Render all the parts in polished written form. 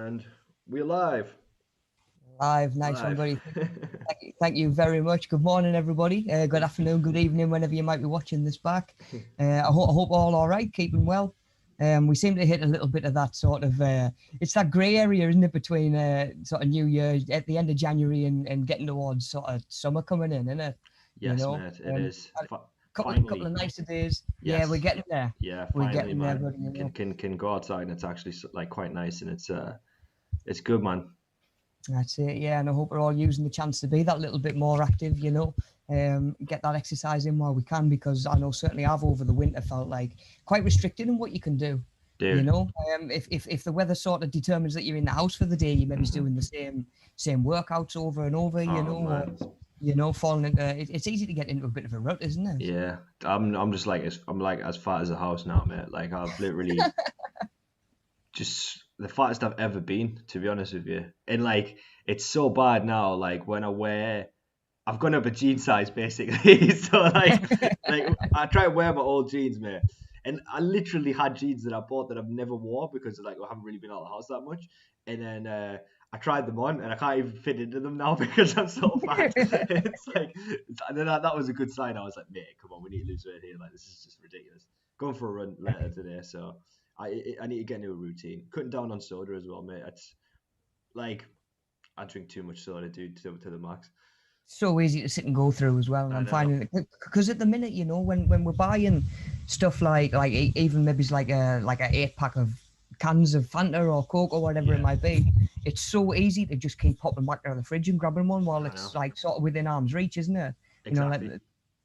And we're live. Live, nice one, Live. buddy. Thank you very much. Good morning, everybody. Good afternoon, good evening, whenever you might be watching this back. I hope all right, keeping well. We seem to hit a little bit of that sort of, it's that grey area, isn't it, between sort of New Year at the end of January and getting towards sort of summer coming in, isn't it? You Yes, know, mate, it is. a couple of Finally. nicer days. Yeah, we're Yes. getting there. Yeah, We're finally, getting there, man. buddy. You know. Can go outside and it's actually like quite nice and it's good, man. That's it, yeah, and I hope we're all using the chance to be that little bit more active, get that exercise in while we can, because I know certainly I've over the winter felt like quite restricted in what you can do. Dude. If the weather sort of determines that you're in the house for the day, you maybe doing the same workouts over and over, Oh man. falling into it's easy to get into a bit of a rut, isn't it? Yeah. I'm just like I'm like as fat as a house now, mate. Like I've literally just the fattest I've ever been, to be honest with you. And like it's so bad now, like when I've gone up a jean size basically. So like I try to wear my old jeans, mate. And I literally had jeans that I bought that I've never wore because like I haven't really been out of the house that much. And then I tried them on and I can't even fit into them now because I'm so fat. And then that was a good sign. I was like, mate, come on, we need to lose weight here. Like this is just ridiculous. Going for a run later today, so I need to get into a routine. Cutting down on soda as well, mate. It's like I drink too much soda, dude, to the max. So easy to sit and go through as well, and I I'm know. finding it because at the minute, when we're buying stuff like even maybe it's like a 8 pack of cans of Fanta or Coke or whatever it Yeah. might be, it's so easy to just keep popping back out of the fridge and grabbing one while I it's know. like sort of within arm's reach, isn't it? Like Exactly.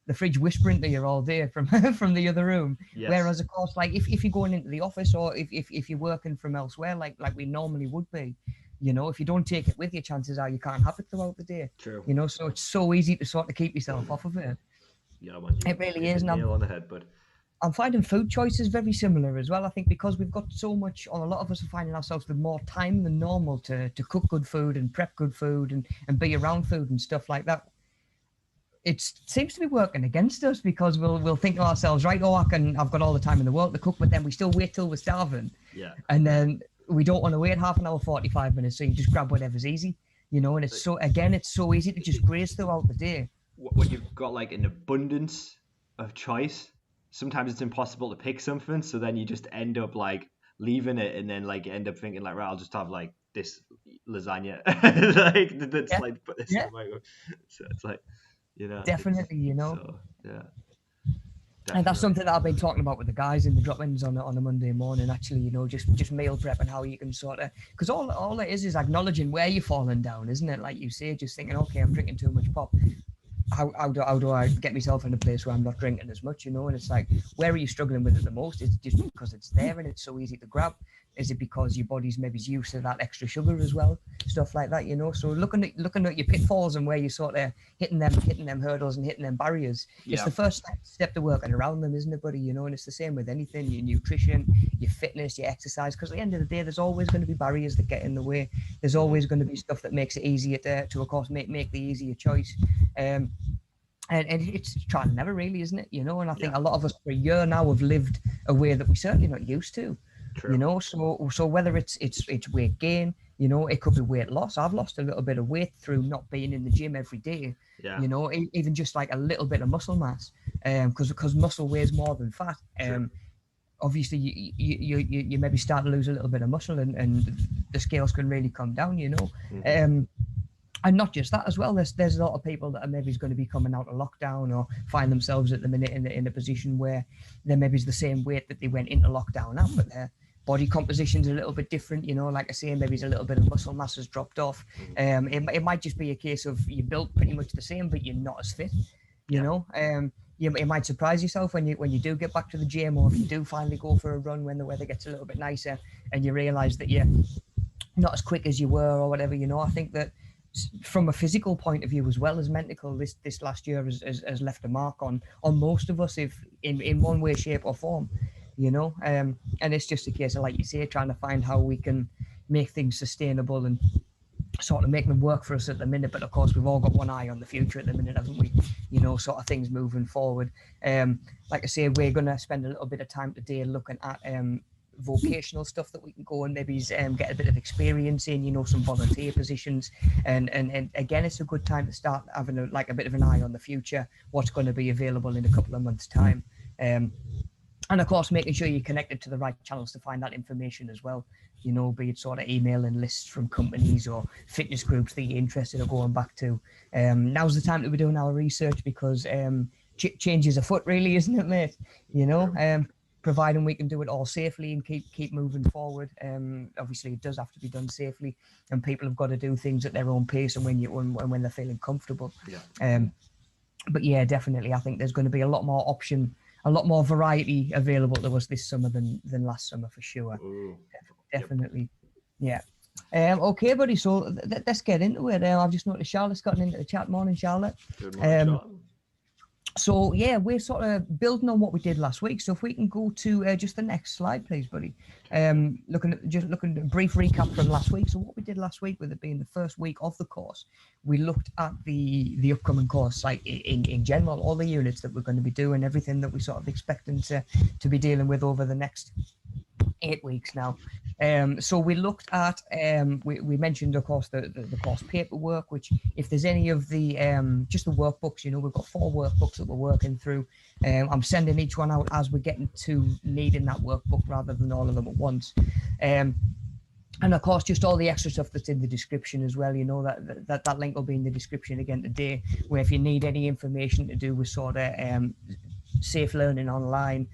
the fridge whispering to you all day from from the other room. Yes. Whereas of course, like if you're going into the office or if you're working from elsewhere, like we normally would be, if you don't take it with you, chances are you can't have it throughout the day. True. So it's so easy to sort of keep yourself off of it. Yeah, man, It you really hit the is, and nail on the head, but I'm finding food choices very similar as well. I think because we've got so much, or a lot of us are finding ourselves with more time than normal to cook good food and prep good food and be around food and stuff like that. It seems to be working against us because we'll think to ourselves, right, I've got all the time in the world to cook, but then we still wait till we're starving, yeah. and then we don't want to wait half an hour, 45 minutes, so you just grab whatever's easy, and it's so easy to just graze throughout the day. When you've got like an abundance of choice, sometimes it's impossible to pick something, so then you just end up like leaving it and then like end up thinking like, right, I'll just have like this lasagna. Like that's Yeah, like put this yeah, in my so it's like definitely, so yeah, and that's definitely. something that I've been talking about with the guys in the drop-ins on a Monday morning. Actually, just meal prep and how you can sort of, because all it is acknowledging where you're falling down, isn't it? Like you say, just thinking, okay, I'm drinking too much pop. How do I get myself in a place where I'm not drinking as much? And it's like, where are you struggling with it the most? It's just because it's there and it's so easy to grab. Is it because your body's maybe used to that extra sugar as well, stuff like that? So looking at your pitfalls and where you're sort of hitting them hurdles and hitting them barriers. It's Yeah. the first step to working around them, isn't it, buddy? And it's the same with anything: your nutrition, your fitness, your exercise. Because at the end of the day, there's always going to be barriers that get in the way. There's Hmm. always going to be stuff that makes it easier to of course make the easier choice. Um, and it's trial and error, really, isn't it? And I Yeah. think a lot of us for a year now have lived a way that we're certainly not used to. True. So whether it's weight gain, it could be weight loss. I've lost a little bit of weight through not being in the gym every day. Yeah. Even just like a little bit of muscle mass, because muscle weighs more than fat. True. Obviously you maybe start to lose a little bit of muscle and the scales can really come down. Hmm. And not just that as well. There's a lot of people that are maybe going to be coming out of lockdown or find themselves at the minute in a position where they're maybe the same weight that they went into lockdown at, but their body composition's a little bit different. Like I say, maybe a little bit of muscle mass has dropped off. It might just be a case of you built pretty much the same, but you're not as fit. You Yeah. know, it might surprise yourself when you do get back to the gym, or if you do finally go for a run when the weather gets a little bit nicer, and you realise that you're not as quick as you were or whatever. I think that from a physical point of view as well as mental, this last year has left a mark on most of us, if in one way, shape or form. And it's just a case of, like you say, trying to find how we can make things sustainable and sort of make them work for us at the minute. But of course, we've all got one eye on the future at the minute, haven't we? Sort of things moving forward. Like I say, we're going to spend a little bit of time today looking at vocational stuff that we can go and maybe get a bit of experience in, you know, some volunteer positions. And again, it's a good time to start having a bit of an eye on the future, what's going to be available in a couple of months' time. And of course, making sure you're connected to the right channels to find that information as well. You know, be it sort of emailing lists from companies or fitness groups that you're interested in going back to. Now's the time to be doing our research, because change is afoot, really, isn't it, mate? You know, providing we can do it all safely and keep moving forward. Obviously, it does have to be done safely, and people have got to do things at their own pace and when they're feeling comfortable. Yeah. But yeah, definitely, I think there's going to be a lot more variety available to us this summer than last summer, for sure. Ooh. Definitely. Yep. Yeah. Okay, buddy. So let's get into it. I've just noticed Charlotte's gotten into the chat. Morning, Charlotte. Good morning, Charlotte. So yeah, we're sort of building on what we did last week. So if we can go to just the next slide, please, buddy. Looking at a brief recap from last week. So what we did last week, with it being the first week of the course, we looked at the upcoming course, like in general, all the units that we're going to be doing, everything that we sort of expecting to be dealing with over the next 8 weeks now. So we looked at, we mentioned, of course, the course paperwork, which if there's any of the, just the workbooks, you know, we've got 4 workbooks that we're working through. I'm sending each one out as we're getting to needing that workbook rather than all of them at once. And of course, just all the extra stuff that's in the description as well. You know, that link will be in the description again today, where if you need any information to do with sort of safe learning online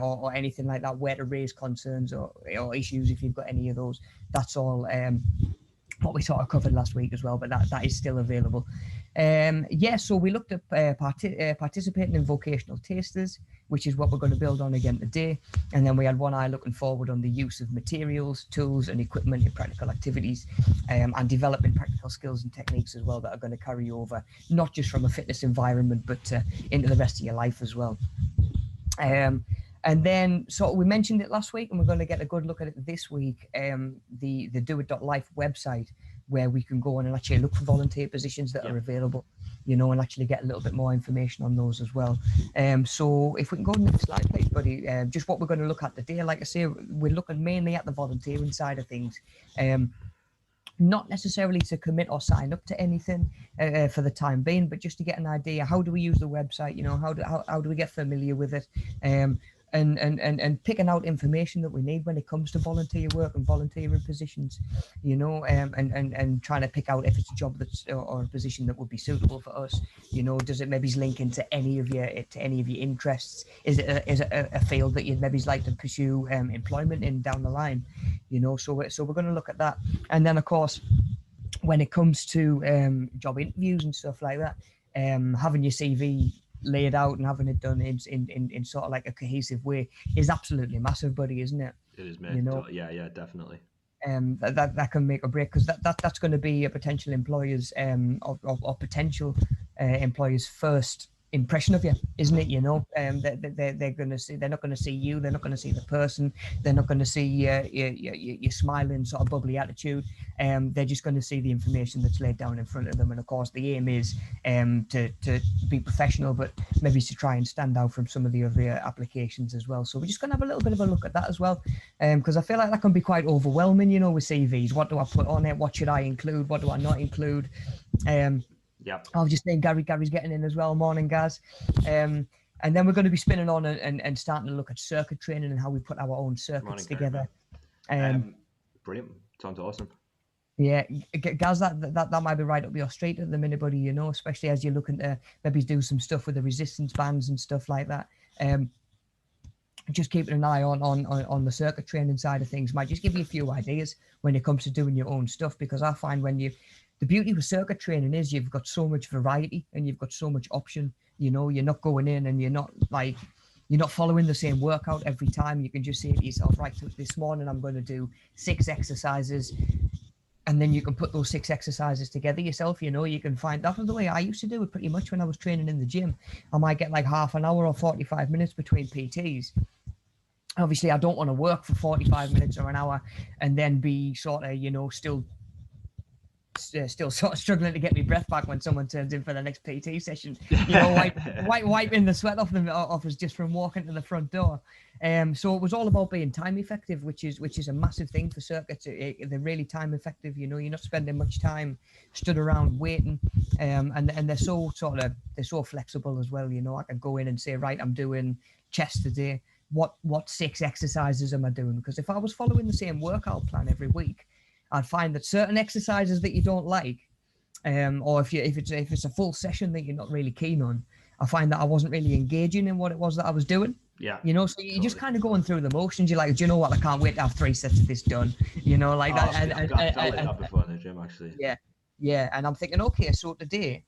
or anything like that, where to raise concerns or issues if you've got any of those, that's all what we sort of covered last week as well, but that is still available. So we looked at participating in vocational tasters, which is what we're going to build on again today. And then we had one eye looking forward on the use of materials, tools and equipment in practical activities, and developing practical skills and techniques as well that are going to carry over, not just from a fitness environment, but into the rest of your life as well. And then, so we mentioned it last week, and we're going to get a good look at it this week. The doit.life website, where we can go on and actually look for volunteer positions that are available, you know, and actually get a little bit more information on those as well. So if we can go to the next slide, please, buddy. Just what we're going to look at today. Like I say, we're looking mainly at the volunteering side of things. Not necessarily to commit or sign up to anything for the time being, but just to get an idea. How do we use the website? You know, how do we get familiar with it? And picking out information that we need when it comes to volunteer work and volunteering positions, you know, and trying to pick out if it's a job that's or a position that would be suitable for us. You know, does it maybe link into any of your interests? Is it a field that you'd maybe like to pursue employment in down the line? You know, so we're going to look at that. And then of course, when it comes to job interviews and stuff like that, having your CV laid out and having it done in sort of like a cohesive way is absolutely massive, buddy, isn't it? It is, man. You know, yeah, definitely. That can make or break, because that's going to be a potential employer's or potential employer's first impression of you, isn't it? You know, they're going to see, they're not going to see you, they're not going to see the person, they're not going to see your smiling sort of bubbly attitude. They're just going to see the information that's laid down in front of them. And of course, the aim is to be professional, but maybe to try and stand out from some of the other applications as well. So we're just going to have a little bit of a look at that as well, because I feel like that can be quite overwhelming, you know, with CVs. What do I put on it? What should I include? What do I not include? Yep. I was just saying, Gary's getting in as well. Morning, Gaz. And then we're going to be spinning on and starting to look at circuit training and how we put our own circuits together. Brilliant. Sounds awesome. Yeah, Gaz, that might be right up your street at the minute, buddy, you know, especially as you're looking to maybe do some stuff with the resistance bands and stuff like that. Just keeping an eye on the circuit training side of things might just give you a few ideas when it comes to doing your own stuff, because I find the beauty with circuit training is you've got so much variety and you've got so much option. You know, you're not going in and you're not following the same workout every time. You can just say to yourself, right, this morning I'm going to do 6 exercises, and then you can put those 6 exercises together yourself. You know, you can find that was the way I used to do it pretty much when I was training in the gym. I might get like half an hour or 45 minutes between PTs. Obviously, I don't want to work for 45 minutes or an hour and then be sort of, you know, still still sort of struggling to get my breath back when someone turns in for the next PT session. You know, wiping the sweat off us just from walking to the front door. So it was all about being time effective, which is a massive thing for circuits. They're really time effective. You know, you're not spending much time stood around waiting, and they're so flexible as well. You know, I can go in and say, right, I'm doing chest today. What 6 exercises am I doing? Because if I was following the same workout plan every week, I'd find that certain exercises that you don't like, or if it's a full session that you're not really keen on, I find that I wasn't really engaging in what it was that I was doing. Yeah. You know, so you're totally. Just kind of going through the motions. You're like, do you know what? I can't wait to have 3 sets of this done. You know, like that. I've felt like that before in the gym, actually. Yeah. And I'm thinking, okay, so today,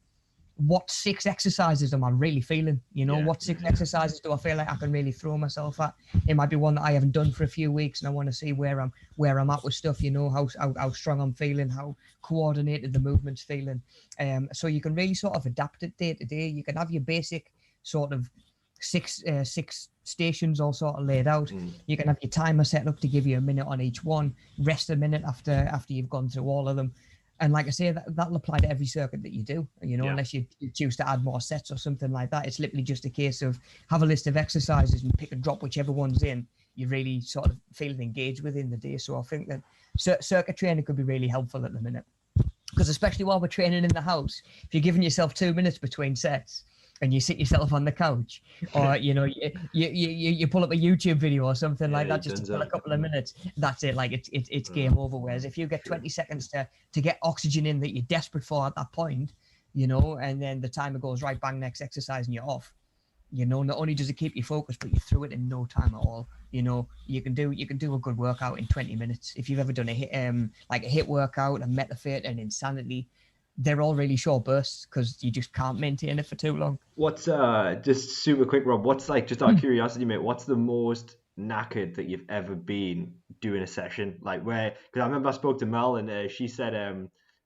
what 6 exercises am I really feeling? You know, what 6 exercises do I feel like I can really throw myself at? It might be one that I haven't done for a few weeks, and I want to see where I'm at with stuff. You know, how strong I'm feeling, how coordinated the movement's feeling. So you can really sort of adapt it day to day. You can have your basic sort of 6 stations all sort of laid out. You can have your timer set up to give you a minute on each one. Rest a minute after you've gone through all of them. And like I say, that'll apply to every circuit that you do, you know, unless you choose to add more sets or something like that. It's literally just a case of have a list of exercises and pick and drop whichever one's in you really sort of feeling engaged within the day. So I think that circuit training could be really helpful at the minute, because especially while we're training in the house, if you're giving yourself 2 minutes between sets and you sit yourself on the couch, or you know, you pull up a YouTube video or something like that just to fill a couple of minutes, that's it. Like it's game over. Whereas if you get 20 seconds to get oxygen in that you're desperate for at that point, you know, and then the timer goes right, bang, next exercise, and you're off. You know, not only does it keep you focused, but you through it in no time at all. You know, you can do a good workout in 20 minutes. If you've ever done a HIIT workout, a Metafit, and Insanity, they're all really short bursts because you just can't maintain it for too long. What's just super quick, Rob? What's like, just out of curiosity, mate? What's the most knackered that you've ever been doing a session? Like where? Because I remember I spoke to Mel and she said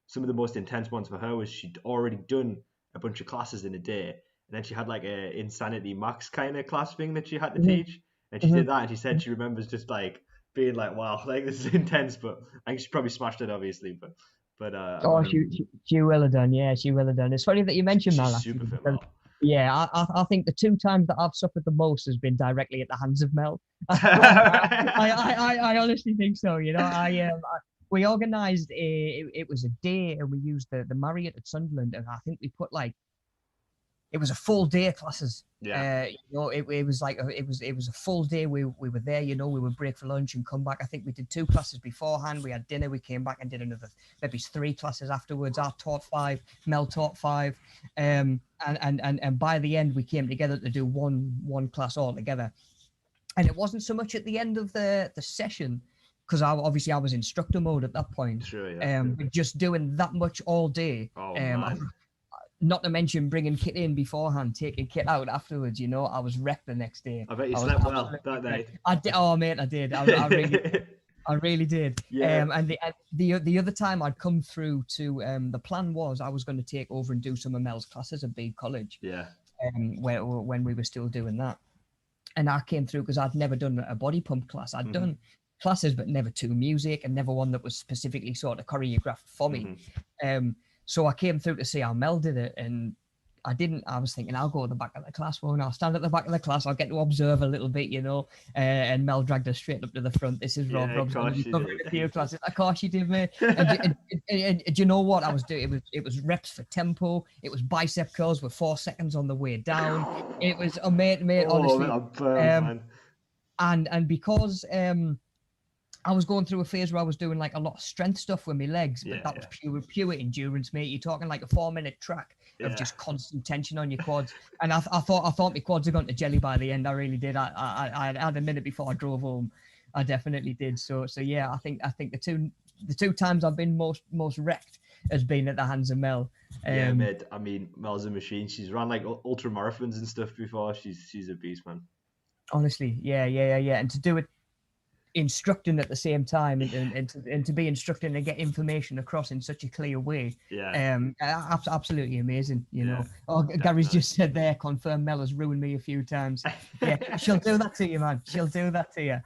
some of the most intense ones for her was she'd already done a bunch of classes in a day, and then she had like a Insanity Max kind of class thing that she had to teach, and she did that, and she said she remembers just like being like, wow, like this is intense, but I think she probably smashed it, obviously, but. She will have done. Yeah, she will have done. It's funny that you mentioned Mel. Super fit, Mel. Yeah, I think the 2 times that I've suffered the most has been directly at the hands of Mel. I honestly think so. You know, we organised it was a day, and we used the Marriott at Sunderland, and I think we put like. It was a full day of classes. Yeah. You know, it was like it was a full day. We were there. You know, we would break for lunch and come back. I think we did 2 classes beforehand. We had dinner. We came back and did another maybe 3 classes afterwards. I taught 5. Mel taught 5. And by the end we came together to do one class all together. And it wasn't so much at the end of the session, because I was instructor mode at that point. Sure, yeah. Just doing that much all day. Not to mention bringing kit in beforehand, taking kit out afterwards. You know, I was wrecked the next day. I bet you slept well that day. I did. Oh, mate, I did. I really did. Yeah. And the other time I'd come through to the plan was I was going to take over and do some of Mel's classes at Bede College. Yeah. When we were still doing that, and I came through because I'd never done a body pump class. I'd done classes, but never to music, and never one that was specifically sort of choreographed for me. So I came through to see how Mel did it, and I was thinking I'll go to the back of the class, well, and I'll stand at the back of the class, I'll get to observe a little bit, you know, and Mel dragged us straight up to the front. This is Rob. Rob's going to be covering a few classes. Of course she did, mate. And do you know what I was doing? It was reps for tempo. It was bicep curls with 4 seconds on the way down. It was, mate, honestly. Man. And because I was going through a phase where I was doing like a lot of strength stuff with my legs, but that was pure endurance, mate. You're talking like a 4-minute track of just constant tension on your quads. And I thought my quads had gone to jelly by the end. I really did. I had a minute before I drove home. I definitely did. So yeah, I think the two times I've been most wrecked has been at the hands of Mel. Yeah, mate. I mean, Mel's a machine. She's run like ultra marathons and stuff before. She's a beast, man. Honestly, yeah. And to do it instructing at the same time and to be instructing and get information across in such a clear way, absolutely amazing, you know. Gary's just said there, confirm Mel has ruined me a few times. Yeah, she'll do that to you, man. She'll do that to you.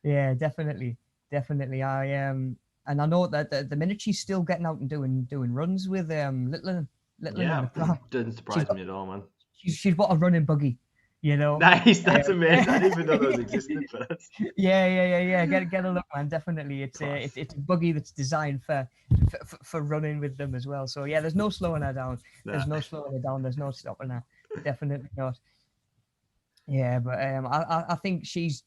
Yeah, definitely. I And I know that the minute she's still getting out and doing runs with Littlin in Yeah, the pram, doesn't she's surprise me at all, man. she's got a running buggy, you know. Nice, that's Um, amazing. I didn't even know those existed, but that's yeah. Get a look, man. Definitely, class. it's a buggy that's designed for running with them as well. So yeah, there's no slowing her down. Nah. There's no slowing her down. There's no stopping her. Definitely not. Yeah, but I think she's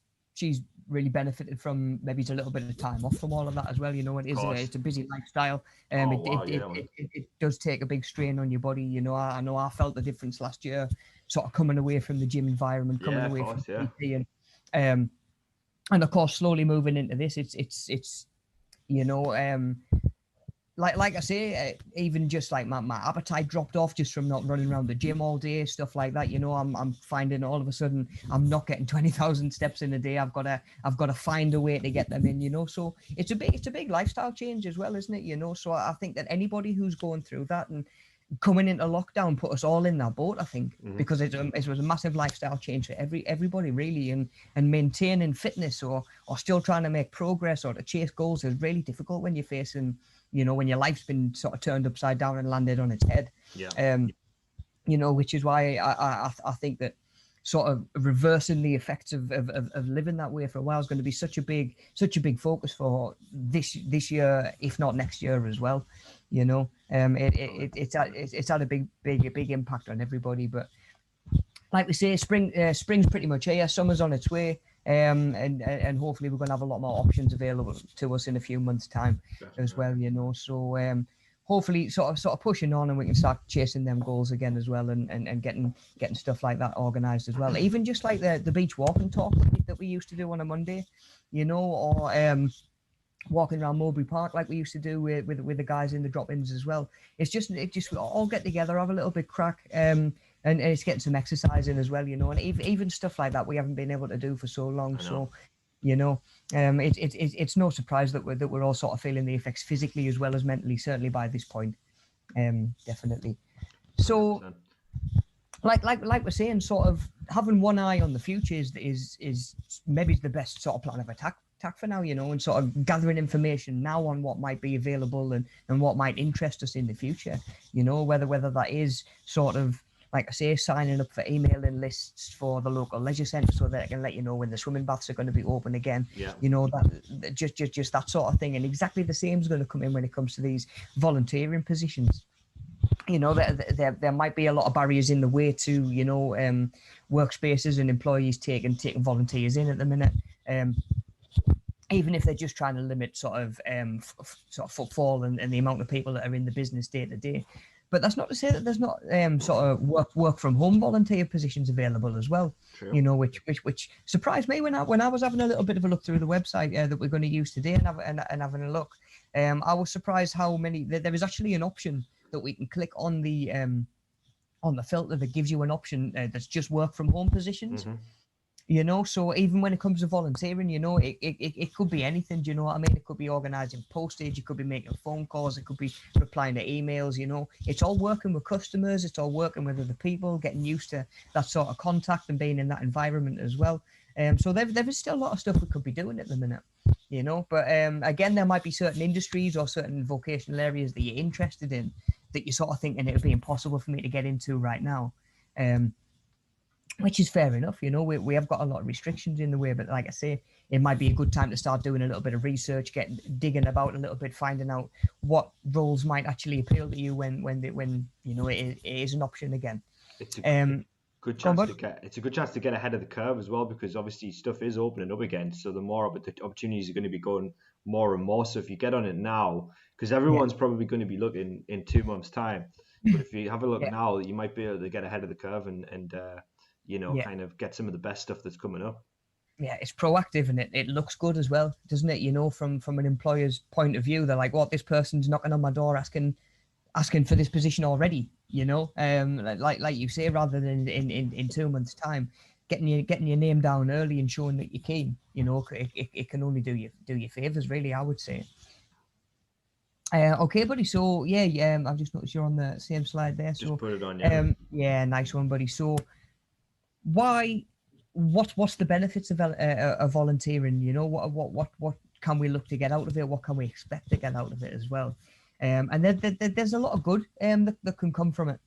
really benefited from maybe a little bit of time off from all of that as well. You know, Course. it's a busy lifestyle. Oh It, wow, yeah, man. it does take a big strain on your body. You know, I know I felt the difference last year, sort of coming away from the gym environment, coming Yeah, of away from course, yeah. PT, and of course slowly moving into this. It's you know like I say, even just like my appetite dropped off just from not running around the gym all day, stuff like that. You know, I'm finding all of a sudden I'm not getting 20,000 steps in a day. I've got to find a way to get them in. You know, so it's a big lifestyle change as well, isn't it? You know, so I think that anybody who's going through that and coming into lockdown put us all in that boat. I think because it was a massive lifestyle change for everybody really, and maintaining fitness or still trying to make progress or to chase goals is really difficult when you're facing, you know, when your life's been sort of turned upside down and landed on its head. Yeah. You know, which is why I think that sort of reversing the effects of living that way for a while is going to be such a big focus for this year, if not next year as well. You know, it's had a big impact on everybody. But like we say, spring's pretty much here. Summer's on its way. And hopefully we're going to have a lot more options available to us in a few months' time. Definitely. As well, you know. So hopefully sort of pushing on and we can start chasing them goals again as well, and getting stuff like that organised as well. Even just like the beach walking talk that we used to do on a Monday, you know, or walking around Mulberry Park like we used to do with the guys in the drop-ins as well. It just we all get together, have a little bit crack, and it's getting some exercise in as well, you know, and even stuff like that we haven't been able to do for so long. So, you know, it's no surprise that we're all sort of feeling the effects physically as well as mentally, certainly by this point. Definitely. So, 100%. like we're saying, sort of having one eye on the future is maybe the best sort of plan of attack for now, you know, and sort of gathering information now on what might be available and what might interest us in the future, you know, whether that is sort of, like I say, signing up for emailing lists for the local leisure centre so that I can let you know when the swimming baths are going to be open again. Yeah. You know, that just that sort of thing. And exactly the same is going to come in when it comes to these volunteering positions. You know, there might be a lot of barriers in the way to, you know, workspaces and employees taking volunteers in at the minute. Even if they're just trying to limit sort of footfall and the amount of people that are in the business day to day. But that's not to say that there's not sort of work from home volunteer positions available as well. True. You know, which surprised me when I was having a little bit of a look through the website that we're going to use today and having a look. I was surprised how many there is actually an option that we can click on the filter that gives you an option that's just work from home positions. Mm-hmm. You know, so even when it comes to volunteering, you know, it could be anything. Do you know what I mean? It could be organising postage, it could be making phone calls, it could be replying to emails. You know, it's all working with customers, it's all working with other people, getting used to that sort of contact and being in that environment as well. So there is still a lot of stuff we could be doing at the minute, you know. But again, there might be certain industries or certain vocational areas that you're interested in that you're sort of thinking it would be impossible for me to get into right now. Which is fair enough, you know, we have got a lot of restrictions in the way, but like I say, it might be a good time to start doing a little bit of research, digging about a little bit, finding out what roles might actually appeal to you when you know it is an option again. It's a good chance it's a good chance to get ahead of the curve as well, because obviously stuff is opening up again, so the opportunities are going to be going more and more. So if you get on it now, because everyone's probably going to be looking in 2 months' time, but if you have a look now, you might be able to get ahead of the curve and you know, kind of get some of the best stuff that's coming up. Yeah, it's proactive and it looks good as well, doesn't it? You know, from an employer's point of view, they're like, "What, this person's knocking on my door asking for this position already?" You know, like you say, rather than in 2 months' time, getting your name down early and showing that you're keen. You know, it can only do you favors, really, I would say. Okay, buddy. So yeah, I've just noticed you're on the same slide there. So just put it on, yeah. Yeah, nice one, buddy. So what's the benefits of volunteering? You know, what can we look to get out of it? What can we expect to get out of it as well? And there's a lot of good that can come from it.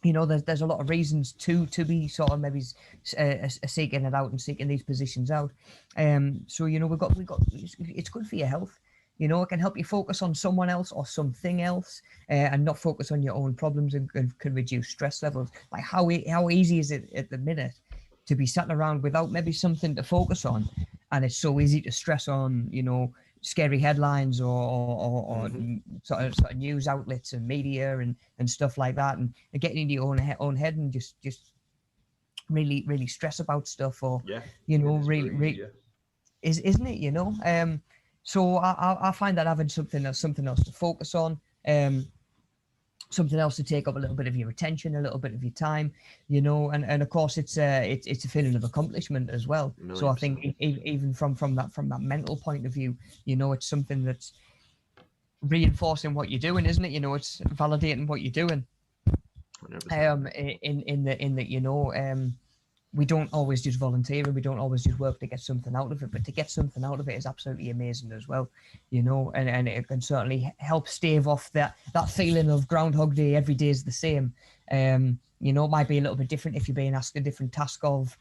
You know, there's a lot of reasons to be sort of maybe seeking it out and seeking these positions out. So you know, we got it's good for your health. You know, it can help you focus on someone else or something else, and not focus on your own problems, and can reduce stress levels. Like how easy is it at the minute to be sat around without maybe something to focus on, and it's so easy to stress on, you know, scary headlines or sort of news outlets and media and stuff like that, and getting into your own head and just really stress about stuff, or Yeah, you know, it is very easy, yeah. isn't it, you know? So I find that having something else to focus on, something else to take up a little bit of your attention, a little bit of your time, you know, and of course it's a feeling of accomplishment as well. So I think 1,000,000%. even from that mental point of view, you know, it's something that's reinforcing what you're doing, isn't it? You know, it's validating what you're doing. 100%. In that, you know, we don't always just volunteer and we don't always just work to get something out of it, but to get something out of it is absolutely amazing as well, you know, and it can certainly help stave off that feeling of Groundhog Day, every day is the same. You know, it might be a little bit different if you're being asked a different task of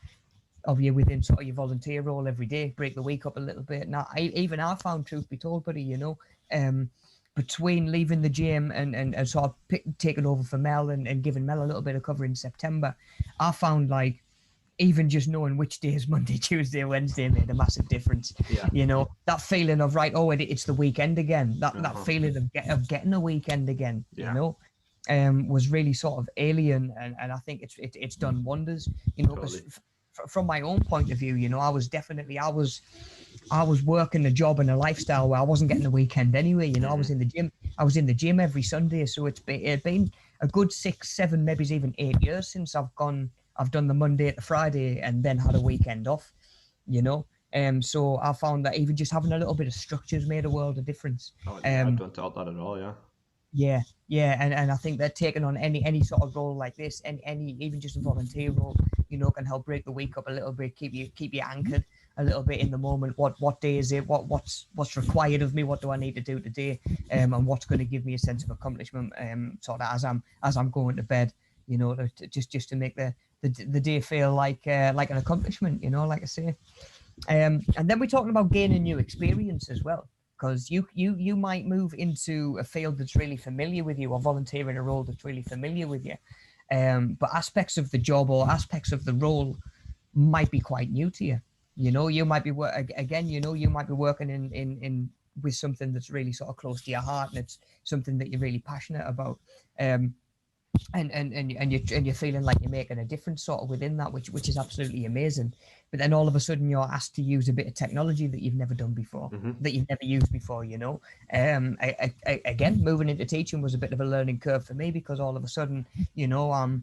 you within sort of your volunteer role every day, break the week up a little bit. Now, I found, truth be told, buddy, you know, between leaving the gym and sort of taking over for Mel and giving Mel a little bit of cover in September, I found like even just knowing which day is Monday, Tuesday, Wednesday made a massive difference. Yeah. You know, that feeling of, right, oh, it's the weekend again. That Uh-huh. feeling of getting a weekend again, Yeah. you know, was really sort of alien, and I think it's done wonders. You know, because Totally. from my own point of view, you know, I was working a job and a lifestyle where I wasn't getting the weekend anyway. You know, I was in the gym. I was in the gym every Sunday. So it had been a good 6, 7, maybe even 8 years since I've done the Monday to Friday and then had a weekend off. You know, so I found that even just having a little bit of structure has made a world of difference. Oh, yeah, I don't doubt that at all, yeah. Yeah, yeah, and I think that taking on any sort of role like this, and any even just a volunteer role, you know, can help break the week up a little bit, keep you anchored a little bit in the moment. What day is it? What's required of me? What do I need to do today? And what's going to give me a sense of accomplishment? Sort of as I'm going to bed, you know, just to make the day feel like an accomplishment, you know, like I say. And then we're talking about gaining new experience as well, because you might move into a field that's really familiar with you, or volunteer in a role that's really familiar with you. But aspects of the job or aspects of the role might be quite new to you. You know, you might be again, you know, you might be working in with something that's really sort of close to your heart, and it's something that you're really passionate about. And you're feeling like you're making a difference sort of within that, which is absolutely amazing. But then all of a sudden you're asked to use a bit of technology that you've never done before, that you've never used before, you know. Again, moving into teaching was a bit of a learning curve for me, because all of a sudden, you know,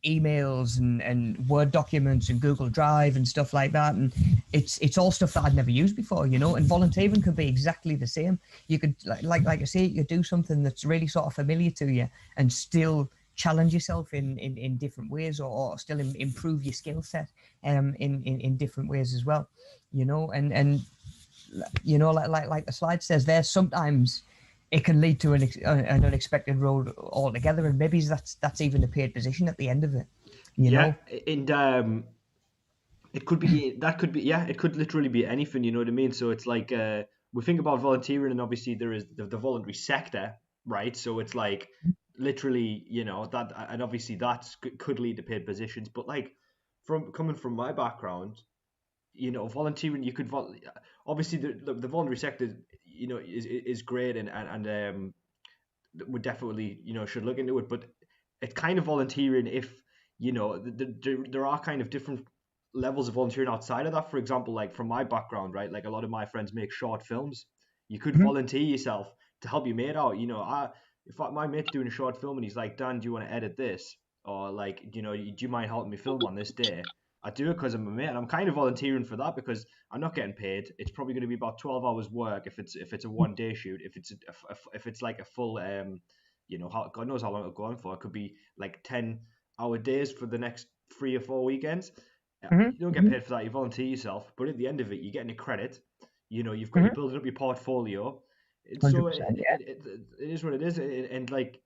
emails and Word documents and Google Drive and stuff like that, and it's all stuff that I'd never used before, you know. And volunteering can be exactly the same. You could like I say, you do something that's really sort of familiar to you and still challenge yourself in different ways, or still improve your skill set in different ways as well, you know. And you know, like the slide says there, sometimes it can lead to an unexpected road altogether, and maybe that's even a paid position at the end of it, you Yeah, know. and it could be that could be yeah, it could literally be anything, you know what I mean? So it's like we think about volunteering, and obviously there is the voluntary sector, right? So it's like literally, you know, that, and obviously that could lead to paid positions, but like from coming from my background, you know, volunteering, you could obviously the voluntary sector, you know, is great, and would definitely, you know, should look into it, but it's kind of volunteering if, you know, there are kind of different levels of volunteering outside of that. For example, like from my background, right, like a lot of my friends make short films. You could Mhm. volunteer yourself to help your mate out. You know, my mate's doing a short film and he's like, Dan, do you want to edit this? Or like, you know, do you mind helping me film on this day? I do it because I'm a mate, and I'm kind of volunteering for that because I'm not getting paid. It's probably going to be about 12 hours work if it's a 1 day shoot. If it's like a full you know, God knows how long it'll go on for. It could be like 10-hour days for the next 3 or 4 weekends. Mhm. You don't get paid for that. You volunteer yourself, but at the end of it, you're getting a credit. you're building up your portfolio, and so 100%. Yeah. it is what it is, and like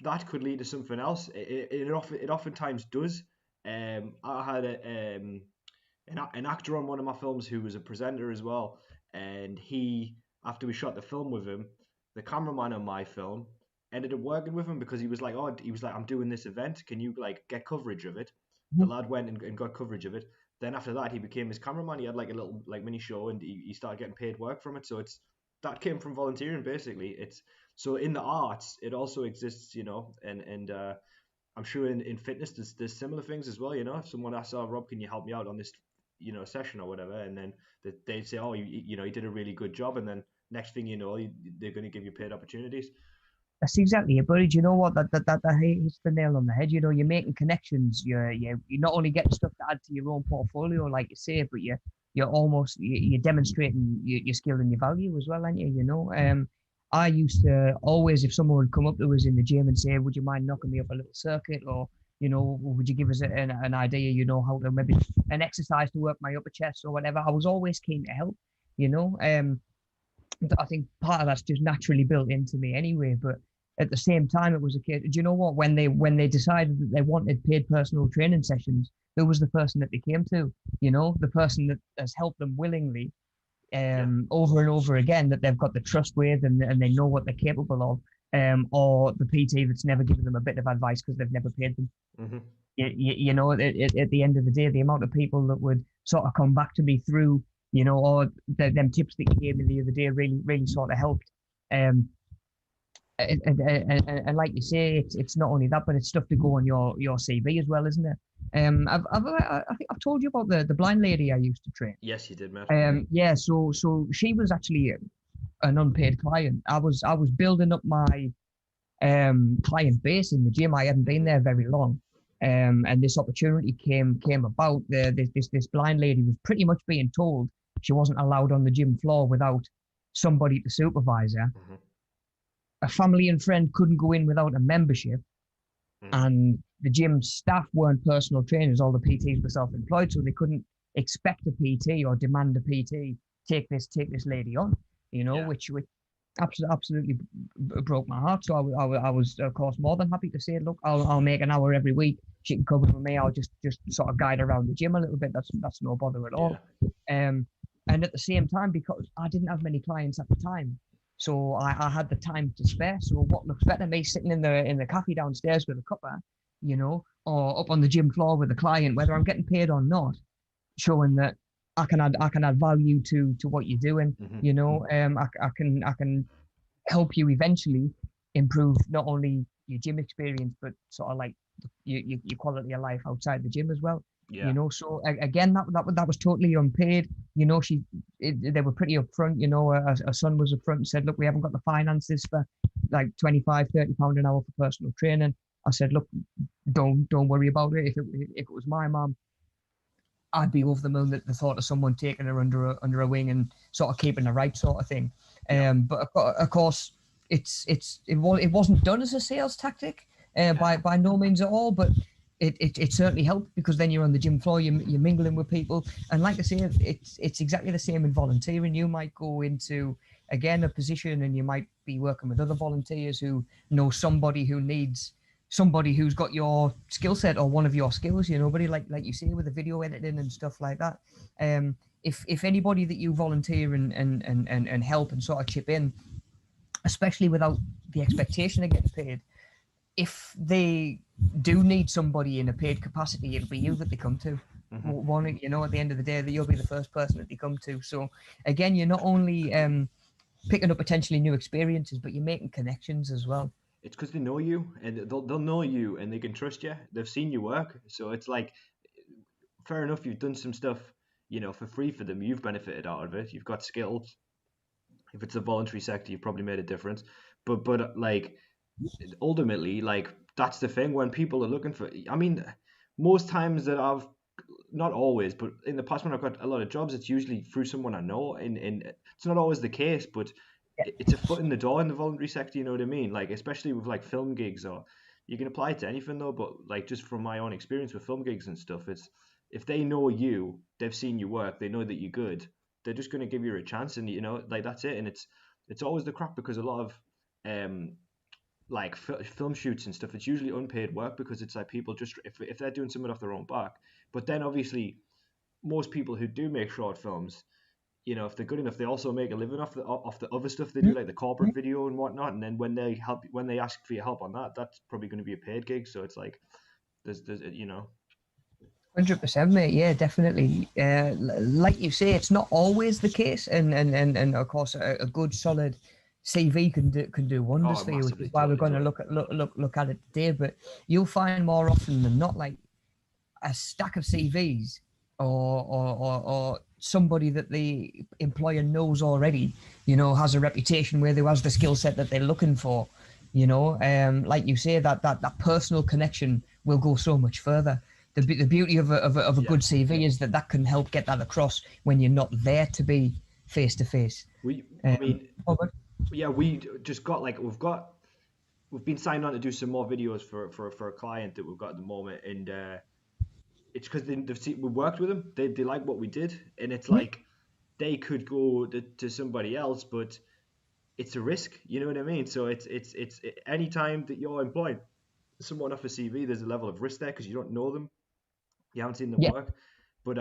that could lead to something else. It oftentimes does. I had an actor on one of my films who was a presenter as well, and after we shot the film with him, the cameraman on my film ended up working with him because he was like, I'm doing this event, can you like get coverage of it? The Mhm. lad went and got coverage of it. Then after that, he became his cameraman. He had like a little like mini show, and he started getting paid work from it. So that came from volunteering basically. It's so in the arts, it also exists, and I'm sure in fitness there's similar things as well. If someone asks, "Oh, Rob, can you help me out on this, session or whatever?" and then they say, "Oh, you did a really good job," and then next thing you know, they're going to give you paid opportunities. That's exactly it, buddy. Do you know what? That hits the nail on the head. You're making connections. You're not only getting stuff to add to your own portfolio, like you say, but you're demonstrating your skill and your value as well, aren't you? I used to always, if someone would come up to us in the gym and say, "Would you mind knocking me up a little circuit?" or "Would you give us an idea? How to maybe an exercise to work my upper chest or whatever." I was always keen to help. You know. I think part of that's just naturally built into me anyway. But at the same time, it was a case. Do you know what? When they decided that they wanted paid personal training sessions, who was the person that they came to? The person that has helped them willingly, Yeah. over and over again, that they've got the trust with, and they know what they're capable of. Or the PT that's never given them a bit of advice because they've never paid them. Hmm. At the end of the day, the amount of people that would sort of come back to me through, or them tips that you gave me the other day really, really sort of helped. Um, and like you say, it's not only that, but it's stuff to go on your CV as well, isn't it? I think I've told you about the blind lady I used to train. Yes, you did, Matt. Yeah, so she was actually an unpaid client. I was building up my client base in the gym. I hadn't been Hmm. there very long. And this opportunity came about. This blind lady was pretty much being told she wasn't allowed on the gym floor without somebody to supervise her. Hmm. A family and friend couldn't go in without a membership, Hmm. and the gym staff weren't personal trainers. All the PTs were self-employed, so they couldn't expect a PT or demand a PT take this lady on. Yeah. Which absolutely broke my heart. So I was of course more than happy to say, look, I'll make an hour every week. She can cover for me. I'll just sort of guide around the gym a little bit. That's no bother at Yeah. all. Um, and at the same time, because I didn't have many clients at the time, so I had the time to spare. So what looks better, me sitting in the cafe downstairs with a cuppa, or up on the gym floor with a client, whether I'm getting paid or not, showing that I can add value to what you're doing. Hmm. I can help you eventually improve not only your gym experience, but sort of like your quality of life outside the gym as well. Yeah. So again, that was totally unpaid. They were pretty upfront. A son was upfront and said, look, we haven't got the finances for like 25-30 pound an hour for personal training. I said, look, don't worry about it. If it was my mom, I'd be over the moon that the thought of someone taking her under a wing and sort of keeping her right, sort of thing. Yeah. But of course, it wasn't done as a sales tactic, Yeah. by no means at all. But it certainly helped, because then you're on the gym floor, you're mingling with people, and like I say, it's exactly the same in volunteering. You might go into, again, a position, and you might be working with other volunteers who know somebody who needs somebody who's got your skill set or one of your skills, buddy, like you say, with the video editing and stuff like that. If anybody that you volunteer and help and sort of chip in, especially without the expectation of getting paid, if they do need somebody in a paid capacity, it'll be you that they come to. Hmm. One, at the end of the day, that you'll be the first person that they come to. So again, you're not only picking up potentially new experiences, but you're making connections as well. It's because they know you, and they'll know you, and they can trust you. They've seen you work, so it's like fair enough. You've done some stuff, for free for them. You've benefited out of it. You've got skills. If it's a voluntary sector, you've probably made a difference. But like ultimately, like that's the thing when people are looking for. I mean, most times that I've not always, but in the past when I've got a lot of jobs, it's usually through someone I know, and it's not always the case, but it's a foot in the door in the voluntary sector. You know what I mean? Like especially with like film gigs, or you can apply it to anything though. But like just from my own experience with film gigs and stuff, it's if they know you, they've seen you work, they know that you're good. they're just going to give you a chance, and like that's it. And it's always the crap, because a lot of like film shoots and stuff, it's usually unpaid work, because it's like people just, if they're doing something off their own back. But then obviously most people who do make short films, if they're good enough, they also make a living off the other stuff they do, like the corporate video and whatnot. And then when they ask for your help on that, that's probably going to be a paid gig. So it's like there's 100%, mate. Yeah, definitely. Like you say, it's not always the case, and of course, a good solid CV can do wonders for you, which is why we're going to look at it today. But you'll find more often than not, like a stack of CVs or somebody that the employer knows already, has a reputation where there has the skill set that they're looking for. Like you say, that personal connection will go so much further. The beauty of a good CV is that can help get that across when you're not there to be face to face. We just got we've been signed on to do some more videos for a client that we've got at the moment, and it's because we worked with them. They like what we did, and it's like they could go to somebody else, but it's a risk. You know what I mean? So it's any time that you're employing someone off a CV, there's a level of risk there, because you don't know them. You haven't seen them work, but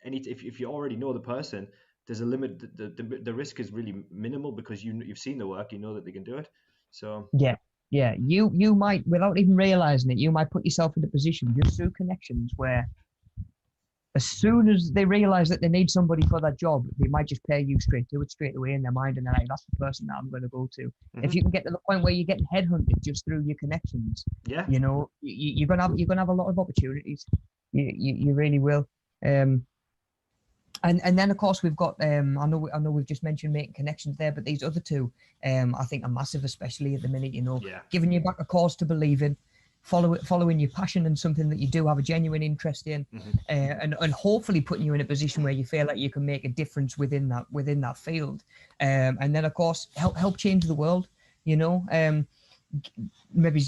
if you already know the person, there's a limit. The risk is really minimal, because you've seen the work, you know that they can do it. So yeah, you might, without even realizing it, you might put yourself in a position just through connections where, as soon as they realize that they need somebody for that job, they might just pair you straight away in their mind, and they're like, that's the person that I'm going to go to. If you can get to the point where you're getting headhunted just through your connections, you're gonna have a lot of opportunities. You really will. And then of course we've got I know we've just mentioned making connections there, but these other two I think are massive, especially at the minute. Giving you back a cause to believe in, following your passion and something that you do have a genuine interest in, and hopefully putting you in a position where you feel like you can make a difference within that field, and then of course help change the world. Maybe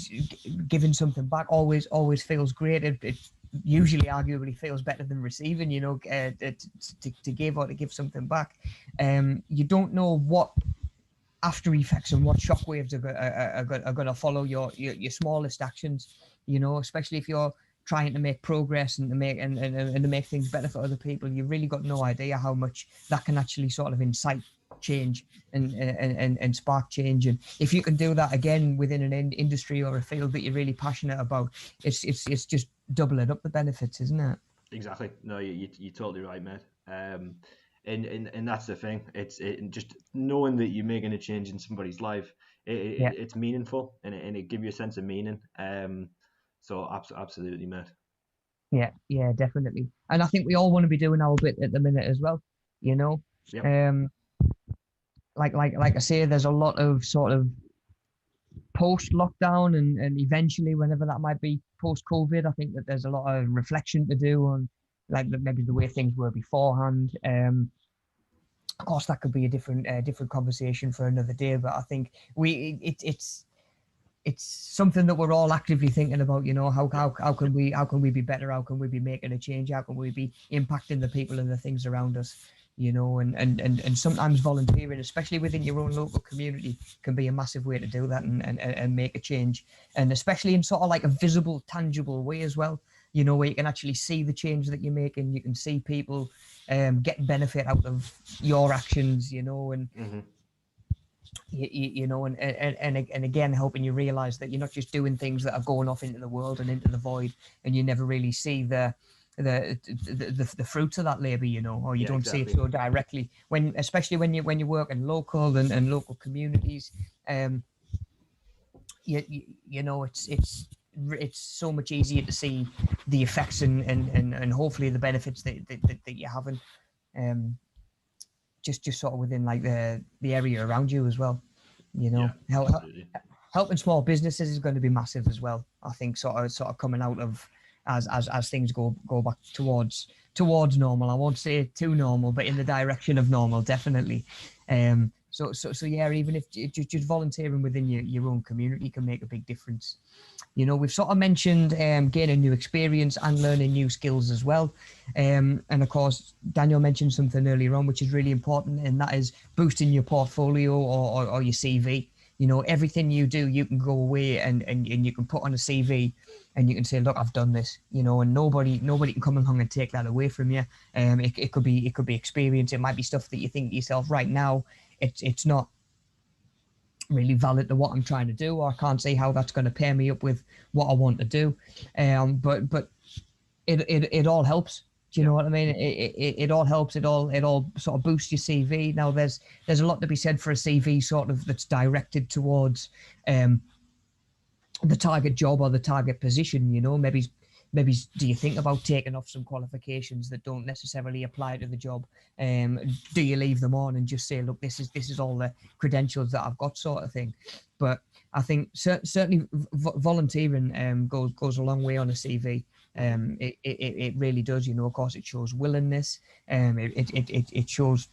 giving something back always feels great. It usually arguably feels better than receiving, to give or to give something back. You don't know what after effects and what shockwaves are going to follow your smallest actions, especially if you're trying to make progress and to make things better for other people. You've really got no idea how much that can actually sort of incite change and spark change. And if you can do that again within an industry or a field that you're really passionate about, it's just doubling up the benefits, isn't it? Exactly. No, you're totally right, mate. And that's the thing. It's just knowing that you're making a change in somebody's life. It's meaningful, and it gives you a sense of meaning. So absolutely, mate. Yeah, definitely. And I think we all want to be doing our bit at the minute as well. Yep. Like I say, there's a lot of sort of post lockdown and eventually, whenever that might be, post COVID, I think that there's a lot of reflection to do on like maybe the way things were beforehand. Of course, that could be a different conversation for another day, but I think it's something that we're all actively thinking about. How can we be better? How can we be making a change? How can we be impacting the people and the things around us? And sometimes volunteering, especially within your own local community, can be a massive way to do that and make a change. And especially in sort of like a visible, tangible way as well, where you can actually see the change that you're making. You can see people getting benefit out of your actions, and and again helping you realize that you're not just doing things that are going off into the world and into the void, and you never really see the fruits of that labor, or you don't see it so directly, especially when you work in local and local communities. It's so much easier to see the effects and hopefully the benefits that you're having, just sort of within like the area around you as well. Helping small businesses is going to be massive as well. I think sort of coming out of as things go back towards normal. I won't say too normal, but in the direction of normal, definitely. So yeah, even if just volunteering within your own community can make a big difference. We've sort of mentioned gaining new experience and learning new skills as well. And of course, Daniel mentioned something earlier on, which is really important, and that is boosting your portfolio or your CV. Everything you do, you can go away and you can put on a CV and you can say, look, I've done this, and nobody can come along and take that away from you. It could be experience. It might be stuff that you think to yourself right now, it's not really valid to what I'm trying to do, or I can't see how that's going to pair me up with what I want to do. But it all helps. Do you know what I mean? It all helps. It all sort of boosts your CV. Now there's a lot to be said for a CV sort of that's directed towards the target job or the target position. Maybe do you think about taking off some qualifications that don't necessarily apply to the job? Do you leave them on and just say, look, this is all the credentials that I've got, sort of thing? But I think certainly volunteering goes a long way on a CV. It really does. Of course, it shows willingness. It shows,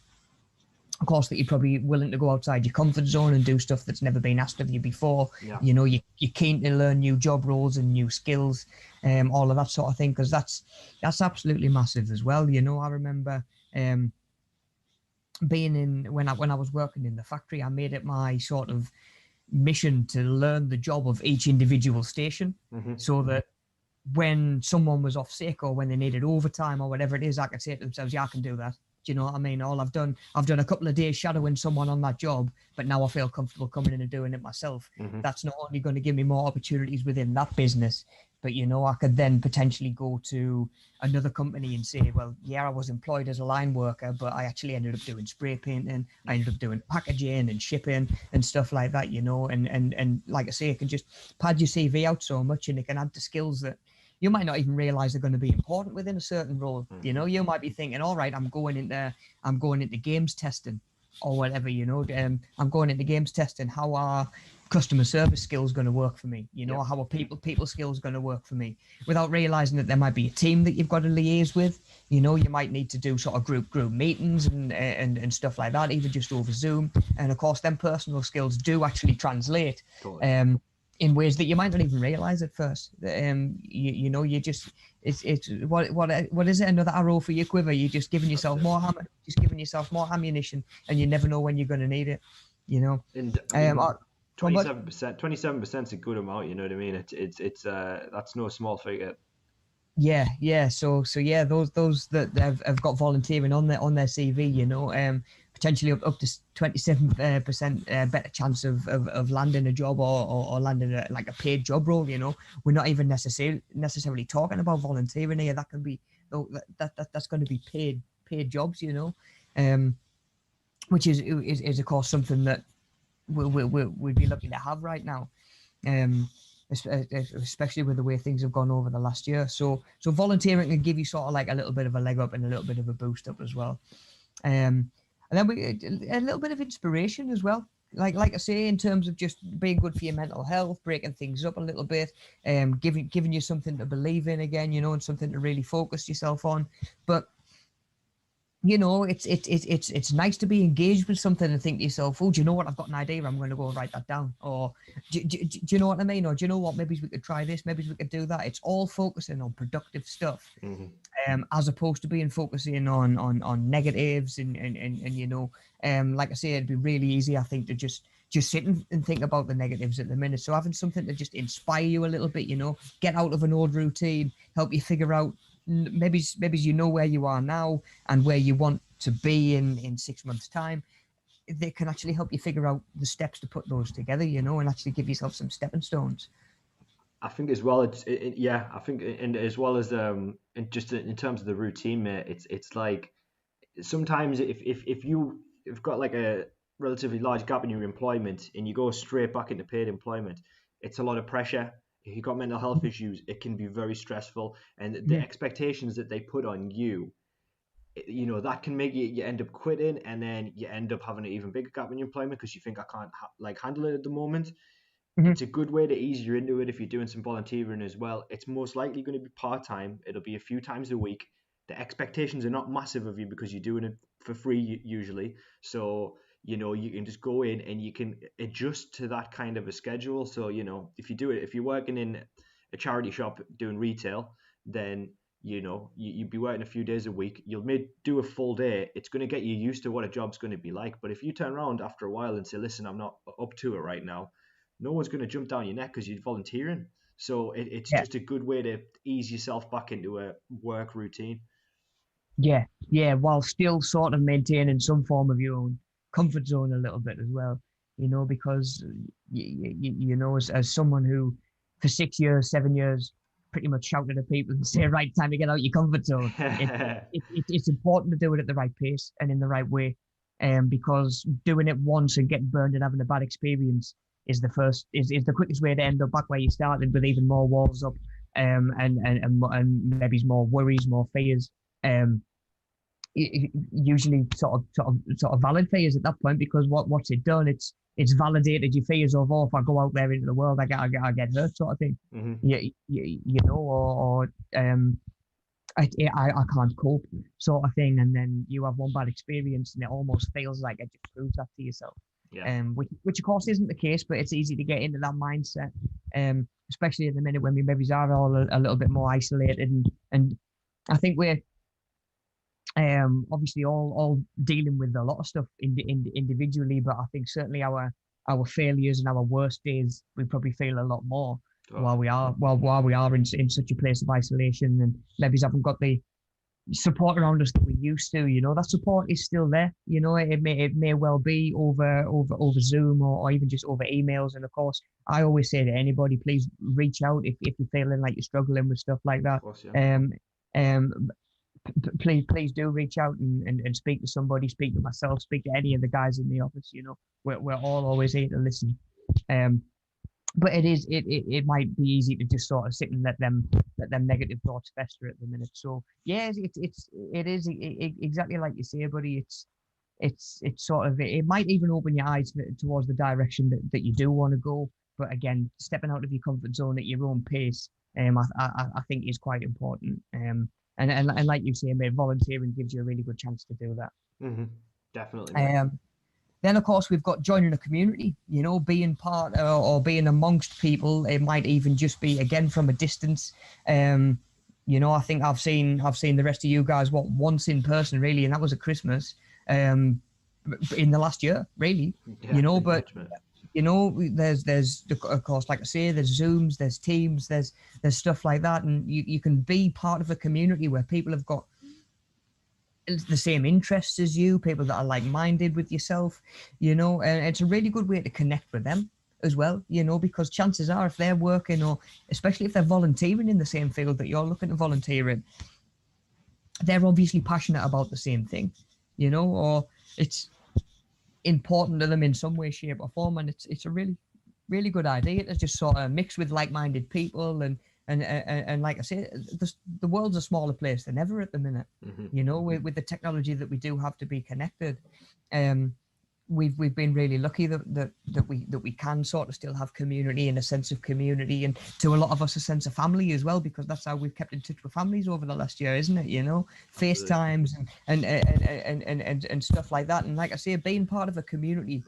of course, that you're probably willing to go outside your comfort zone and do stuff that's never been asked of you before. Yeah. You're keen to learn new job roles and new skills, all of that sort of thing, because that's absolutely massive as well. I remember being in when I was working in the factory, I made it my sort of mission to learn the job of each individual station, so that when someone was off sick or when they needed overtime or whatever it is, I could say to themselves, yeah, I can do that. Do you know what I mean? I've done a couple of days shadowing someone on that job, but now I feel comfortable coming in and doing it myself. That's not only going to give me more opportunities within that business, but I could then potentially go to another company and say, well, yeah, I was employed as a line worker, but I actually ended up doing spray painting. I ended up doing packaging and shipping and stuff like that, and like I say, it can just pad your CV out so much, and it can add to skills that you might not even realize are going to be important within a certain role. You might be thinking, all right, I'm going into games testing or whatever, I'm going into games testing. How are customer service skills going to work for me? How are people skills going to work for me? Without realizing that there might be a team that you've got to liaise with. You might need to do sort of group meetings and stuff like that, even just over Zoom. And of course, them personal skills do actually translate. Totally. In ways that you might not even realize at first. You just it's what is it? Another arrow for your quiver. You're just giving yourself more ammunition, and you never know when you're going to need it. And I mean, 27% is a good amount. You know what I mean? It's that's no small figure. Yeah. So yeah, those that have got volunteering on their CV, potentially up to 27% better chance of landing a job or landing like a paid job role. We're not even necessarily talking about volunteering here. That can be that's going to be paid jobs. Which is of course something that we'd be lucky to have right now. Especially with the way things have gone over the last year. So volunteering can give you sort of like a little bit of a leg up and a little bit of a boost up as well. And then a little bit of inspiration as well. Like I say, in terms of just being good for your mental health, breaking things up a little bit, giving you something to believe in again, and something to really focus yourself on. But it's nice to be engaged with something and think to yourself, oh, do you know what? I've got an idea. I'm going to go write that down. Or do you know what I mean? Or do you know what? Maybe we could try this. Maybe we could do that. It's all focusing on productive stuff, as opposed to focusing on negatives and like I say, it'd be really easy, I think, to just sit and think about the negatives at the minute. So having something to just inspire you a little bit, get out of an old routine, help you figure out maybe where you are now and where you want to be in 6 months' time. They can actually help you figure out the steps to put those together, and actually give yourself some stepping stones. I think as well, I think, and as well as and just in terms of the routine, mate, it's like sometimes if you've got like a relatively large gap in your employment and you go straight back into paid employment, it's a lot of pressure. If you've got mental health issues, it can be very stressful, and the expectations that they put on you, that can make you end up quitting, and then you end up having an even bigger gap in your employment because you think I can't handle it at the moment. It's a good way to ease you into it if you're doing some volunteering as well. It's most likely going to be part-time. It'll be a few times a week. The expectations are not massive of you because you're doing it for free usually. So you know, you can just go in and you can adjust to that kind of a schedule. So, you know, if you're working in a charity shop doing retail, then, you know, you'd be working a few days a week. You'll do a full day. It's going to get you used to what a job's going to be like. But if you turn around after a while and say, listen, I'm not up to it right now, no one's going to jump down your neck because you're volunteering. So it's Yeah. just a good way to ease yourself back into a work routine. Yeah, while still sort of maintaining some form of your own comfort zone a little bit as well, because as someone who for 6 years, 7 years, pretty much shouted at people and say, right, time to get out your comfort zone. It's important to do it at the right pace and in the right way, because doing it once and getting burned and having a bad experience is the quickest way to end up back where you started with even more walls up, and maybe more worries, more fears. Um, Usually sort of valid fears at that point, because what's it done? It's validated your fears of, oh, if I go out there into the world, I get hurt, sort of thing. Mm-hmm. Or I can't cope, sort of thing. And then you have one bad experience, and it almost feels like it just proves that to yourself. Yeah. Which of course isn't the case, but it's easy to get into that mindset. Especially at the minute when we maybe are all a little bit more isolated, and I think we're obviously all dealing with a lot of stuff individually, but I think certainly our failures and our worst days, we probably feel a lot more while we are in such a place of isolation, and maybe haven't got the support around us that we used to. That support is still there. It may well be over Zoom, or even just over emails. And of course, I always say to anybody, please reach out if you're feeling like you're struggling with stuff like that. Of course, yeah. Please do reach out and speak to somebody, speak to myself, speak to any of the guys in the office. We're all always here to listen. But it might be easy to just sort of sit and let them negative thoughts fester at the minute. So yeah, it is exactly like you say, buddy. It's sort of, it might even open your eyes towards the direction that you do want to go. But again, stepping out of your comfort zone at your own pace, I think is quite important. And like you say, mate, volunteering gives you a really good chance to do that. Mm-hmm. Definitely. Then, of course, we've got joining a community, being part or being amongst people. It might even just be, again, from a distance. I think I've seen the rest of you guys, once in person, really, and that was at Christmas in the last year, really. Yeah, but... there's of course, like I say, there's Zooms, there's Teams, there's stuff like that, and you can be part of a community where people have got the same interests as you, people that are like-minded with yourself, and it's a really good way to connect with them as well, because chances are, if they're working, or especially if they're volunteering in the same field that you're looking to volunteer in, they're obviously passionate about the same thing, or it's important to them in some way, shape, or form, and it's a really, really good idea to just sort of mix with like-minded people, and like I say, the world's a smaller place than ever at the minute. Mm-hmm. With the technology that we do have to be connected, we've been really lucky that we can sort of still have community and a sense of community, and to a lot of us a sense of family as well, because that's how we've kept in touch with families over the last year, isn't it? FaceTimes and stuff like that. And like I say, being part of a community,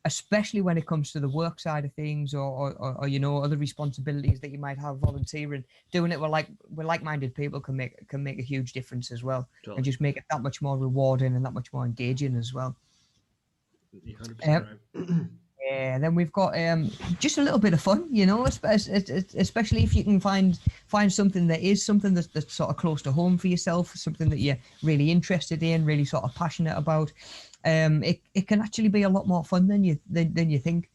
especially when it comes to the work side of things, or other responsibilities that you might have volunteering, doing it with like-minded people can make a huge difference as well. Totally. And just make it that much more rewarding and that much more engaging as well. You're 100% right. Yeah, then we've got just a little bit of fun, especially if you can find something that's sort of close to home for yourself, something that you're really interested in, really sort of passionate about. It can actually be a lot more fun than you think.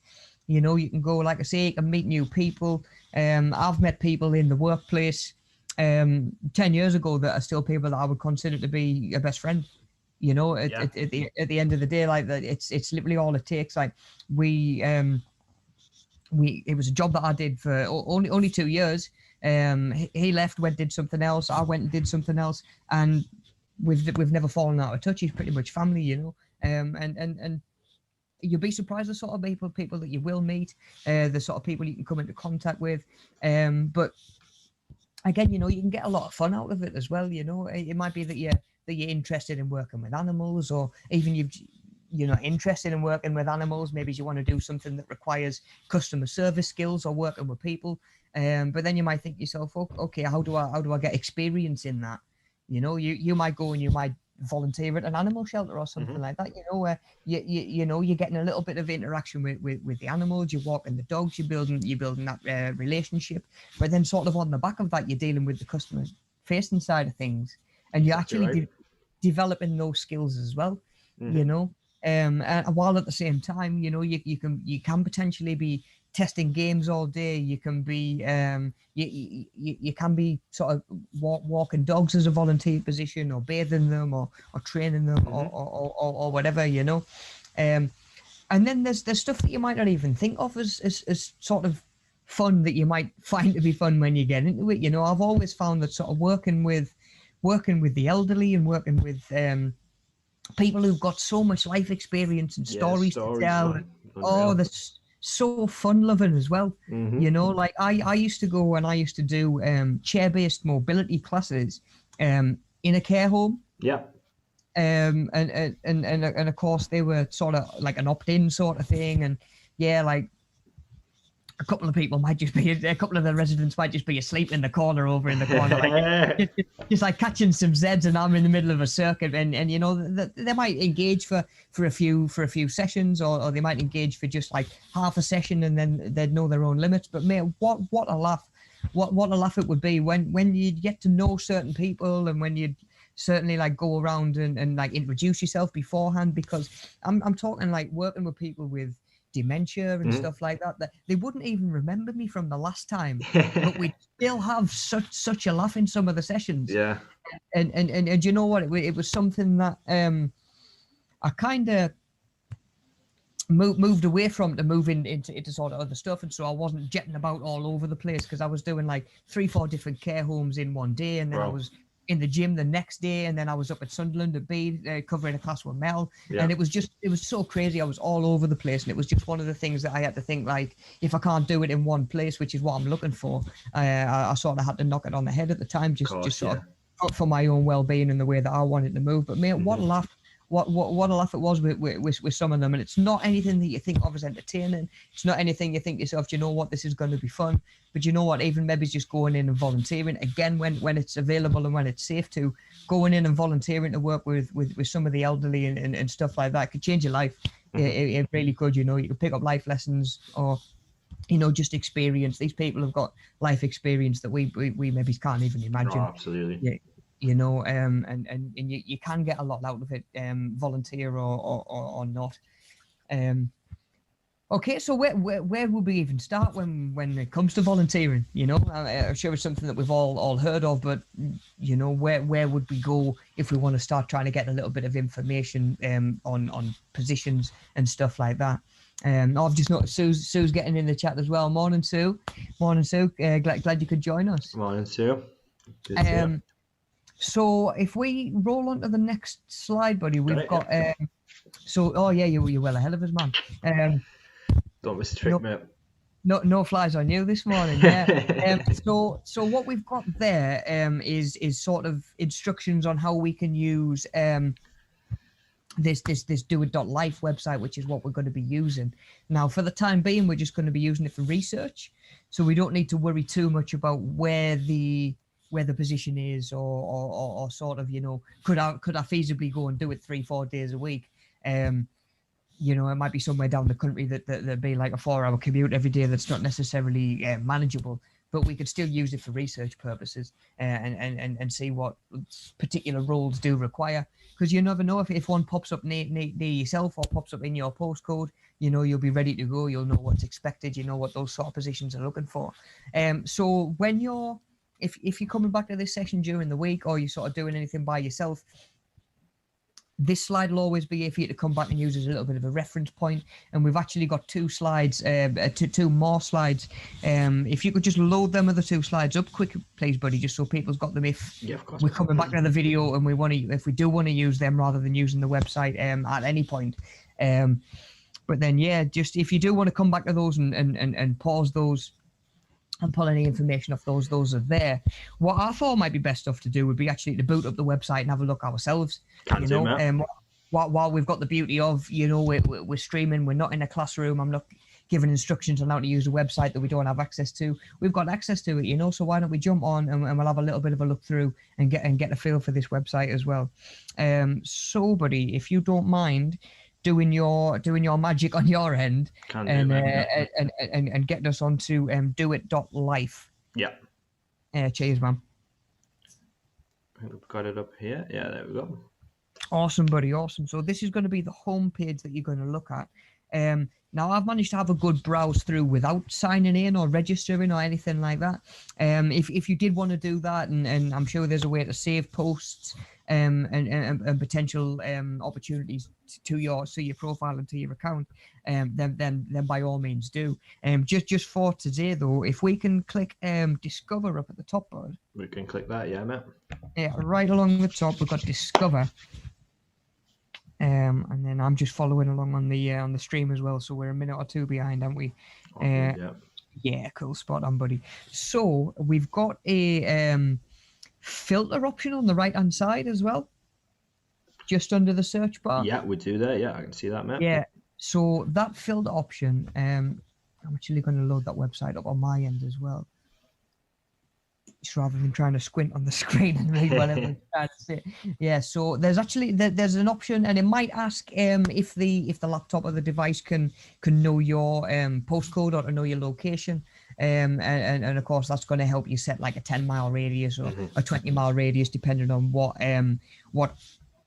You can go, like I say, you can meet new people. I've met people in the workplace 10 years ago that are still people that I would consider to be a best friend. At the end of the day, like that, it's literally all it takes. Like it was a job that I did for only 2 years. He left, did something else. I went and did something else, and we've never fallen out of touch. He's pretty much family, and you'll be surprised the sort of people that you will meet, the sort of people you can come into contact with. But again, you can get a lot of fun out of it as well. It might be that you're interested in working with animals, or even interested in working with animals. Maybe you want to do something that requires customer service skills or working with people. But then you might think to yourself, okay, how do I get experience in that? You might go and you might volunteer at an animal shelter or something like that. Where you're getting a little bit of interaction with the animals. You're walking the dogs. You're building that relationship. But then sort of on the back of that, you're dealing with the customer facing side of things, and you're actually developing those skills as well. And while at the same time, you can potentially be testing games all day. You can be you can be sort of walking dogs as a volunteer position, or bathing them, or training them, or whatever. And then there's stuff that you might not even think of as sort of fun, that you might find to be fun when you get into it. I've always found that sort of working with the elderly and working with people who've got so much life experience and stories to tell. They're so fun loving as well. Like I used to go and I used to do chair-based mobility classes in a care home. And of course they were sort of like an opt-in sort of thing, and like a couple of people might just be, a couple of the residents might just be asleep in the corner, like just like catching some Zeds, and I'm in the middle of a circuit, and they might engage for a few sessions, or they might engage for just like half a session, and then they'd know their own limits. But mate, what a laugh, what a laugh it would be when you'd get to know certain people, and when you'd certainly like go around and like introduce yourself beforehand, because I'm talking like working with people with dementia and stuff like that they wouldn't even remember me from the last time, but we'd still have such a laugh in some of the sessions. And you know what, it was something that I kind of moved away from, to move into sort of other stuff, and so I wasn't jetting about all over the place, because I was doing like 3-4 different care homes in one day, and then I was in the gym the next day, and then I was up at Sunderland at Bede covering a class with Mel, and it was so crazy. I was all over the place, and it was just one of the things that I had to think, like, if I can't do it in one place, which is what I'm looking for, I sort of had to knock it on the head at the time, just sort of for my own well-being and the way that I wanted to move. But mate, what a laugh. What a laugh it was with some of them. And it's not anything that you think of as entertaining. It's not anything you think to yourself, you know what, this is going to be fun. But you know what, even maybe just going in and volunteering, again, when it's available and when it's safe to, going in and volunteering to work with some of the elderly and stuff like that could change your life. It really could. You could pick up life lessons, or just experience. These people have got life experience that we maybe can't even imagine. Absolutely. Yeah. And you can get a lot out of it, volunteer or not. Okay, so where would we even start when it comes to volunteering? I'm sure it's something that we've all heard of, but where would we go if we want to start trying to get a little bit of information on positions and stuff like that? I've just noticed Sue's getting in the chat as well. Morning, Sue. Glad you could join us. Morning, Sue. Good So if we roll on to the next slide, buddy, we've got you're well ahead of us, man. Don't miss a trick, mate. No flies on you this morning. Yeah. So what we've got there is sort of instructions on how we can use this doit.life website, which is what we're going to be using. Now, for the time being, we're just going to be using it for research, so we don't need to worry too much about where the position is, or sort of, could I feasibly go and do it 3-4 days a week? It might be somewhere down the country that there'd be like a 4-hour commute every day. That's not necessarily manageable, but we could still use it for research purposes, and see what particular roles do require. Because you never know, if one pops up near yourself, or pops up in your postcode, you'll be ready to go. You'll know what's expected. You know what those sort of positions are looking for. So when if you're coming back to this session during the week, or you're sort of doing anything by yourself, this slide will always be here for you to come back and use as a little bit of a reference point. And we've actually got 2 slides, two more slides. If you could just load them other 2 slides up quick, please, buddy, just so people's got them. If we're coming back to the video and if we do want to use them rather than using the website at any point. But then, just if you do want to come back to those and pause those and pull any information off those are there. What I thought might be best stuff to do would be actually to boot up the website and have a look ourselves. while we've got the beauty of, you know, we're streaming, we're not in a classroom, I'm not giving instructions on how to use a website that we don't have access to. We've got access to it, you know, so why don't we jump on and we'll have a little bit of a look through and get a feel for this website as well. So, buddy, if you don't mind doing your magic on your end and getting us onto doit.life. Yeah. Cheers, man. I think we've got it up here. Yeah, there we go. Awesome, buddy. Awesome. So this is going to be the home page that you're going to look at. Now, I've managed to have a good browse through without signing in or registering or anything like that. If you did want to do that, and I'm sure there's a way to save posts and potential opportunities to your profile and to your account, then by all means do. Just for today though, if we can click Discover up at the top, bud. We can click that, yeah, mate. Yeah, right along the top we've got Discover. And then I'm just following along on the stream as well, so we're a minute or two behind, aren't we? Yeah. Yeah, cool, spot on, buddy. So we've got a filter option on the right hand side as well, just under the search bar. Yeah, we do that. Yeah, I can see that, mate. Yeah. So that filter option, I'm actually going to load that website up on my end as well, just rather than trying to squint on the screen and read whatever I'm trying to say. Yeah, so there's actually there's an option, and it might ask if the laptop or the device can know your postcode or to know your location, and of course that's going to help you set like a 10-mile radius or a 20-mile radius depending on what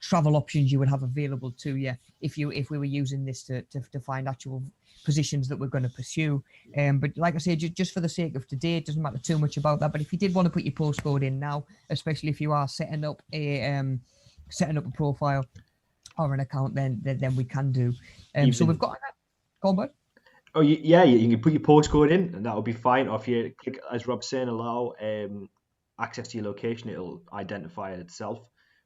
travel options you would have available to you if we were using this to find actual positions that we're going to pursue. But like I say, just for the sake of today, it doesn't matter too much about that. But if you did want to put your postcode in now, especially if you are setting up a profile or an account, then we can do. So we've got that. Go on, bud. Oh yeah, you can put your postcode in, and that'll be fine. Or if you click, as Rob's saying, allow access to your location, it'll identify it itself.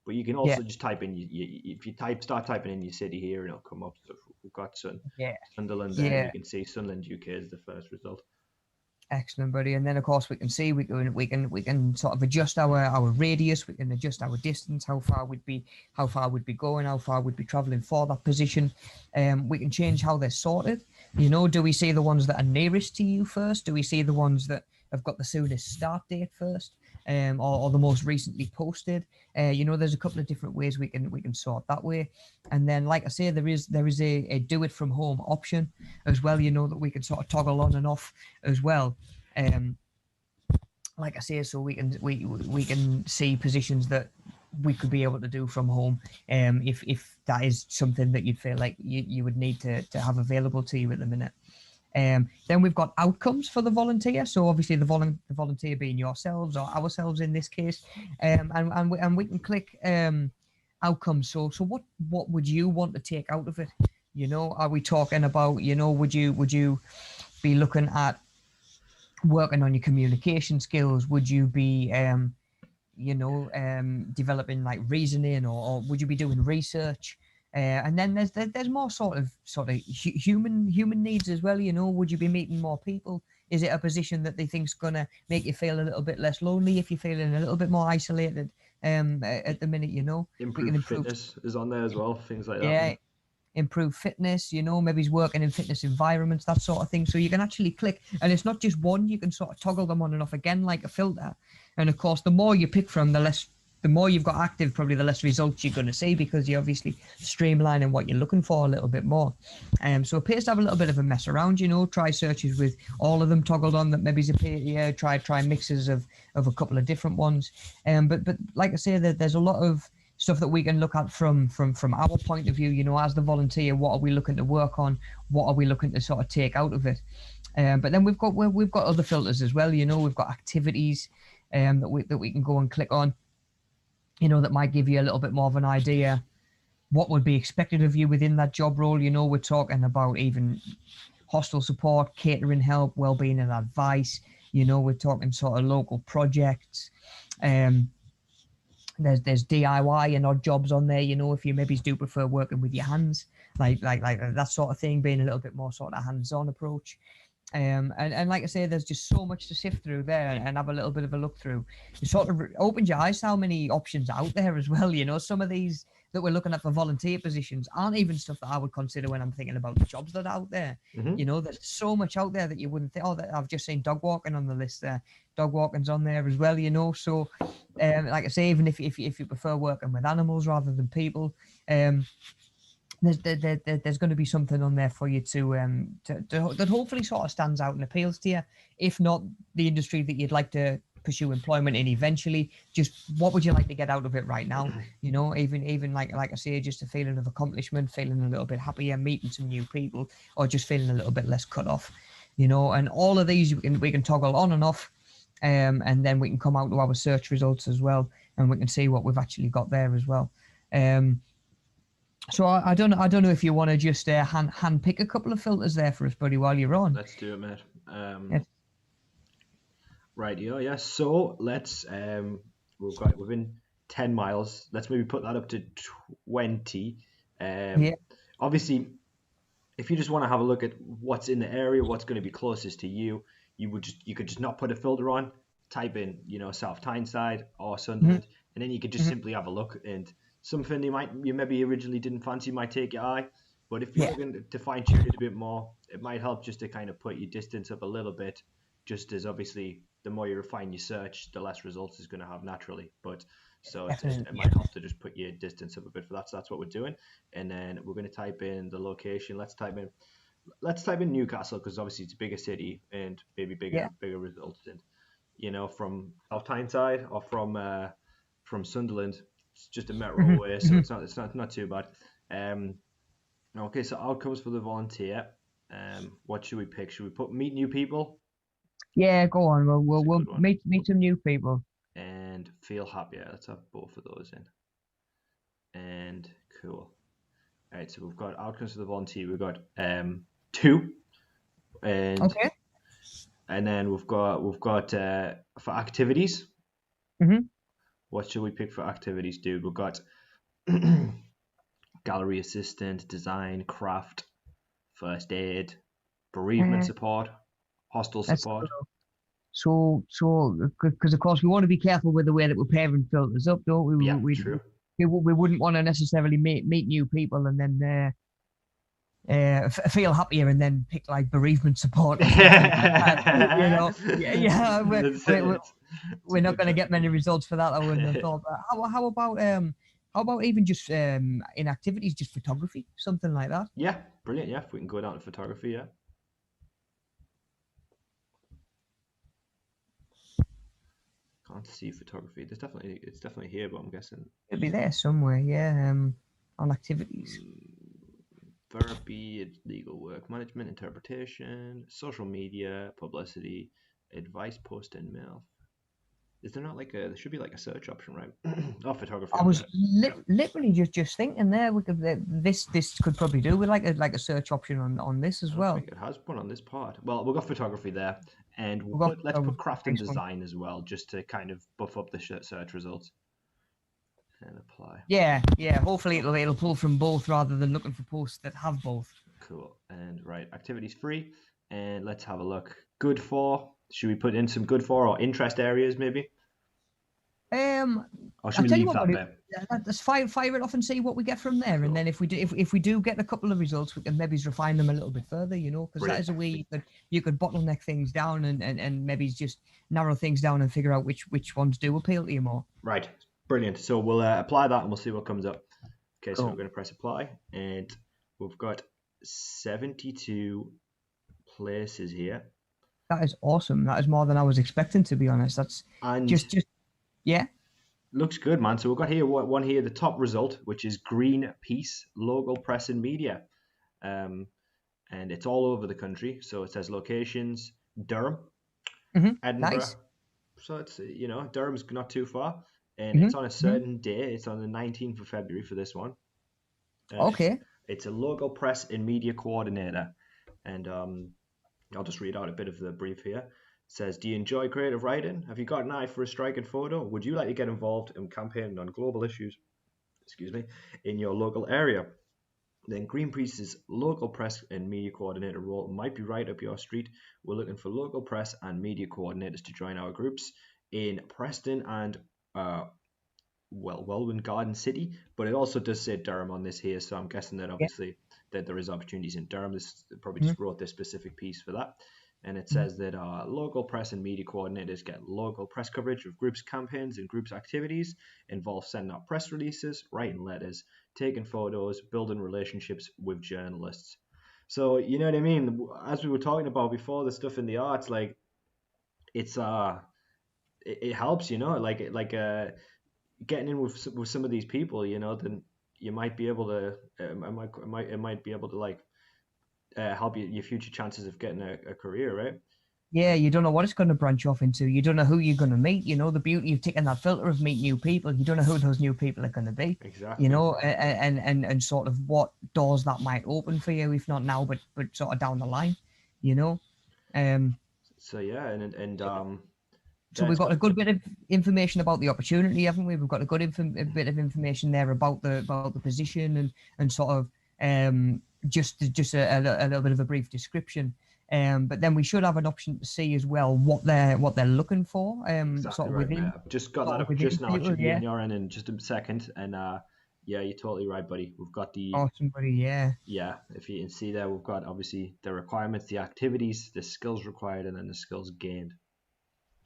But you can also just type in if you start typing in your city here, and it'll come up. So we've got Sunderland there. You can see Sunderland UK is the first result. Excellent, buddy. And then of course we can sort of adjust our radius. We can adjust our distance, how far we'd be going, how far we'd be traveling for that position. We can change how they're sorted. You know, do we see the ones that are nearest to you first? Do we see the ones that have got the soonest start date first? Or the most recently posted. You know, there's a couple of different ways we can sort that way. And then, like I say, there is a do it from home option as well. You know, that we can sort of toggle on and off as well. Like I say, so we can see positions that we could be able to do from home. If that is something that you'd feel like you would need to have available to you at the minute. Then we've got outcomes for the volunteer. So obviously the volunteer being yourselves or ourselves in this case, and we can click outcomes. So what would you want to take out of it? You know, are we talking about, you know, would you be looking at working on your communication skills? Would you be developing like reasoning, or would you be doing research? And then there's more sort of human needs as well. You know, would you be meeting more people? Is it a position that they think's gonna make you feel a little bit less lonely if you're feeling a little bit more isolated at the minute? You know, improve fitness is on there as well. Things like that. Yeah, improve fitness. You know, maybe he's working in fitness environments, that sort of thing. So you can actually click, and it's not just one. You can sort of toggle them on and off again like a filter. And of course, the more you pick from, the more you've got active, probably the less results you're going to see, because you're obviously streamlining what you're looking for a little bit more. So it appears to have a little bit of a mess around, you know, try searches with all of them toggled on that maybe appear here, try mixes of a couple of different ones. But like I say, there's a lot of stuff that we can look at from our point of view, you know, as the volunteer. What are we looking to work on? What are we looking to sort of take out of it? But then we've got other filters as well, you know, we've got activities that we can go and click on. You know, that might give you a little bit more of an idea what would be expected of you within that job role. You know, we're talking about even hostel support, catering help, wellbeing and advice. You know, we're talking sort of local projects. There's DIY and odd jobs on there. You know, if you maybe do prefer working with your hands, like that sort of thing, being a little bit more sort of hands-on approach. And like I say, there's just so much to sift through there and have a little bit of a look through. It sort of opens your eyes to how many options are out there as well. You know, some of these that we're looking at for volunteer positions aren't even stuff that I would consider when I'm thinking about the jobs that are out there. Mm-hmm. There's so much out there that you wouldn't think. Oh, that I've just seen dog walking on the list there. Dog walking's on there as well. So like I say, even if you prefer working with animals rather than people, there's going to be something on there for you to that hopefully sort of stands out and appeals to you. If not the industry that you'd like to pursue employment in eventually, just what would you like to get out of it right now? Even like I say, just a feeling of accomplishment, feeling a little bit happier, meeting some new people, or just feeling a little bit less cut off. And all of these we can toggle on and off, and then we can come out to our search results as well, and we can see what we've actually got there as well. So I don't know if you want to just hand pick a couple of filters there for us, buddy, while you're on. Let's do it, mate. Yes. Right, yeah. So let's we've got within 10 miles. Let's maybe put that up to 20. Yeah. Obviously, if you just want to have a look at what's in the area, what's going to be closest to you, you could just not put a filter on, type in South Tyneside or Sunderland, and then you could just simply have a look, and something you maybe originally didn't fancy might take your eye. But if you're looking to fine tune it a bit more, it might help just to kind of put your distance up a little bit, just as obviously the more you refine your search, the less results it's going to have naturally. But so it might help to just put your distance up a bit for that. So that's what we're doing. And then we're going to type in the location. Let's type in Newcastle, because obviously it's a bigger city and maybe bigger results. And from South Tyneside or from Sunderland, it's just a metro away, so it's not too bad. Okay, so outcomes for the volunteer. What should we pick? Should we meet new people? Yeah, go on. We'll meet some new people. And feel happier. Let's have both of those in. And cool. All right, so we've got outcomes for the volunteer. We've got 2. And okay. And then we've got for activities. What should we pick for activities, dude? We've got gallery assistant, design, craft, first aid, bereavement support, hostel support. So, because of course we want to be careful with the way that we're pairing filters up, don't we? Yeah, true. We wouldn't want to necessarily meet new people and then feel happier and then pick like bereavement support. Or we're not going to get many results for that. I wouldn't have thought. But how about even just in activities, just photography, something like that? Yeah, brilliant. Yeah, if we can go down to photography, yeah. Can't see photography. It's definitely here, but I'm guessing it'll be there somewhere. Yeah, on activities. Therapy, legal work, management, interpretation, social media, publicity, advice, post and mail. Is there not there should be like a search option, right? Oh, photography. I was literally just thinking there. We could this could probably do with like a search option on this as well. I think it has one on this part. Well, we've got photography there, and let's put craft and design as well, just to kind of buff up the search results. And apply. Yeah. Hopefully it'll pull from both rather than looking for posts that have both. Cool. And right, activities free, and let's have a look. Good for. Should we put in some good for or interest areas maybe? Or should we leave that there? Let's fire it off and see what we get from there. Cool. And then if we do get a couple of results, we can maybe refine them a little bit further, because that is a way you could bottleneck things down and maybe just narrow things down and figure out which ones do appeal to you more. Right. Brilliant. So we'll apply that and we'll see what comes up. Okay, so we're going to press apply, and we've got 72 places here. That is awesome. That is more than I was expecting, to be honest. That's just yeah. Looks good, man. So we've got here one here, the top result, which is Greenpeace local press and media, and it's all over the country. So it says locations: Durham, Edinburgh. Nice. So it's Durham's not too far. And it's on a certain day. It's on the 19th of February for this one. Okay. It's a local press and media coordinator. And I'll just read out a bit of the brief here. It says, do you enjoy creative writing? Have you got an eye for a striking photo? Would you like to get involved in campaigning on global issues, in your local area? Then Greenpeace's local press and media coordinator role might be right up your street. We're looking for local press and media coordinators to join our groups in Preston and Welwyn Garden City, but it also does say Durham on this here, so I'm guessing that Yeah. obviously that there is opportunities in Durham. This probably Mhm. just wrote this specific piece for that. And it says that local press and media coordinators get local press coverage of groups' campaigns and groups' activities, involve sending out press releases, writing letters, taking photos, building relationships with journalists. So you know what I mean? As we were talking about before, the stuff in the arts, like it's it helps, you know, getting in with some of these people, you know, then you might be able to it might be able to like help your future chances of getting a career, right? Yeah, you don't know what it's going to branch off into. You don't know who you're going to meet. You know, the beauty of taking that filter of meet new people. You don't know who those new people are going to be. You Exactly. know, and sort of what doors that might open for you, if not now, but sort of down the line. You know, um, So yeah, and so we've got a good bit of information about the opportunity, haven't we? We've got a good a bit of information there about the position and sort of just a little bit of a brief description. But then we should have an option to see as well what they're looking for. exactly Sort of right, mate. within I've just got sort that of up within just now. It people. should be Yeah. on your end in just a second. And yeah, you're totally right, buddy. We've got the Or somebody. Yeah. yeah, if you can see there, we've got obviously the requirements, the activities, the skills required, and then the skills gained.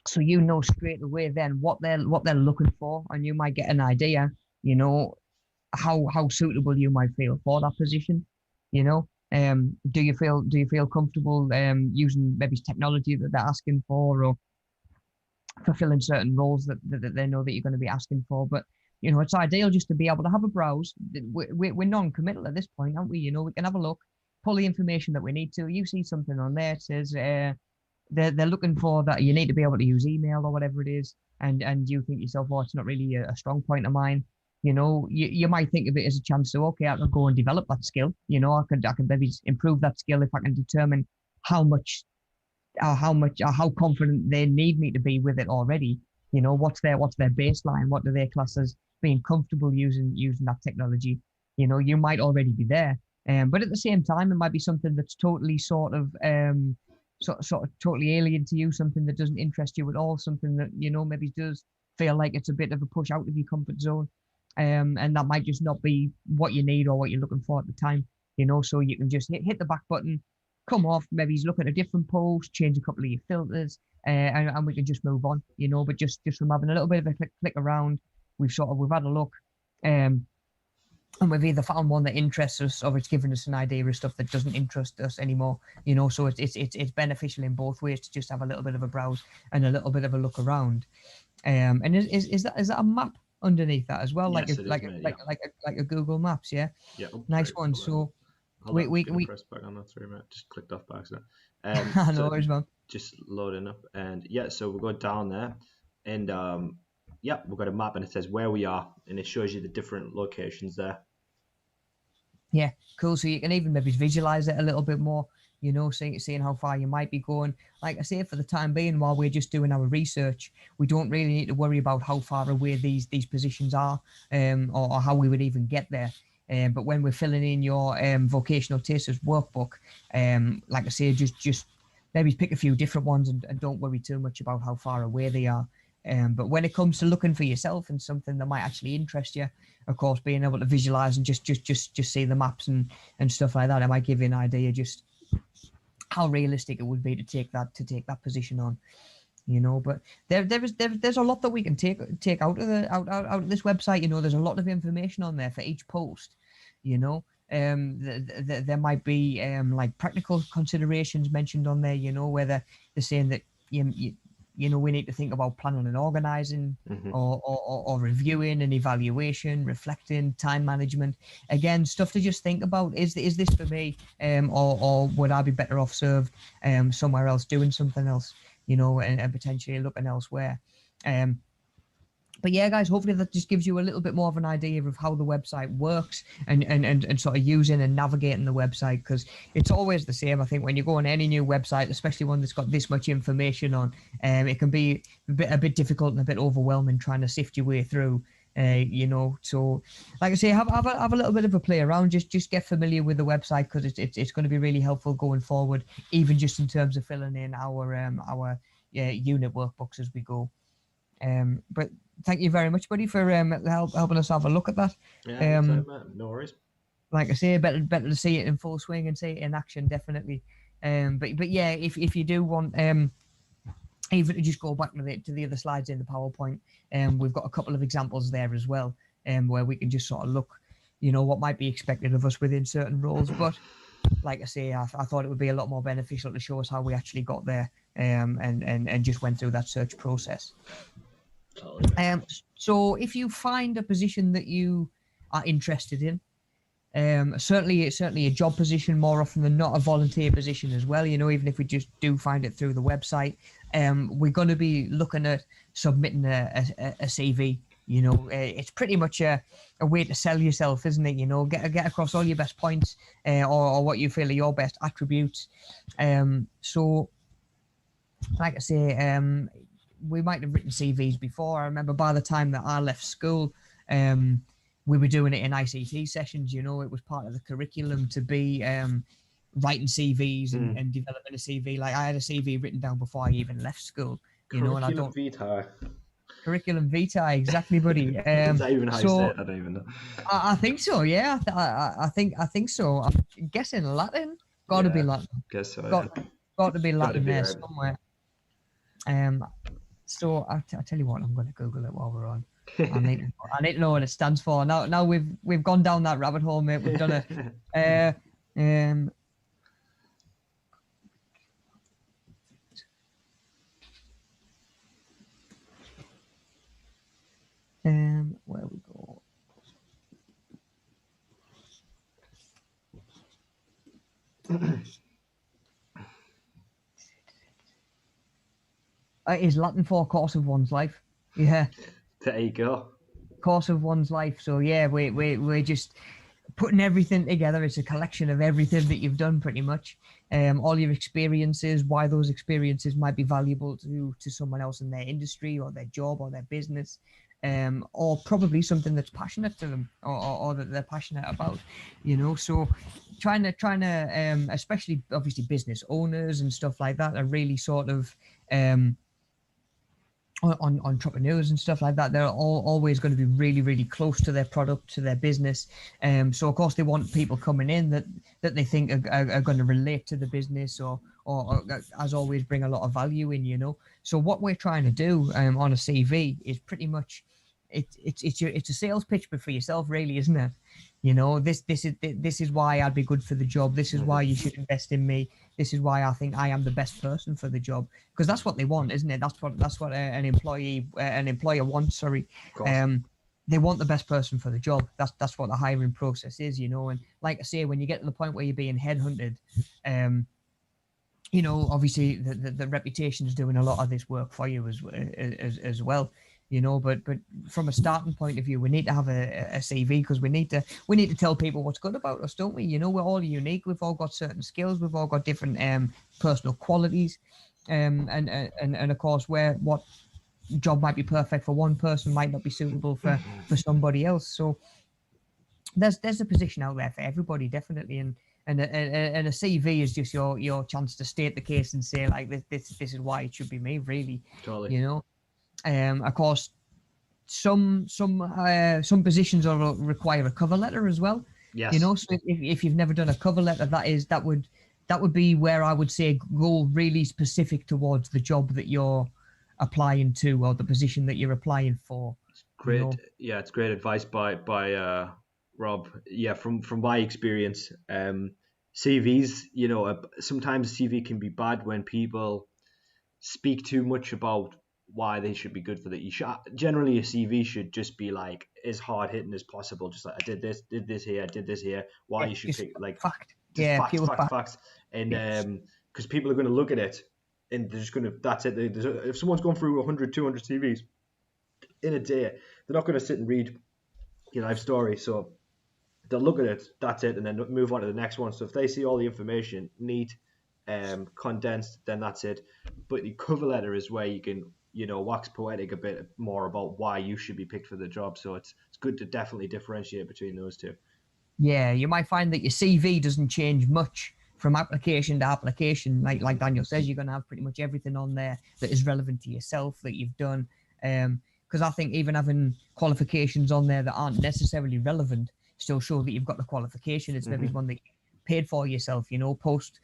So you know straight away then what they're looking for, and you might get an idea. You know, how suitable you might feel for that position. You know, do you feel comfortable using maybe technology that they're asking for, or fulfilling certain roles that they know that you're going to be asking for? But you know, it's ideal just to be able to have a browse. We're non-committal at this point, aren't we? You know, we can have a look, pull the information that we need to. You see something on there, it says they're looking for that you need to be able to use email or whatever it is, and you think to yourself, oh, it's not really a strong point of mine. You know, you might think of it as a chance to, okay, I can go and develop that skill. You know, I can maybe improve that skill if I can determine how much or how confident they need me to be with it already. You know, what's their baseline? What do they class as being comfortable using that technology? You know, you might already be there, but at the same time, it might be something that's totally sort of totally alien to you, something that doesn't interest you at all, something that you know maybe does feel like it's a bit of a push out of your comfort zone, and that might just not be what you need or what you're looking for at the time. You know, so you can just hit the back button, come off. Maybe he's looking at a different post, change a couple of your filters, and we can just move on. You know, but just from having a little bit of a click around, we've had a look, um, and we've either found one that interests us or it's given us an idea of stuff that doesn't interest us anymore. You know, so it's beneficial in both ways to just have a little bit of a browse and a little bit of a look around. And is that a map underneath that as well, Yes, it is, mate. Yeah, like a Google Maps? Yeah, yeah. Oh, nice sorry. one. So Hold on. we I'm we just gonna we press back on that. Sorry, mate. Just clicked off by accident. I So know as well. just loading up, and yeah, so we'll go down there, and yeah, we've got a map, and it says where we are, and it shows you the different locations there. Yeah, cool. So you can even maybe visualize it a little bit more, you know, seeing how far you might be going. Like I say, for the time being, while we're just doing our research, we don't really need to worry about how far away these positions are, or how we would even get there. But when we're filling in your vocational tasters workbook, like I say, just maybe pick a few different ones and don't worry too much about how far away they are. But when it comes to looking for yourself and something that might actually interest you, of course, being able to visualize and just see the maps and stuff like that, it might give you an idea just how realistic it would be to take that position on, you know. But there's a lot that we can take out of out of this website. You know, there's a lot of information on there for each post, you know. There might be like practical considerations mentioned on there, you know, whether they're saying that you know, we need to think about planning and organizing, Hmm. or reviewing and evaluation, reflecting, time management. Again, stuff to just think about. Is this for me, or would I be better off served somewhere else doing something else, you know, and potentially looking elsewhere. But yeah, guys, hopefully that just gives you a little bit more of an idea of how the website works and sort of using and navigating the website, because it's always the same. I think when you go on any new website, especially one that's got this much information on, it can be a bit difficult and a bit overwhelming trying to sift your way through. You know, so like I say, have a little bit of a play around. Just get familiar with the website, because it's going to be really helpful going forward, even just in terms of filling in our unit workbooks as we go. But thank you very much, buddy, for helping us have a look at that. Yeah, anytime, man. No worries. Like I say, better to see it in full swing and see it in action, definitely. But yeah, if you do want even to just go back to the other slides in the PowerPoint, we've got a couple of examples there as well, where we can just sort of look, what might be expected of us within certain roles. But like I say, I thought it would be a lot more beneficial to show us how we actually got there, and just went through that search process. Totally. So if you find a position that you are interested in, certainly a job position more often than not, a volunteer position as well, even if we just do find it through the website, we're going to be looking at submitting a CV. It's pretty much a way to sell yourself, isn't it? Get across all your best points, or what you feel are your best attributes. So like I say, we might have written CVs before. I remember by the time that I left school, we were doing it in ICT sessions. It was part of the curriculum to be writing CVs and developing a CV. Like I had a CV written down before I even left school. Curriculum vitae. Curriculum vitae, exactly, buddy. Is that even how you say it? I don't even know. I think so. Yeah, I think so. I'm guessing Latin. Got to be Latin. Guess so. Got to be Latin there somewhere. So I'll tell you what, I'm going to Google it while we're on. I need to know what it stands for. Now we've gone down that rabbit hole, mate. We've done it. Where we go? It is Latin for course of one's life. Yeah. There you go. Course of one's life. So yeah, we're just putting everything together. It's a collection of everything that you've done, pretty much. All your experiences, why those experiences might be valuable to someone else in their industry or their job or their business, or probably something that's passionate to them, or that they're passionate about. So trying to especially obviously business owners and stuff like that are really sort of on entrepreneurs and stuff like that. They're always going to be really, really close to their product, to their business. So of course they want people coming in that they think are going to relate to the business, or as always bring a lot of value in. So what we're trying to do on a CV is pretty much it's a sales pitch, but for yourself, really, isn't it? This is why I'd be good for the job. This is why you should invest in me. This is why I think I am the best person for the job, because that's what they want, isn't it? That's what an employer wants. Sorry, they want the best person for the job. That's what the hiring process is, And like I say, when you get to the point where you're being headhunted, obviously the reputation is doing a lot of this work for you as well. But from a starting point of view, we need to have a CV, because we need to tell people what's good about us, don't we? We're all unique. We've all got certain skills. We've all got different personal qualities, and of course, what job might be perfect for one person might not be suitable for somebody else. So there's a position out there for everybody, definitely, and a CV is just your chance to state the case and say, like, this is why it should be me, really. Totally. Of course, some positions require a cover letter as well. Yes. So if you've never done a cover letter, that would be where I would say go really specific towards the job that you're applying to, or the position that you're applying for. Great. Yeah, it's great advice by Rob. Yeah, from my experience, CVs, sometimes a CV can be bad when people speak too much about why they should be good for that. Generally a CV should just be like as hard hitting as possible. Just like, I did this here. Why you should pick, like, fact. Facts. And because people are going to look at it and they're just going to, that's it. If someone's gone through 100, 200 CVs in a day, they're not going to sit and read your life story. So they'll look at it, that's it, and then move on to the next one. So if they see all the information neat, condensed, then that's it. But the cover letter is where you can, wax poetic a bit more about why you should be picked for the job. So it's good to definitely differentiate between those two. Yeah, you might find that your CV doesn't change much from application to application. Like Daniel says, you're going to have pretty much everything on there that is relevant to yourself that you've done. because I think even having qualifications on there that aren't necessarily relevant still show that you've got the qualification. It's maybe one that you paid for yourself, post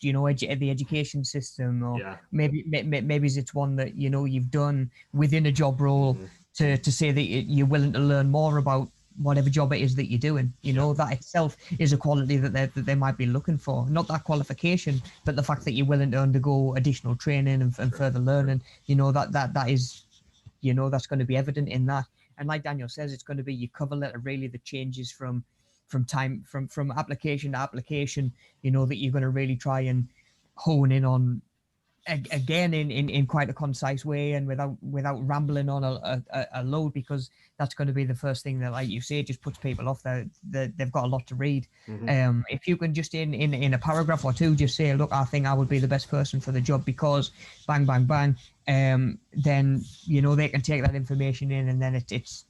the education system, or Yeah. maybe it's one that you've done within a job role to say that you're willing to learn more about whatever job it is that you're doing. That itself is a quality that they might be looking for. Not that qualification, but the fact that you're willing to undergo additional training and further learning. That is, that's going to be evident in that. And like Daniel says, it's going to be your cover letter really that changes from application to application. That you're going to really try and hone in on again in quite a concise way and without rambling on a load, because that's going to be the first thing that, like you say, just puts people off. They've got a lot to read. If you can just in a paragraph or two just say, look, I think I would be the best person for the job because bang bang bang, then they can take that information in, and then it's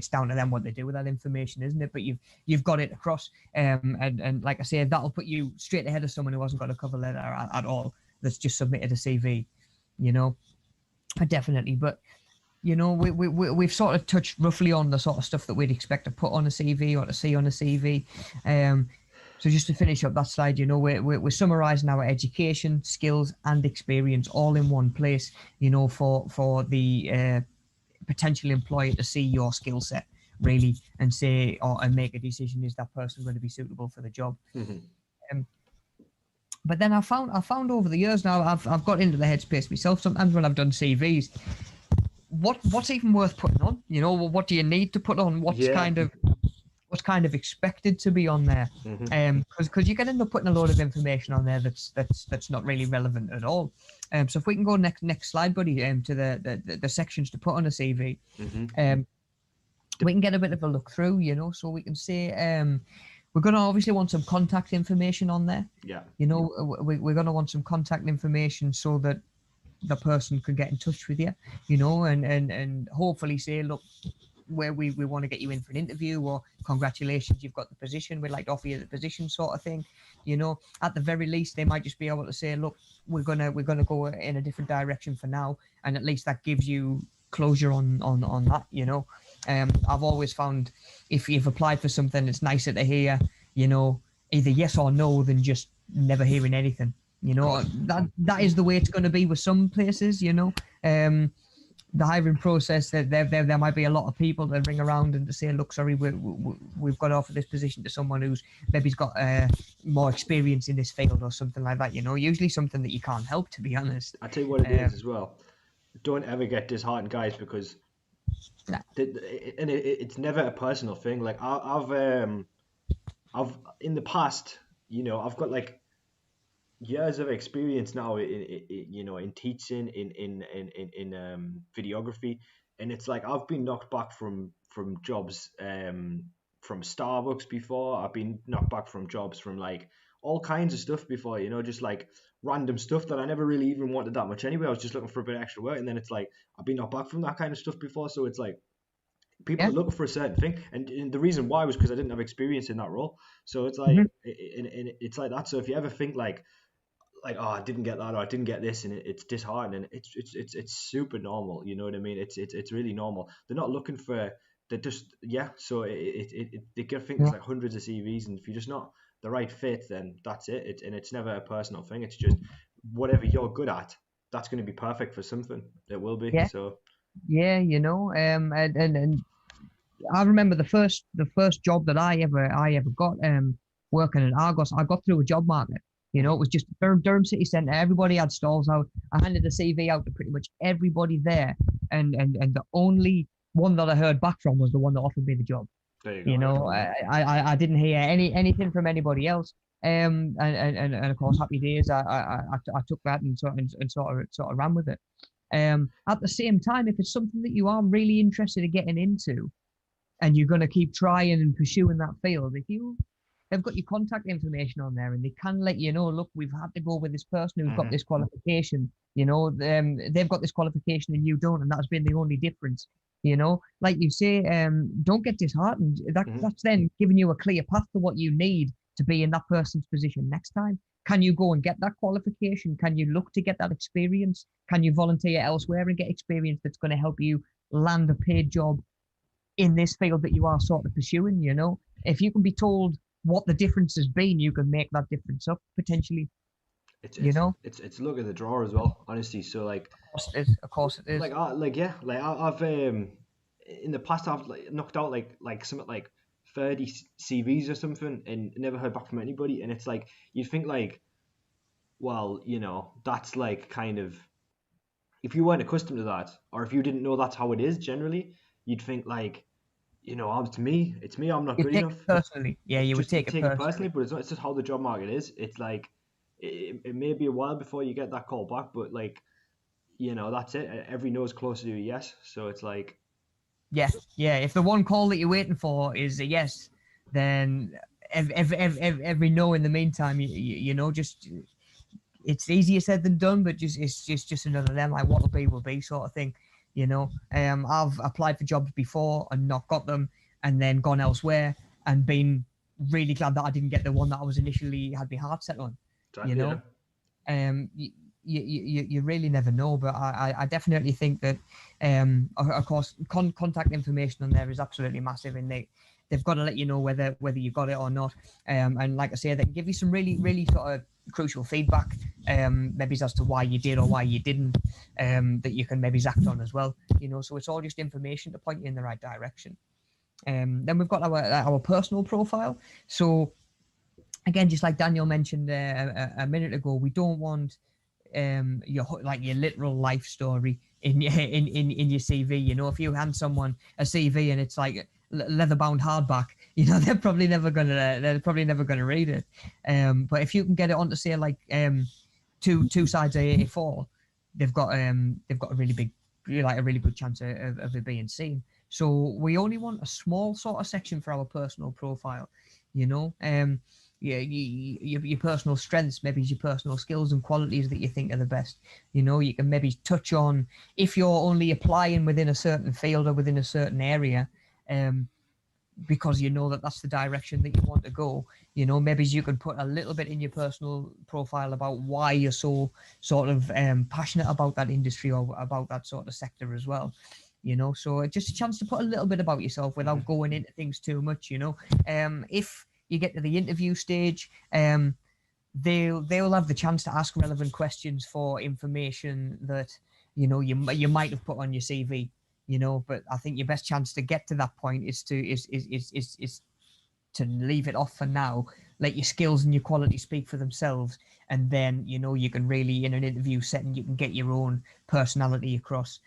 down to them what they do with that information, isn't it? But you've got it across, and like I say, that'll put you straight ahead of someone who hasn't got a cover letter at all, that's just submitted a CV, definitely. But we've sort of touched roughly on the sort of stuff that we'd expect to put on a CV or to see on a CV. So just to finish up that slide, we're summarising our education, skills, and experience all in one place. For the potential employer to see your skill set really and say and make a decision: is that person going to be suitable for the job? But then I found over the years now, I've got into the headspace myself. Sometimes when I've done CVs, what's even worth putting on? What do you need to put on? What's kind of expected to be on there? Because you can end up putting a load of information on there that's not really relevant at all. So if we can go next slide, buddy, to the sections to put on a CV, we can get a bit of a look through, so we can say. We're going to obviously want some contact information on there. Yeah. We're going to want some contact information so that the person can get in touch with you, and hopefully say, look, where we want to get you in for an interview, or congratulations, you've got the position, we'd like to offer you the position, sort of thing. At the very least, they might just be able to say, look, we're gonna go in a different direction for now, and at least that gives you closure on that. I've always found if you've applied for something, it's nicer to hear either yes or no than just never hearing anything. That is the way it's going to be with some places. The hiring process, that there might be a lot of people that ring around and to say, look, sorry, we've got to offer this position to someone who's maybe's got more experience in this field or something like that. Usually something that you can't help, to be honest. I tell you what it is as well. Don't ever get disheartened, guys, because it's never a personal thing. Like I've in the past, I've got like years of experience now in teaching, in videography, and it's like I've been knocked back from jobs from Starbucks before. I've been knocked back from jobs from like all kinds of stuff before, just like random stuff that I never really even wanted that much anyway. I was just looking for a bit of extra work, and then it's like I've been knocked back from that kind of stuff before. So it's like people are looking for a certain thing, and the reason why was because I didn't have experience in that role. So it's like it's like that. So if you ever think like oh, I didn't get that or I didn't get this, and it's disheartening, it's super normal. You know what I mean? It's really normal. They're not looking for, they're just So they can think there's like hundreds of CVs, and if you're just not the right fit, then that's it. And it's never a personal thing. It's just whatever you're good at, that's going to be perfect for something. It will be. So and I remember the first job that I ever got working at Argos. I got through a job market. It was just Durham City Centre. Everybody had stalls out. I handed the CV out to pretty much everybody there, and the only one that I heard back from was the one that offered me the job. There you go. I didn't hear anything from anybody else. And of course, happy days. I took that and sort of ran with it. At the same time, if it's something that you are really interested in getting into, and you're going to keep trying and pursuing that field, they've got your contact information on there, and they can let you know, look, we've had to go with this person who's got this qualification. They've got this qualification and you don't, and that's been the only difference. Like you say, don't get disheartened. That's then giving you a clear path to what you need to be in that person's position next time. Can you go and get that qualification? Can you look to get that experience? Can you volunteer elsewhere and get experience that's going to help you land a paid job in this field that you are sort of pursuing. If you can be told what the difference has been, you can make that difference up potentially. It's You it's know, it's luck of the draw as well, honestly. So like, of course it is. Of course it is. I've in the past I've like knocked out like something like 30 CVs or something and never heard back from anybody. And it's like you'd think like, well, that's like kind of, if you weren't accustomed to that, or if you didn't know that's how it is generally, you'd think like, oh, it's me, I'm not You good take it enough. personally. Yeah, you would Just you take it take it personally, personally. but it's not. It's just how the job market is. It's like it may be a while before you get that call back, but like, that's it. Every no is closer to a yes. So it's like, Yeah, yeah. If the one call that you're waiting for is a yes, then every no in the meantime, just it's easier said than done, but it's just another them like what'll be will be sort of thing. I've applied for jobs before and not got them, and then gone elsewhere and been really glad that I didn't get the one that I was initially had my heart set on. You exactly, yeah. know, you, you really never know, but I definitely think that of course contact information on there is absolutely massive, and they've got to let you know whether you got it or not, and like I say, they can give you some really sort of crucial feedback, maybe as to why you did or why you didn't, that you can maybe act on as well, so it's all just information to point you in the right direction. Then we've got our personal profile. So again, just like Daniel mentioned a minute ago, we don't want your literal life story in in your CV. If you hand someone a CV and it's like leather bound hardback, they're probably never gonna read it. But if you can get it onto say like two sides of A4, they've got a really big, a really good chance of it being seen. So we only want a small sort of section for our personal profile, you know. Yeah, your personal strengths, maybe your personal skills and qualities that you think are the best. You can maybe touch on if you're only applying within a certain field or within a certain area, because you know that that's the direction that you want to go. Maybe you can put a little bit in your personal profile about why you're so sort of passionate about that industry or about that sort of sector as well. So just a chance to put a little bit about yourself without going into things too much. If you get to the interview stage, they'll have the chance to ask relevant questions for information that you might have put on your CV. But I think your best chance to get to that point is to leave it off for now. Let your skills and your quality speak for themselves, and then you can really, in an interview setting, you can get your own personality across.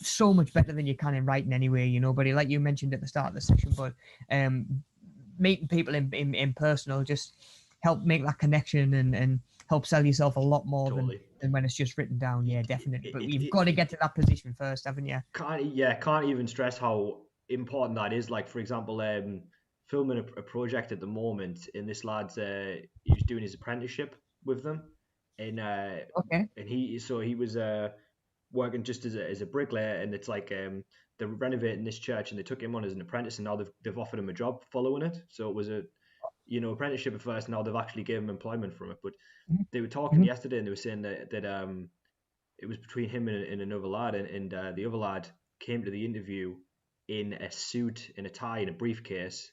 So much better than you can in writing anyway, but like you mentioned at the start of the session, but meeting people in person will just help make that connection and help sell yourself a lot more Totally. than when it's just written down. Yeah, definitely. But you've It got to get to that position first, haven't you? can't even stress how important that is. Like, for example, filming a project at the moment, and this lad's he's doing his apprenticeship with them, and Okay. he was working just as a bricklayer, and it's like they're renovating this church, and they took him on as an apprentice, and now they've offered him a job following it. So it was a apprenticeship at first, now they've actually given him employment from it. But they were talking Mm-hmm. yesterday, and they were saying that it was between him and another lad, and the other lad came to the interview in a suit, in a tie, in a briefcase,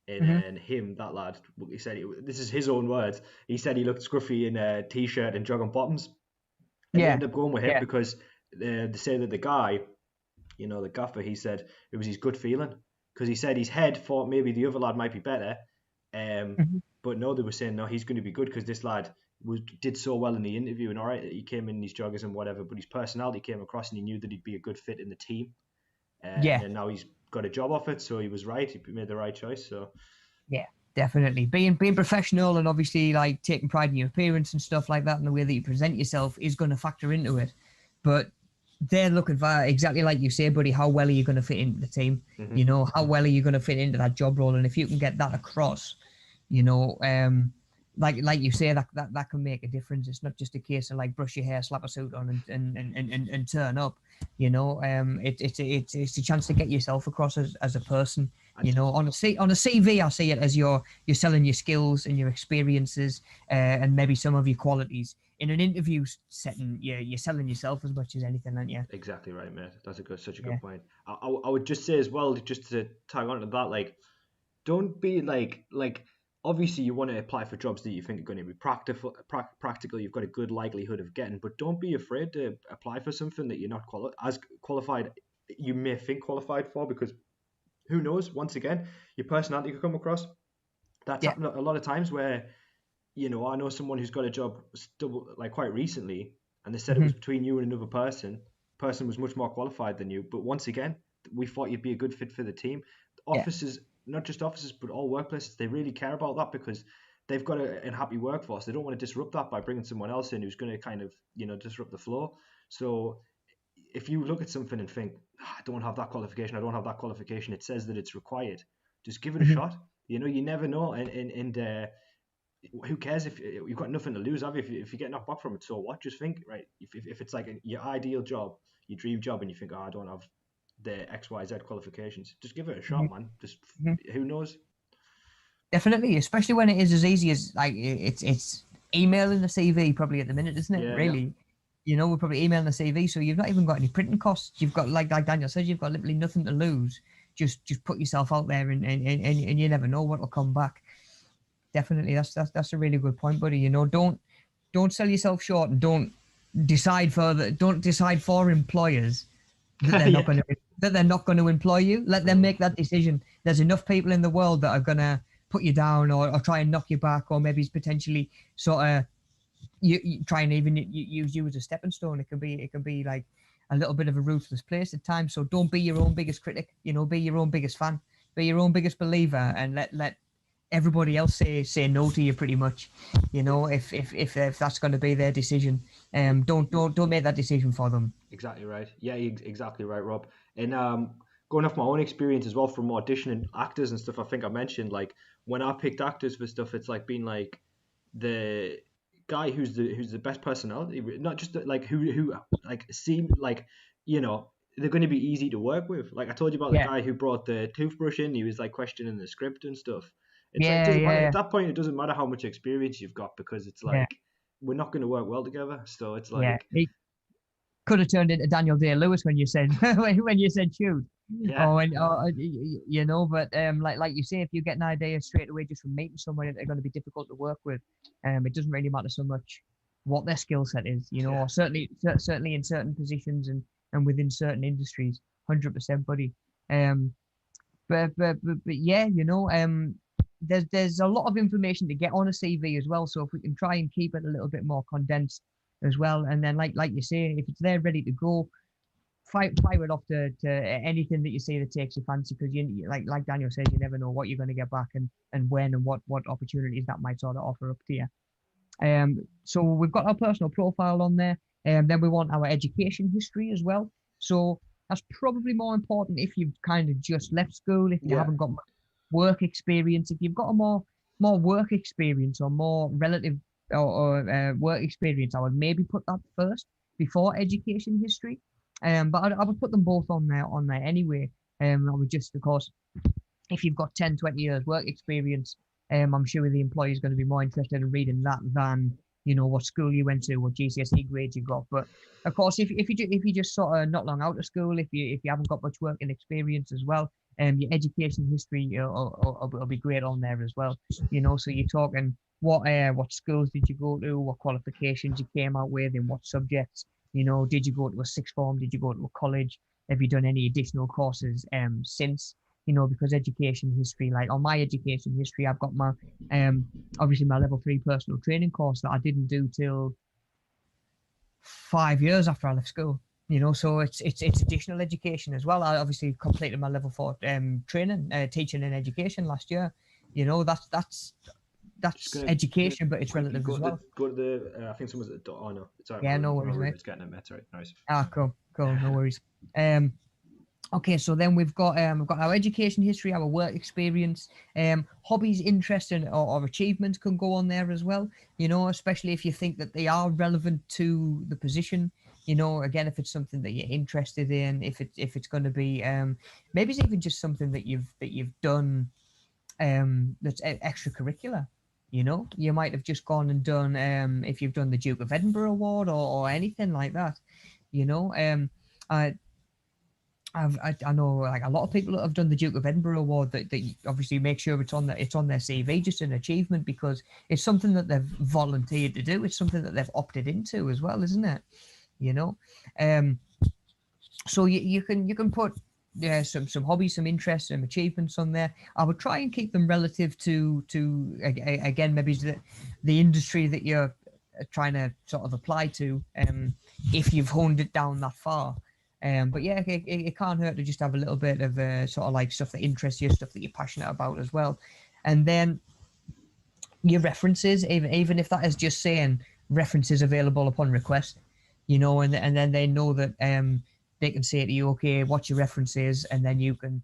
and Mm-hmm. then that lad, he said, this is his own words, he said he looked scruffy in a t-shirt and jogging bottoms, and they Yeah. ended up going with him Yeah. because they say that the guy, the gaffer, he said it was his gut feeling, because he said his head thought maybe the other lad might be better, Mm-hmm. but no, they were saying no, he's going to be good because this lad did so well in the interview, and all right, he came in these joggers and whatever, but his personality came across, and he knew that he'd be a good fit in the team, and Yeah. then now he's got a job offered, so he was right, he made the right choice. So Yeah. Definitely. Being professional and obviously like taking pride in your appearance and stuff like that and the way that you present yourself is going to factor into it. But they're looking for exactly like you say, buddy. How well are you going to fit into the team? How well are you going to fit into that job role? And if you can get that across, you know, like you say, that can make a difference. It's not just a case of like brush your hair, slap a suit on, and turn up. It's a chance to get yourself across as a person. On a CV, I see it as you're selling your skills and your experiences, and maybe some of your qualities. in an interview setting, you're selling yourself as much as anything, aren't you? Exactly right, mate. That's such a Yeah. good point. I would just say as well, just to tag on to that, like, don't be like obviously you want to apply for jobs that you think are going to be practical. You've got a good likelihood of getting, but don't be afraid to apply for something that you're not as qualified you may think qualified for, because who knows? Once again, your personality could come across. That's Yeah. happened a lot of times where, I know someone who's got a job like quite recently, and they said it Hmm. was between you and another person. Person was much more qualified than you, but once again, we thought you'd be a good fit for the team. Yeah. Offices, not just offices, but all workplaces, they really care about that, because they've got a happy workforce. They don't want to disrupt that by bringing someone else in who's going to kind of, disrupt the flow. So if you look at something and think, I don't have that qualification, I don't have that qualification, it says that it's required, just give it a Hmm. shot. You never know, and who cares if you've got nothing to lose, have you? If you get knocked back from it, so what? Just think, right? If it's like your ideal job, your dream job, and you think, oh, I don't have the XYZ qualifications, just give it a Hmm. shot, man. Just Hmm. who knows? Definitely, especially when it is as easy as like it's emailing the CV probably at the minute, isn't it? Yeah, yeah, Really, we're probably emailing the CV, so you've not even got any printing costs. You've got like Daniel says, you've got literally nothing to lose. Just put yourself out there, and you never know what will come back. Definitely, that's a really good point, buddy. Don't sell yourself short, and don't decide for employers that they're not yeah. going to employ you. Let them make that decision. There's enough people in the world that are going to put you down, or try and knock you back, or maybe potentially sort of you try and even use you as a stepping stone. It can be like a little bit of a ruthless place at times. So don't be your own biggest critic. Be your own biggest fan. Be your own biggest believer, and let everybody else say no to you pretty much. If that's going to be their decision, don't make that decision for them. Exactly right. Yeah, exactly right, Rob. And going off my own experience as well from auditioning actors and stuff, I think I mentioned, like, when I picked actors for stuff, it's like being like the guy who's the best personality, not just like who like seem like, they're going to be easy to work with. Like I told you about the Yeah, guy who brought the toothbrush in, he was like questioning the script and stuff. It's like, it yeah, doesn't matter yeah, at that point. It doesn't matter how much experience you've got, because it's yeah, like we're not going to work well together. So it's yeah. like, He could have turned into Daniel Day-Lewis when you said when you said shoot. yeah. But like you say, if you get an idea straight away just from meeting someone, they're going to be difficult to work with. It doesn't really matter so much what their skill set is, Yeah. or certainly in certain positions and within certain industries, 100%, buddy. Um, but yeah, there's a lot of information to get on a CV as well. So if we can try and keep it a little bit more condensed as well, and then like you say, if it's there ready to go, fire it off to anything that you see that takes your fancy, because like Daniel says, you never know what you're going to get back, and when, and what opportunities that might sort of offer up to you. So we've got our personal profile on there, and then we want our education history as well. So that's probably more important if you've kind of just left school, if you Yeah. haven't got much work experience. If you've got a more work experience, or more relative or work experience, I would maybe put that first before education history. But I would put them both on there anyway. I would just, of course, if you've got 10, 20 years work experience, I'm sure the employer is going to be more interested in reading that than what school you went to, what GCSE grades you got. But of course, if you just sort of not long out of school, if you haven't got much working experience as well, your education history will be great on there as well. So you're talking what schools did you go to, what qualifications you came out with, in what subjects. Did you go to a sixth form? Did you go to a college? Have you done any additional courses since? Because education history, like on my education history, I've got my obviously my level 3 personal training course that I didn't do till 5 years after I left school. So it's additional education as well. I obviously completed my level 4 training, teaching and education last year. Just That's gonna education, but it's quickly relative as well. go to the. I think someone's at the door. Oh no, sorry, Yeah, no my worries, mate. roommate's getting a mate. Sorry, nice. Cool, no worries. Um, Okay, so then we've got our education history, our work experience, hobbies, interests, or achievements can go on there as well. Especially if you think that they are relevant to the position. Again, if it's something that you're interested in, if it's going to be maybe it's even just something that you've done that's extracurricular. You know, you might have just gone and done, if you've done the Duke of Edinburgh Award or anything like that. You know, I, I know like a lot of people that have done the Duke of Edinburgh Award that obviously make sure it's on their CV, just an achievement, because it's something that they've volunteered to do. It's something that they've opted into as well, isn't it? You know, um, so you can put, yeah, some hobbies, some interests, some achievements on there. I would try and keep them relative again, maybe the industry that you're trying to sort of apply to, if you've honed it down that far. But yeah, it can't hurt to just have a little bit of sort of like stuff that interests you, stuff that you're passionate about as well. And then your references, even if that is just saying references available upon request, you know, and then they know that they can say to you, okay, what's your references, and then you can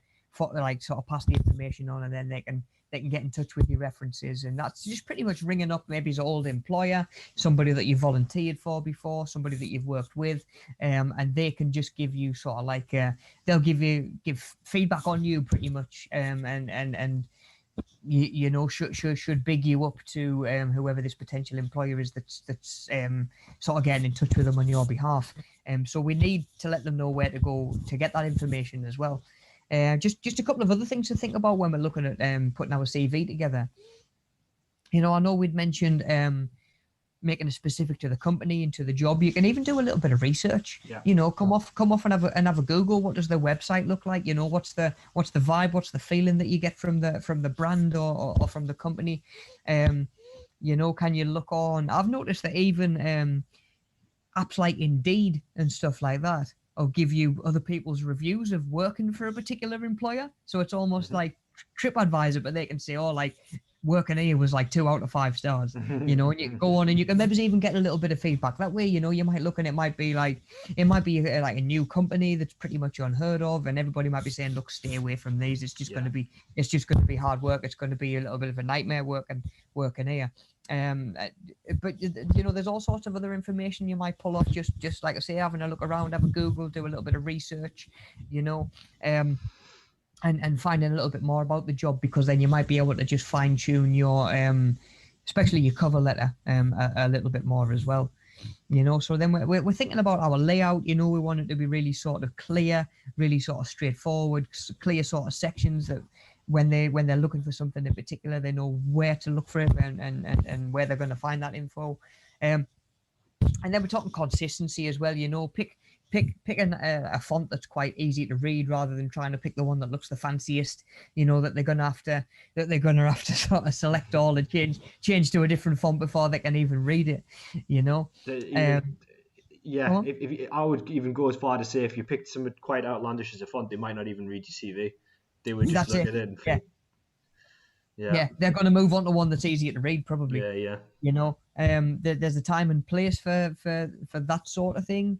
like sort of pass the information on, and then they can get in touch with your references, and that's just pretty much ringing up maybe his old employer, somebody that you volunteered for before, somebody that you've worked with, and they can just give you sort of like they'll give feedback on you pretty much, and you know, should big you up to whoever this potential employer is that's sort of getting in touch with them on your behalf. So we need to let them know where to go to get that information as well. Just a couple of other things to think about when we're looking at putting our CV together. You know, I know we'd mentioned making it specific to the company and to the job. You can even do a little bit of research. Yeah. You know, come off and have a Google. What does their website look like? You know, what's the vibe? What's the feeling that you get from the brand or from the company? You know, can you look on? I've noticed that even apps like Indeed and stuff like that will give you other people's reviews of working for a particular employer. So it's almost like TripAdvisor, but they can say, oh, like working here was like 2 out of 5 stars, you know, and you go on and you can maybe even get a little bit of feedback that way. You know, you might look and it might be like like a new company that's pretty much unheard of, and everybody might be saying, look, stay away from these. It's just going to be hard work. It's going to be a little bit of a nightmare working here. But you know, there's all sorts of other information you might pull off, just like I say, having a look around, have a Google, do a little bit of research, you know, and finding a little bit more about the job, because then you might be able to just fine tune your especially your cover letter a little bit more as well, you know. So then we're thinking about our layout. You know, we want it to be really sort of clear, really sort of straightforward, clear sort of sections that when they're looking for something in particular, they know where to look for it and where they're going to find that info. And then we're talking consistency as well. You know, pick a font that's quite easy to read, rather than trying to pick the one that looks the fanciest. You know, that they're gonna have to sort of select all and change to a different font before they can even read it. You know. Yeah, if I would even go as far to say, if you picked something quite outlandish as a font, they might not even read your CV. They would just look at it and think, yeah, they're going to move on to one that's easier to read, probably. Yeah. You know, there's a time and place for that sort of thing.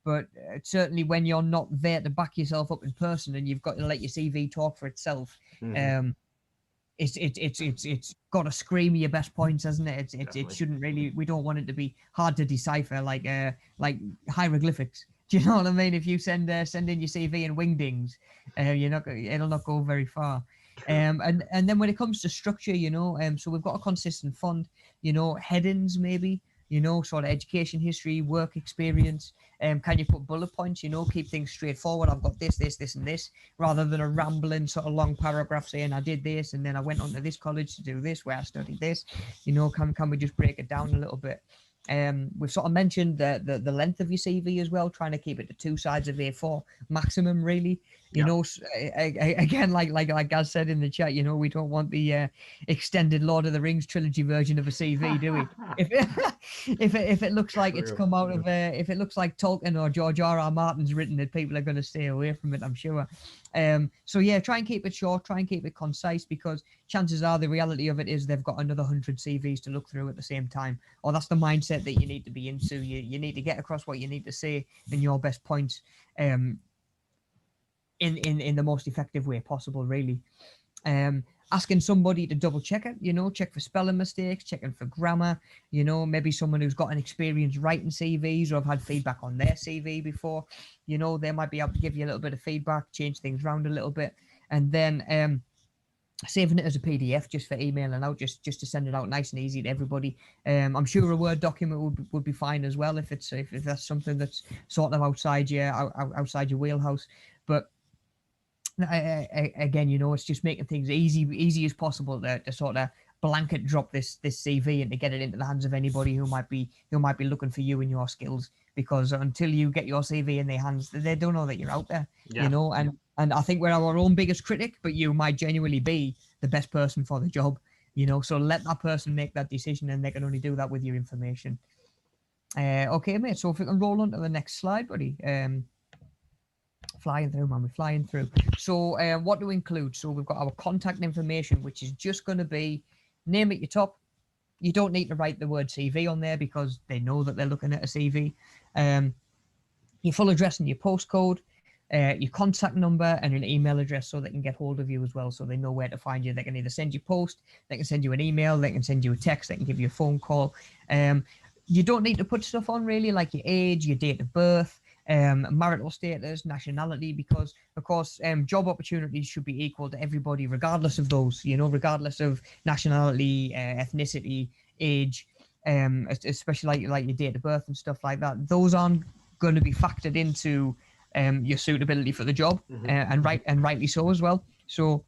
But certainly when you're not there to back yourself up in person and you've got to let your CV talk for itself, it's got to scream your best points, hasn't it? It shouldn't really. We don't want it to be hard to decipher, like hieroglyphics. Do you know what I mean? If you send in your CV in wingdings, it'll not go very far. And then when it comes to structure, you know, so we've got a consistent font, you know, headings maybe, you know, sort of education history, work experience. Can you put bullet points, you know, keep things straightforward? I've got this, and this, rather than a rambling sort of long paragraph saying I did this and then I went on to this college to do this, where I studied this. You know, can we just break it down a little bit? We've sort of mentioned the length of your CV as well, trying to keep it to 2 sides of A4 maximum, really. You know, again, like Gaz said in the chat, you know, we don't want the extended Lord of the Rings trilogy version of a CV, do we? If it looks like it's come out of if it looks like Tolkien or George R.R. Martin's written it, people are going to stay away from it, I'm sure. So yeah, try and keep it short, try and keep it concise, because chances are the reality of it is they've got another 100 CVs to look through at the same time, or that's the mindset that you need to be into. You need to get across what you need to say and your best points in the most effective way possible, really. Asking somebody to double check it, you know, check for spelling mistakes, checking for grammar, you know, maybe someone who's got an experience writing CVs or have had feedback on their CV before, you know, they might be able to give you a little bit of feedback, change things around a little bit. And then saving it as a PDF just for emailing out, just to send it out nice and easy to everybody. I'm sure a Word document would be fine as well if that's something that's sort of outside your wheelhouse. But again, it's just making things easy as possible to sort of blanket drop this CV and to get it into the hands of anybody who might be looking for you and your skills. Because until you get your CV in their hands, they don't know that you're out there. Yeah. And I think we're our own biggest critic, but you might genuinely be the best person for the job. So let that person make that decision, and they can only do that with your information. Okay, mate. So if we can roll on to the next slide, buddy. Flying through, man. We're flying through. So what to include? So we've got our contact information, which is just going to be name at your top. You don't need to write the word CV on there because they know that they're looking at a CV. Your full address and your postcode, your contact number and an email address so they can get hold of you as well, so they know where to find you. They can either send you post, they can send you an email, they can send you a text, they can give you a phone call. You don't need to put stuff on really like your age, your date of birth, marital status, nationality, because of course job opportunities should be equal to everybody regardless of those, regardless of nationality, ethnicity, age, especially like your date of birth and stuff like that. Those aren't going to be factored into your suitability for the job, and rightly so as well. So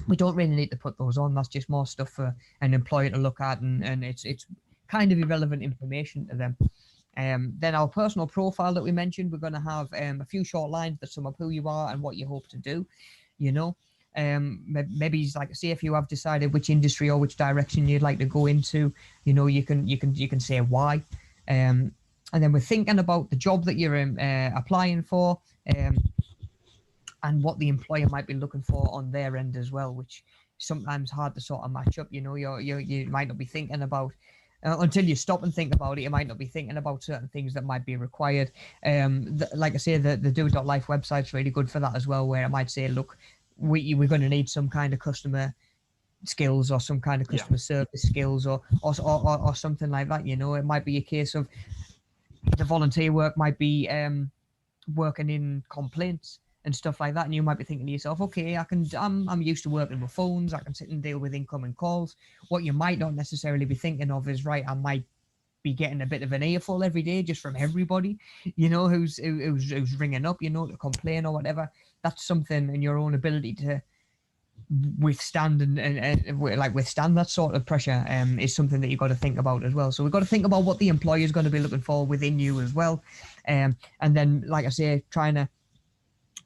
we don't really need to put those on. That's just more stuff for an employer to look at, and it's kind of irrelevant information to them. Then our personal profile that we mentioned, we're going to have a few short lines that sum up who you are and what you hope to do. Maybe like say if you have decided which industry or which direction you'd like to go into, you can say why. And then we're thinking about the job that you're applying for, and what the employer might be looking for on their end as well, which is sometimes hard to sort of match up. You might not be thinking about until you stop and think about it. You might not be thinking about certain things that might be required. Like I say, the Do.Life website's really good for that as well, where it might say, look, we're going to need some kind of customer skills or some kind of customer service skills or something like that. It might be a case of the volunteer work might be working in complaints and stuff like that, and you might be thinking to yourself, okay, I'm used to working with phones, I can sit and deal with incoming calls. What you might not necessarily be thinking of is, right, I might be getting a bit of an earful every day just from everybody, who's ringing up, to complain or whatever. That's something in your own ability to withstand and withstand that sort of pressure is something that you've got to think about as well. So we've got to think about what the employer is going to be looking for within you as well, and then, like I say, trying to,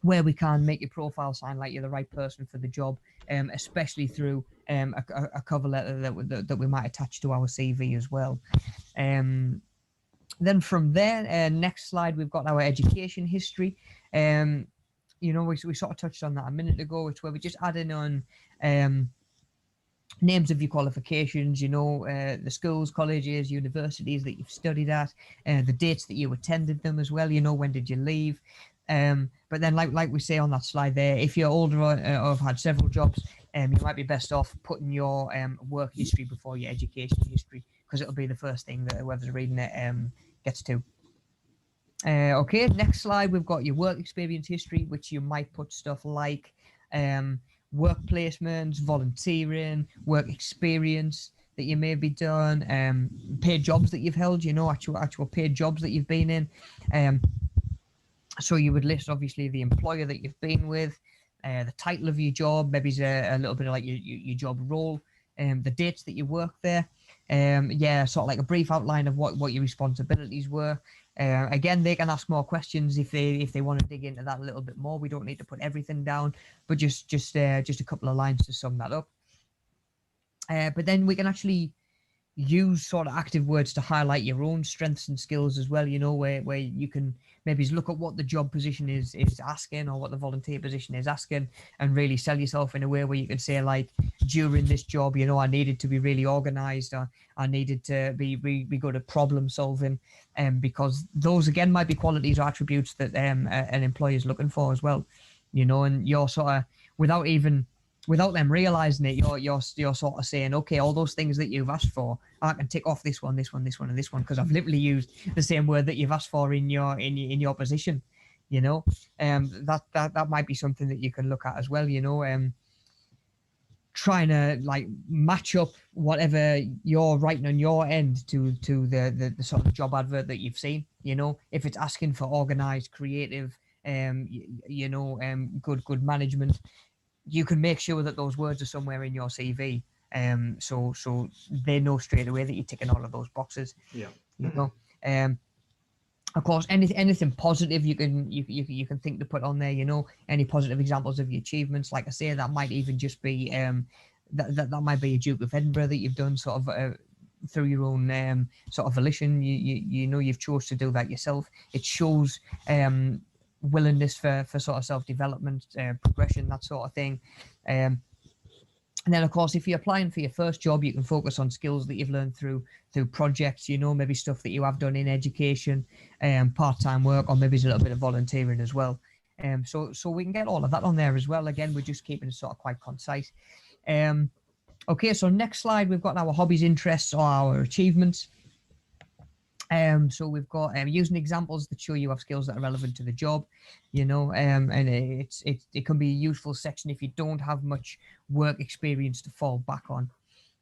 where we can, make your profile sound like you're the right person for the job, especially through a cover letter that we might attach to our CV as well. Then from there, next slide, we've got our education history. We sort of touched on that a minute ago. It's where we just add in on names of your qualifications, the schools, colleges, universities that you've studied at, the dates that you attended them as well, when did you leave. But then like we say on that slide there, if you're older or have had several jobs, you might be best off putting your work history before your education history, because it'll be the first thing that whoever's reading it gets to. Okay, next slide, we've got your work experience history, which you might put stuff like work placements, volunteering, work experience that you may be done, paid jobs that you've held, actual paid jobs that you've been in. So you would list, obviously, the employer that you've been with, the title of your job, maybe a little bit of like your job role, the dates that you worked there. Sort of like a brief outline of what your responsibilities were. Again, they can ask more questions if they want to dig into that a little bit more. We don't need to put everything down, but just a couple of lines to sum that up. But then we can actually use sort of active words to highlight your own strengths and skills as well, where you can maybe look at what the job position is asking, or what the volunteer position is asking, and really sell yourself in a way where you can say, like, during this job, I needed to be really organized, or I needed to be good at problem solving, because those again might be qualities or attributes that an employer is looking for as well, and you're sort of, without them realizing it, you're sort of saying, okay, all those things that you've asked for, I can tick off this one, this one, this one, and this one, because I've literally used the same word that you've asked for in your position. That might be something that you can look at as well. trying to like match up whatever you're writing on your end to the sort of job advert that you've seen. You know, if it's asking for organized, creative, good management, you can make sure that those words are somewhere in your CV. So they know straight away that you're ticking all of those boxes. Yeah. You know, of course, anything positive you can think to put on there. You know, any positive examples of your achievements. Like I say, that might even just be that might be a Duke of Edinburgh that you've done sort of through your own sort of volition. You know you've chose to do that yourself. It shows willingness for sort of self-development, progression, that sort of thing. And then, of course, if you're applying for your first job, you can focus on skills that you've learned through projects, you know, maybe stuff that you have done in education, part-time work, or maybe it's a little bit of volunteering as well. So we can get all of that on there as well. Again, we're just keeping it sort of quite concise. Okay, so next slide, we've got our hobbies, interests, or our achievements. So we've got using examples that show you have skills that are relevant to the job, you know, and it can be a useful section if you don't have much work experience to fall back on.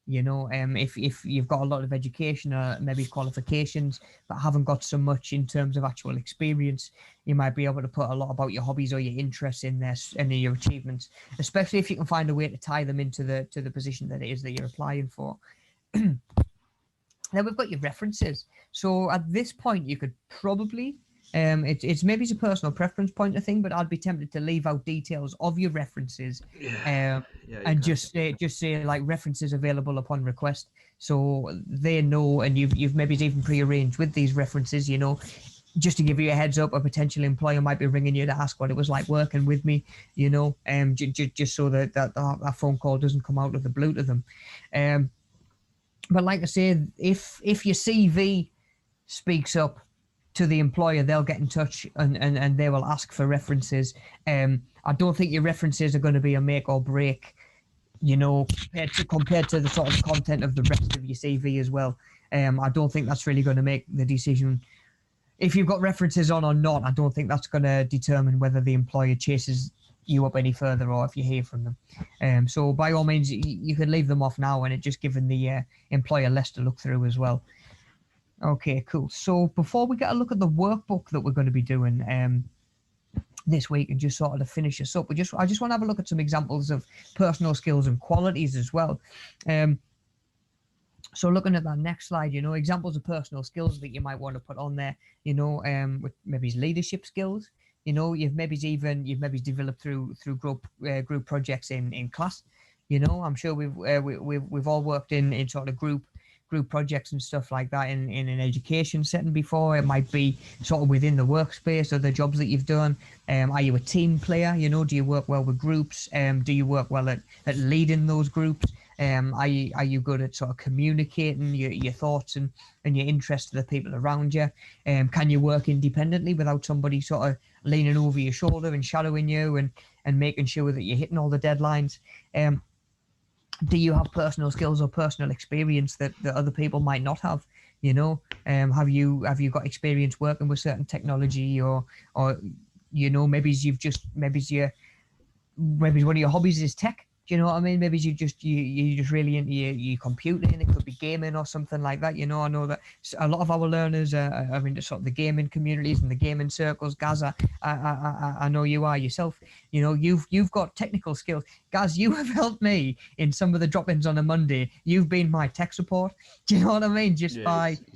You know, if you've got a lot of education or maybe qualifications but haven't got so much in terms of actual experience, you might be able to put a lot about your hobbies or your interests in there and your achievements, especially if you can find a way to tie them into the position that it is that you're applying for. Then we've got your references. So at this point, you could probably, it's maybe it's a personal preference point of thing, but I'd be tempted to leave out details of your references, and just say like references available upon request, so they know, and you've maybe even prearranged with these references, you know, just to give you a heads up, a potential employer might be ringing you to ask what it was like working with me, you know, just so that phone call doesn't come out of the blue to them. But like I say, if your CV speaks up to the employer, they'll get in touch and they will ask for references. I don't think your references are going to be a make or break, you know, compared to the sort of content of the rest of your CV as well. I don't think that's really going to make the decision. If you've got references on or not, I don't think that's going to determine whether the employer chases you up any further or if you hear from them. So by all means, you can leave them off now, and it just given the employer less to look through as well. Okay, cool. So before we get a look at the workbook that we're going to be doing this week, and just sort of to finish us up, I just want to have a look at some examples of personal skills and qualities as well. So looking at that next slide, you know, examples of personal skills that you might want to put on there, you know, with maybe leadership skills. You know, you've maybe developed through group projects in class. You know, I'm sure we've all worked in sort of group projects and stuff like that in an education setting before. It might be sort of within the workspace or the jobs that you've done. Are you a team player? You know, do you work well with groups? Do you work well at leading those groups? Are you good at sort of communicating your thoughts and your interests to the people around you? Can you work independently without somebody sort of leaning over your shoulder and shadowing you and making sure that you're hitting all the deadlines? Do you have personal skills or personal experience that other people might not have? You know, have you got experience working with certain technology, or you know, maybe one of your hobbies is tech. Do you know what I mean? Maybe you just really into your computing. It could be gaming or something like that. You know, I know that a lot of our learners are into sort of the gaming communities and the gaming circles. Gaz, I know you are yourself. You know, you've got technical skills. Gaz, you have helped me in some of the drop-ins on a Monday. You've been my tech support. Do you know what I mean? He's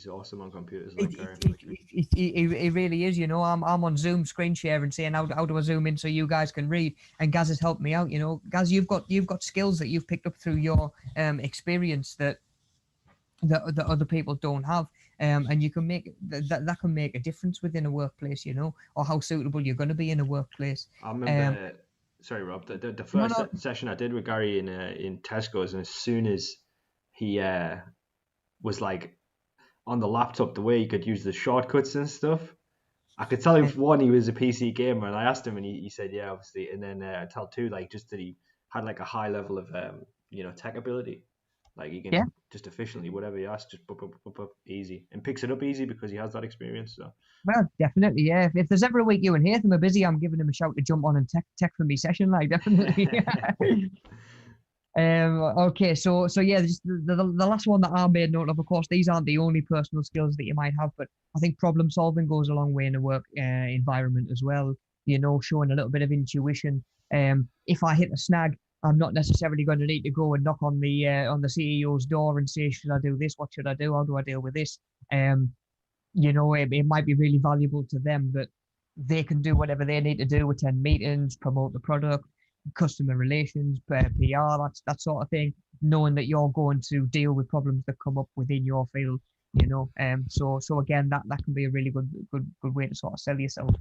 awesome on computers. It really is. You know, I'm on Zoom screen sharing, saying how do I zoom in so you guys can read, and Gaz has helped me out. You know, Gaz, you've got skills that you've picked up through your experience that other people don't have, and you can make that can make a difference within a workplace, you know, or how suitable you're going to be in a workplace. I remember, sorry Rob, the first session I did with Gary in Tesco's, and as soon as he was like on the laptop, the way he could use the shortcuts and stuff, I could tell one, he was a PC gamer, and I asked him, and he said yeah, obviously, and then I tell two, like, just that he had like a high level of you know, tech ability, like he can just efficiently, whatever you ask, just up easy, and picks it up easy because he has that experience. So well, definitely, yeah. If there's ever a week you and Hatham are busy, I'm giving him a shout to jump on and tech for me session, like, definitely. Okay, so yeah, just the last one that I made note of course, these aren't the only personal skills that you might have, but I think problem solving goes a long way in a work environment as well. Showing a little bit of intuition. If I hit a snag, I'm not necessarily going to need to go and knock on the CEO's door and say, should I do this? What should I do? How do I deal with this? It might be really valuable to them that they can do whatever they need to do, attend meetings, promote the product, customer relations, PR, that sort of thing, knowing that you're going to deal with problems that come up within your field. So again, that can be a really good way to sort of sell yourself.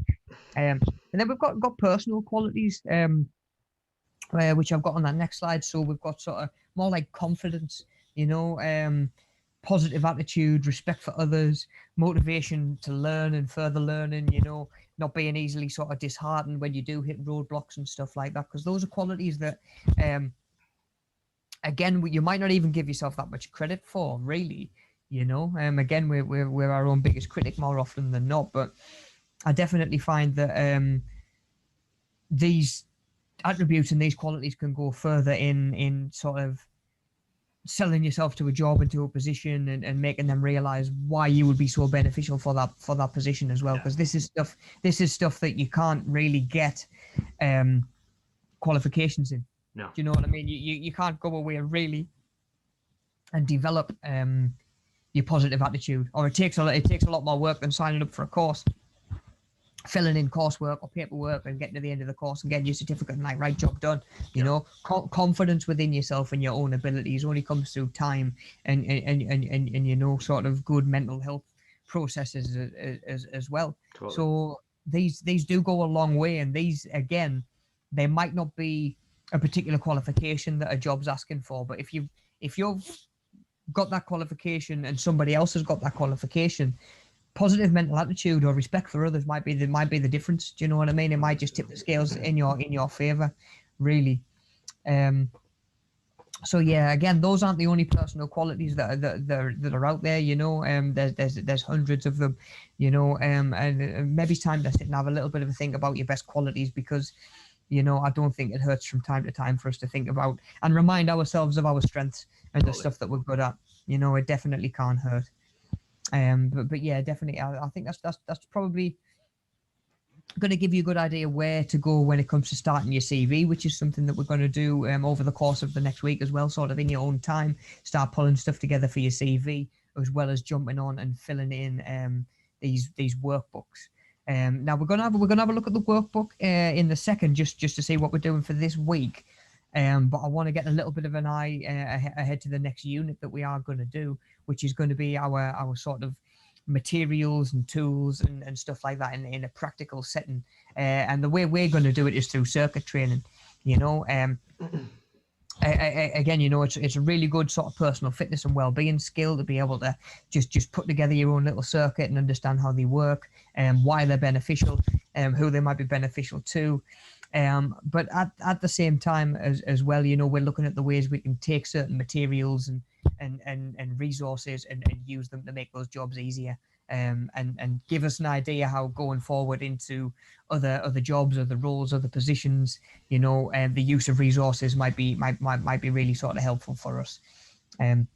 And then we've got personal qualities, which I've got on that next slide. So we've got sort of more like confidence, positive attitude, respect for others, motivation to learn and further learning, not being easily sort of disheartened when you do hit roadblocks and stuff like that, because those are qualities that, again, you might not even give yourself that much credit for, really. Again, we're our own biggest critic more often than not, but I definitely find that these attributes and these qualities can go further in sort of selling yourself to a job, into a position, and making them realize why you would be so beneficial for that position as well, because this is stuff that you can't really get qualifications in. No. Do you know what I mean? You can't go away really and develop your positive attitude, or it takes a lot more work than signing up for a course, filling in coursework or paperwork and getting to the end of the course and getting your certificate and like, right, job done. Confidence within yourself and your own abilities only comes through time and sort of good mental health processes as well. Totally. So these do go a long way, and these, again, they might not be a particular qualification that a job's asking for, but if you've got that qualification and somebody else has got that qualification, positive mental attitude or respect for others might be the difference. Do you know what I mean? It might just tip the scales in your favor, really. So yeah, again, those aren't the only personal qualities that are out there. There's hundreds of them. And maybe it's time to sit and have a little bit of a think about your best qualities, because I don't think it hurts from time to time for us to think about and remind ourselves of our strengths and the stuff that we're good at. It definitely can't hurt. But yeah, definitely, I think that's probably going to give you a good idea where to go when it comes to starting your CV, which is something that we're going to do over the course of the next week as well, sort of in your own time. Start pulling stuff together for your CV, as well as jumping on and filling in these workbooks. Now we're gonna have a look at the workbook in the second, just to see what we're doing for this week. But I want to get a little bit of an eye ahead to the next unit that we are going to do, which is going to be our sort of materials and tools and stuff like that in a practical setting. And the way we're going to do it is through circuit training. Again, it's a really good sort of personal fitness and well-being skill to be able to just put together your own little circuit and understand how they work and why they're beneficial, who they might be beneficial to. But at the same time as well, we're looking at the ways we can take certain materials and resources and use them to make those jobs easier, and give us an idea how going forward into other jobs, other roles, other positions, the use of resources might be really sort of helpful for us. And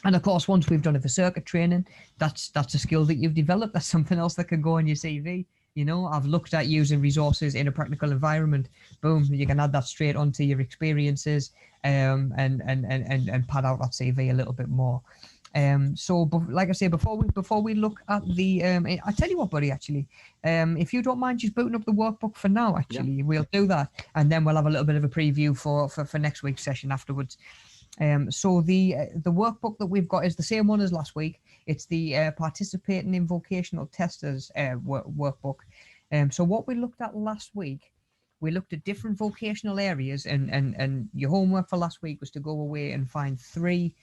of course, once we've done it for circuit training, that's a skill that you've developed. That's something else that can go on your CV. I've looked at using resources in a practical environment. Boom, you can add that straight onto your experiences, and pad out that CV a little bit more. So, like I say, before we look at the, I tell you what, buddy, actually, if you don't mind just booting up the workbook for now, actually, we'll do that, and then we'll have a little bit of a preview for next week's session afterwards. So the workbook that we've got is the same one as last week. It's the participating in vocational testers workbook. So what we looked at last week, we looked at different vocational areas, and your homework for last week was to go away and find three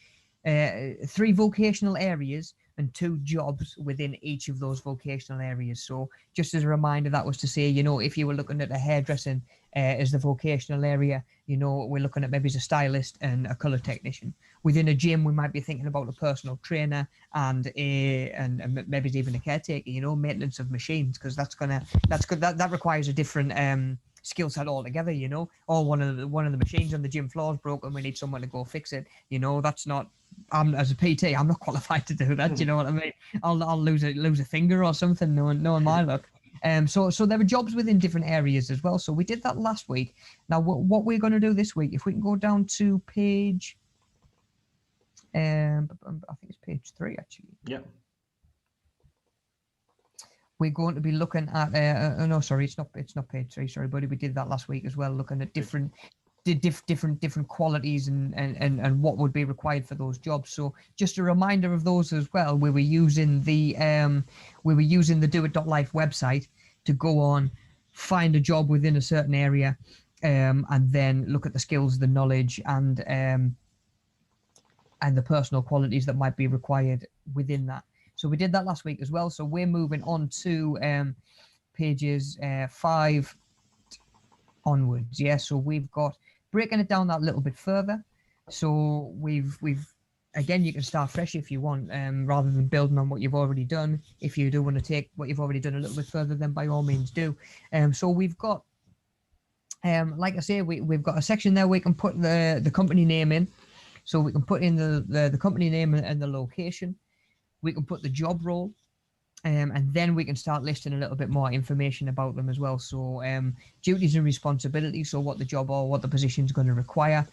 vocational areas and 2 jobs within each of those vocational areas. So just as a reminder, that was to say, if you were looking at a hairdressing as the vocational area, we're looking at maybe as a stylist and a color technician. Within a gym, we might be thinking about a personal trainer and maybe even a caretaker, maintenance of machines, because that requires a different skill set altogether, you know, or one of the machines on the gym floor is broken, we need someone to go fix it. You know, that's not, as a PT, I'm not qualified to do that. You know what I mean? I'll lose a finger or something, knowing my luck. So there are jobs within different areas as well. So we did that last week. Now what we're going to do this week, if we can go down to page, I think it's page 3 actually. Yeah. We're going to be looking at no, sorry, it's not page 3. Sorry, buddy, we did that last week as well, looking at different qualities and what would be required for those jobs. So just a reminder of those as well. We were using the doit.life website to go on, find a job within a certain area, and then look at the skills, the knowledge, and the personal qualities that might be required within that. So we did that last week as well. So we're moving on to pages 5 onwards. Yeah. So we've got breaking it down that little bit further. So we've again, you can start fresh if you want, rather than building on what you've already done. If you do want to take what you've already done a little bit further, then by all means do. So we've got, like I say, we've got a section there where we can put the company name in. So we can put in the company name and the location. We can put the job role, and then we can start listing a little bit more information about them as well. So duties and responsibilities, so what the job or what the position is going to require,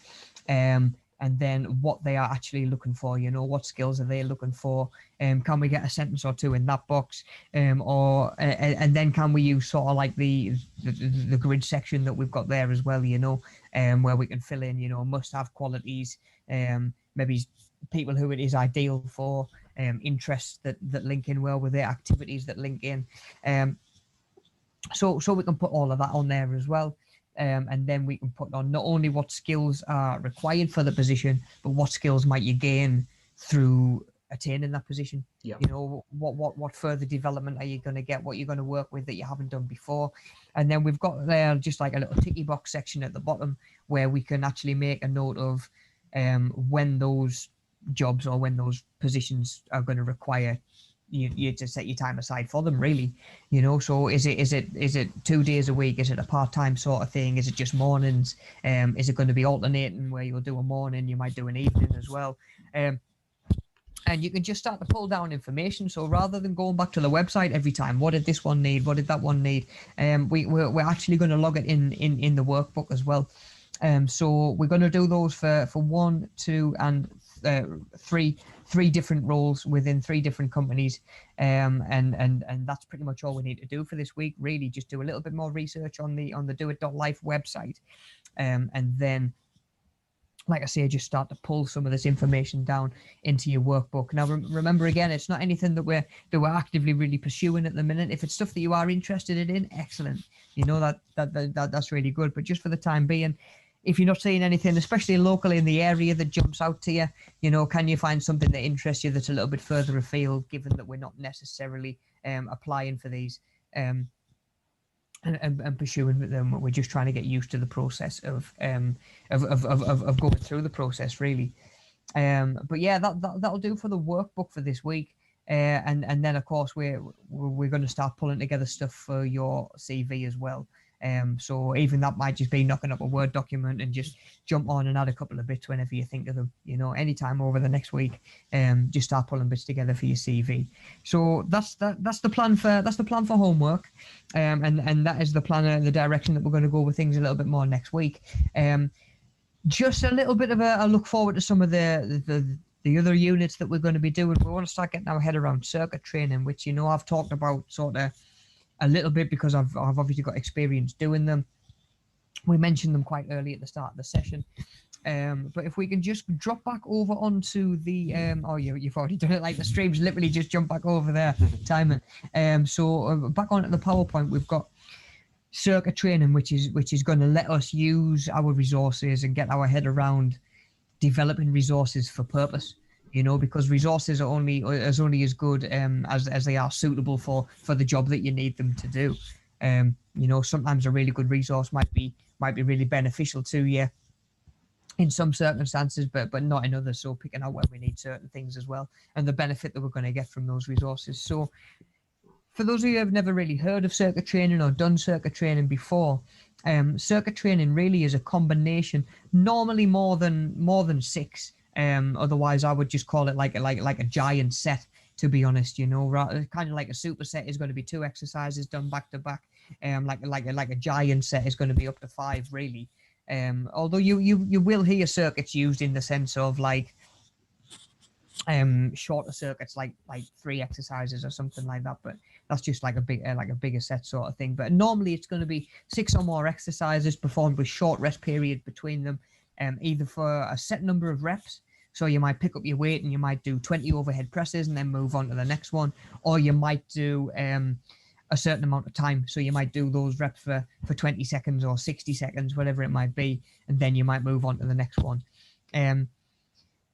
and then what they are actually looking for, you know, what skills are they looking for, can we get a sentence or two in that box, and then can we use sort of like the grid section that we've got there as well, you know, where we can fill in, you know, must-have qualities, maybe people who it is ideal for, interests that link in well with their activities that link in, so we can put all of that on there as well, and then we can put on not only what skills are required for the position, but what skills might you gain through attaining that position. Yeah. You know, what further development are you going to get, what you're going to work with that you haven't done before. And then we've got there just like a little ticky box section at the bottom where we can actually make a note of when those jobs or when those positions are going to require you to set your time aside for them, really, you know. So is it 2 days a week? Is it a part-time sort of thing? Is it just mornings? Is it going to be alternating where you'll do a morning, you might do an evening as well? And you can just start to pull down information. So rather than going back to the website every time, what did this one need, what did that one need, we're actually going to log it in the workbook as well. So we're going to do those for 1, 2, and 3 different roles within 3 different companies, and that's pretty much all we need to do for this week. Really, just do a little bit more research on the doit.life website, and then, like I say, just start to pull some of this information down into your workbook. Now, remember again, it's not anything that we're actively really pursuing at the minute. If it's stuff that you are interested in, excellent. You know, that's really good. But just for the time being, if you're not seeing anything, especially locally in the area, that jumps out to you, you know, can you find something that interests you that's a little bit further afield, given that we're not necessarily applying for these and pursuing them? We're just trying to get used to the process of going through the process, really. But yeah, that'll do for the workbook for this week. And then of course we're going to start pulling together stuff for your CV as well. So even that might just be knocking up a Word document and just jump on and add a couple of bits whenever you think of them, you know, anytime over the next week. Just start pulling bits together for your CV. So that's the plan for homework, and that is the plan and the direction that we're going to go with things a little bit more next week. Just a little bit of a look forward to some of the other units that we're going to be doing. We want to start getting our head around circuit training, which, you know, I've talked about sort of a little bit because I've obviously got experience doing them. We mentioned them quite early at the start of the session. But if we can just drop back over onto the you've already done it, like the stream's literally just jumped back over there, Timon. So back onto the PowerPoint, we've got circuit training, which is going to let us use our resources and get our head around developing resources for purpose, you know, because resources are only as good as they are suitable for the job that you need them to do. You know, sometimes a really good resource might be really beneficial to you in some circumstances, but not in others. So picking out where we need certain things as well, and the benefit that we're going to get from those resources. So for those of you who have never really heard of circuit training or done circuit training before, Circuit training really is a combination, normally more than six. Otherwise, I would just call it like a giant set. To be honest, kind of like a superset is going to be 2 exercises done back to back. Like a giant set is going to be up to 5, really. Although you will hear circuits used in the sense of like shorter circuits, like 3 exercises or something like that, but that's just like a bigger set sort of thing. But normally it's going to be 6 or more exercises performed with short rest period between them, either for a set number of reps. So you might pick up your weight and you might do 20 overhead presses and then move on to the next one, or you might do a certain amount of time. So you might do those reps for 20 seconds or 60 seconds, whatever it might be, and then you might move on to the next one. And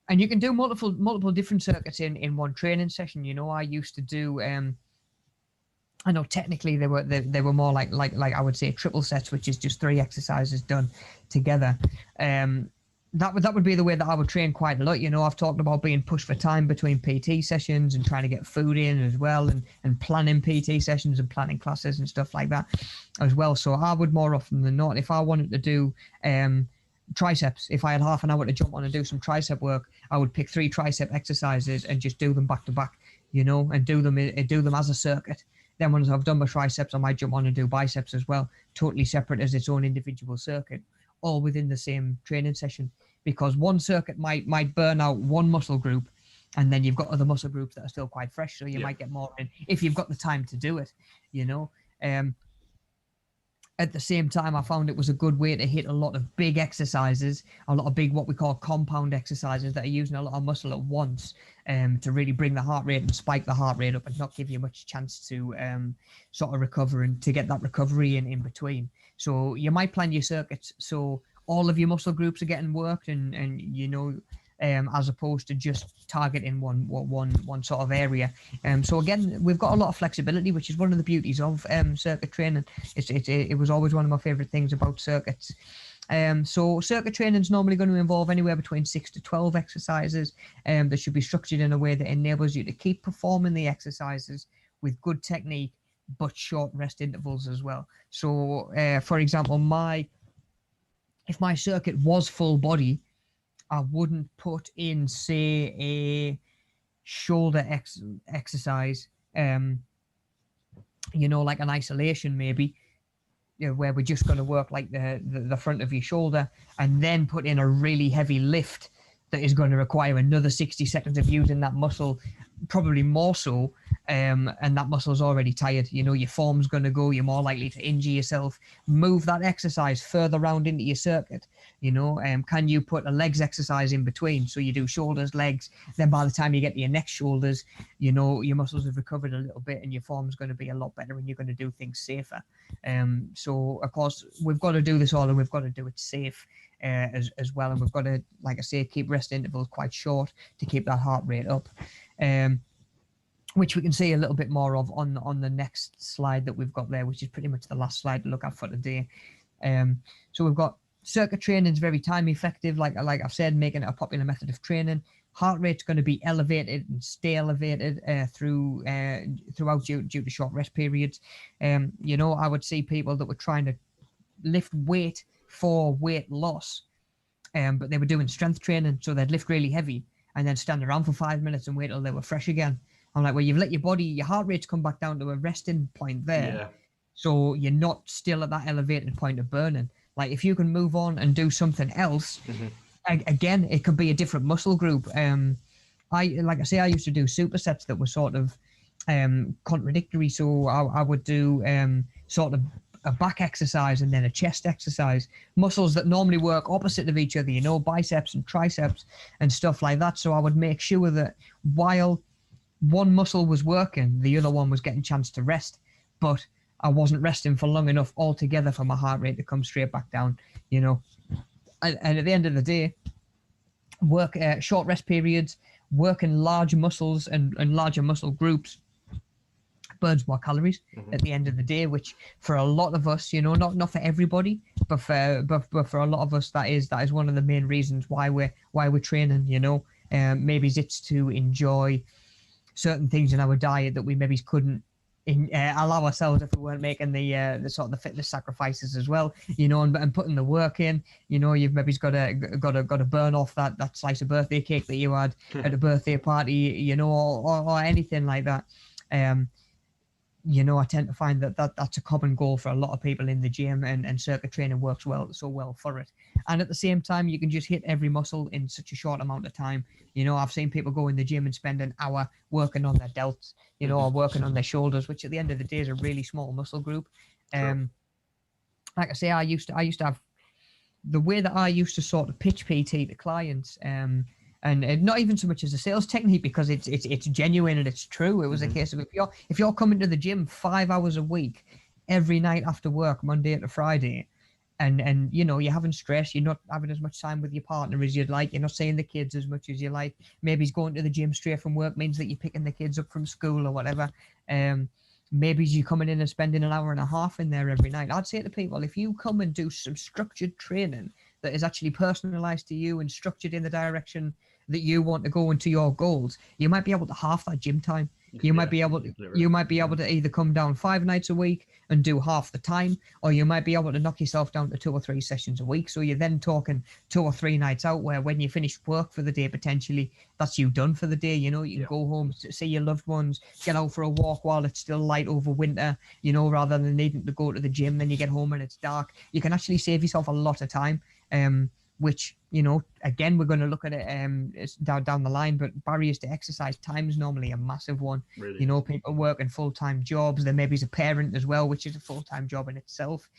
you can do multiple different circuits in one training session. I used to do I know technically they were more like I would say triple sets, which is just 3 exercises done together. That would be the way that I would train quite a lot. I've talked about being pushed for time between PT sessions and trying to get food in as well, and planning PT sessions and planning classes and stuff like that as well. So I would more often than not, if I wanted to do triceps, if I had half an hour to jump on and do some tricep work, I would pick 3 tricep exercises and just do them back to back, and do them as a circuit. Then once I've done my triceps, I might jump on and do biceps as well, totally separate as its own individual circuit, all within the same training session. Because one circuit might burn out one muscle group, and then you've got other muscle groups that are still quite fresh, so you might get more in if you've got the time to do it. At the same time, I found it was a good way to hit a lot of big exercises, a lot of big, what we call compound exercises that are using a lot of muscle at once, to really bring the heart rate and spike the heart rate up and not give you much chance to sort of recover and to get that recovery in between. So you might plan your circuits so all of your muscle groups are getting worked, and as opposed to just targeting one sort of area. So again, we've got a lot of flexibility, which is one of the beauties of circuit training. It was always one of my favorite things about circuits. So circuit training is normally going to involve anywhere between 6 to 12 exercises. That should be structured in a way that enables you to keep performing the exercises with good technique, but short rest intervals as well. So, for example, if my circuit was full body, I wouldn't put in, say, a shoulder exercise, like an isolation maybe, where we're just going to work like the front of your shoulder, and then put in a really heavy lift that is going to require another 60 seconds of using that muscle, probably more so, and that muscle's already tired. Your form's going to go, you're more likely to injure yourself. Move that exercise further round into your circuit. Can you put a legs exercise in between? So you do shoulders, legs, then by the time you get to your next shoulders, your muscles have recovered a little bit and your form's going to be a lot better and you're going to do things safer. So of course we've got to do this all, and we've got to do it safe as well. And we've got to, like I say, keep rest intervals quite short to keep that heart rate up. Which we can see a little bit more of on the next slide that we've got there, which is pretty much the last slide to look at for today. So we've got circuit training is very time effective, like I've said, making it a popular method of training. Heart rate's going to be elevated and stay elevated throughout due to short rest periods. I would see people that were trying to lift weight for weight loss, but they were doing strength training, so they'd lift really heavy and then stand around for 5 minutes and wait till they were fresh again. I'm like, well, you've let your heart rate's come back down to a resting point there. Yeah. So you're not still at that elevated point of burning. Like if you can move on and do something else, again, it could be a different muscle group. I used to do supersets that were sort of contradictory. So I would do sort of a back exercise and then a chest exercise, muscles that normally work opposite of each other, biceps and triceps and stuff like that. So I would make sure that while one muscle was working, the other one was getting a chance to rest, but I wasn't resting for long enough altogether for my heart rate to come straight back down, And at the end of the day, work short rest periods, working large muscles and larger muscle groups burns more calories at the end of the day, which for a lot of us, not for everybody, but for a lot of us, that is one of the main reasons why we're training. Maybe it's to enjoy certain things in our diet that we maybe couldn't allow ourselves if we weren't making the sort of the fitness sacrifices as well, and putting the work in. You've maybe got to burn off that slice of birthday cake that you had at a birthday party, or anything like that. I tend to find that's a common goal for a lot of people in the gym, and circuit training works well for it. And at the same time, you can just hit every muscle in such a short amount of time. I've seen people go in the gym and spend an hour working on their delts, or working on their shoulders, which at the end of the day is a really small muscle group. Like I say, I used to have the way that I used to sort of pitch PT to clients, and not even so much as a sales technique, because it's genuine and it's true. It was a case of if you're coming to the gym 5 hours a week, every night after work, Monday to Friday, and you're having stress, you're not having as much time with your partner as you'd like, you're not seeing the kids as much as you like, maybe going to the gym straight from work means that you're picking the kids up from school or whatever. Maybe you're coming in and spending an hour and a half in there every night. I'd say to people, if you come and do some structured training that is actually personalized to you and structured in the direction that you want to go into your goals, you might be able to half that gym time. You might be able to either come down 5 nights a week and do half the time, or you might be able to knock yourself down to 2 or 3 sessions a week. So you're then talking 2 or 3 nights out, where when you finish work for the day, potentially that's you done for the day. You can go home, see your loved ones, get out for a walk while it's still light over winter, rather than needing to go to the gym. Then you get home and it's dark. You can actually save yourself a lot of time. Which, again, we're going to look at it down the line, but barriers to exercise, time is normally a massive one. Really? People working full-time jobs. Then maybe as a parent as well, which is a full-time job in itself.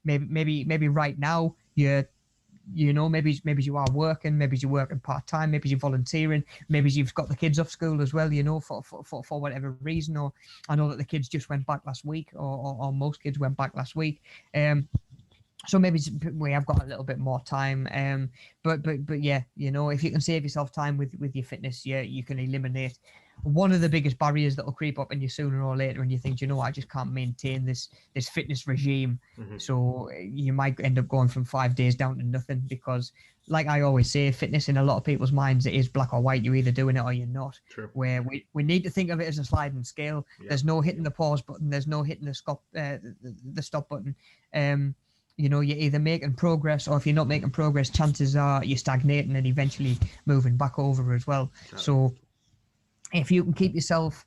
Maybe right now maybe you are working, maybe you're working part-time, maybe you're volunteering, maybe you've got the kids off school as well, for whatever reason. Or I know that the kids just went back last week, or most kids went back last week. So maybe we have got a little bit more time, but yeah, if you can save yourself time with your fitness, you can eliminate one of the biggest barriers that will creep up in you sooner or later, and you think, I just can't maintain this fitness regime. So you might end up going from 5 days down to nothing, because, like I always say, fitness in a lot of people's minds, it is black or white. You're either doing it or you're not. True. Where we need to think of it as a sliding scale. There's no hitting the pause button. There's no hitting the stop button. You're either making progress, or if you're not making progress, chances are you're stagnating and eventually moving back over as well. So if you can keep yourself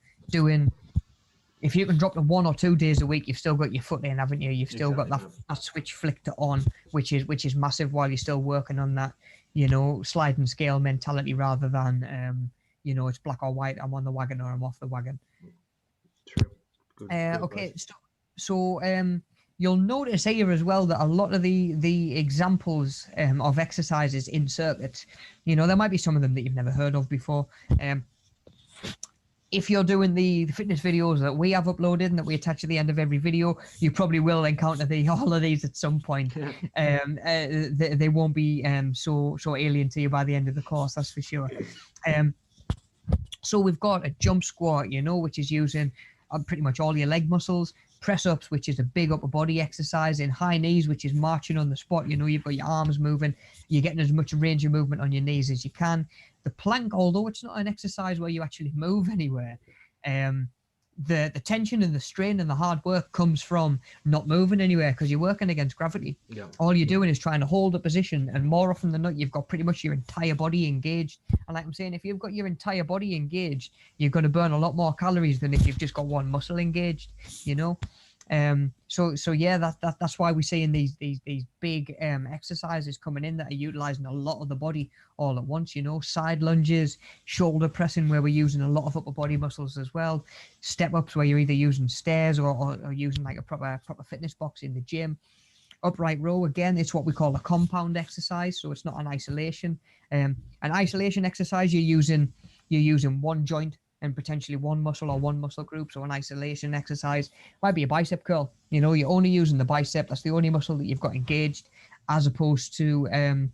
if you can drop to 1 or 2 days a week, you've still got your foot in, haven't you? You've still got that switch flicked on, which is massive, while you're still working on that, sliding scale mentality, rather than, it's black or white. I'm on the wagon or I'm off the wagon. True. Good okay. So you'll notice here as well that a lot of the examples of exercises in circuits, there might be some of them that you've never heard of before. If you're doing the fitness videos that we have uploaded and that we attach at the end of every video, you probably will encounter all of these at some point. They won't be so alien to you by the end of the course, that's for sure. So we've got a jump squat, which is using pretty much all your leg muscles. Press ups, which is a big upper body exercise. In high knees, which is marching on the spot. You've got your arms moving. You're getting as much range of movement on your knees as you can. The plank, although it's not an exercise where you actually move anywhere, the tension and the strain and the hard work comes from not moving anywhere, because you're working against gravity. All you're doing is trying to hold a position, and more often than not, you've got pretty much your entire body engaged. And like I'm saying, if you've got your entire body engaged, you're going to burn a lot more calories than if you've just got one muscle engaged. So yeah, that's why we see in these big exercises coming in that are utilizing a lot of the body all at once. Side lunges, shoulder pressing, where we're using a lot of upper body muscles as well. Step ups, where you're either using stairs or using like a proper fitness box in the gym. Upright row, again, it's what we call a compound exercise, so it's not an isolation. An isolation exercise, you're using one joint and potentially one muscle or one muscle group. So an isolation exercise might be a bicep curl. You're only using the bicep. That's the only muscle that you've got engaged, as opposed to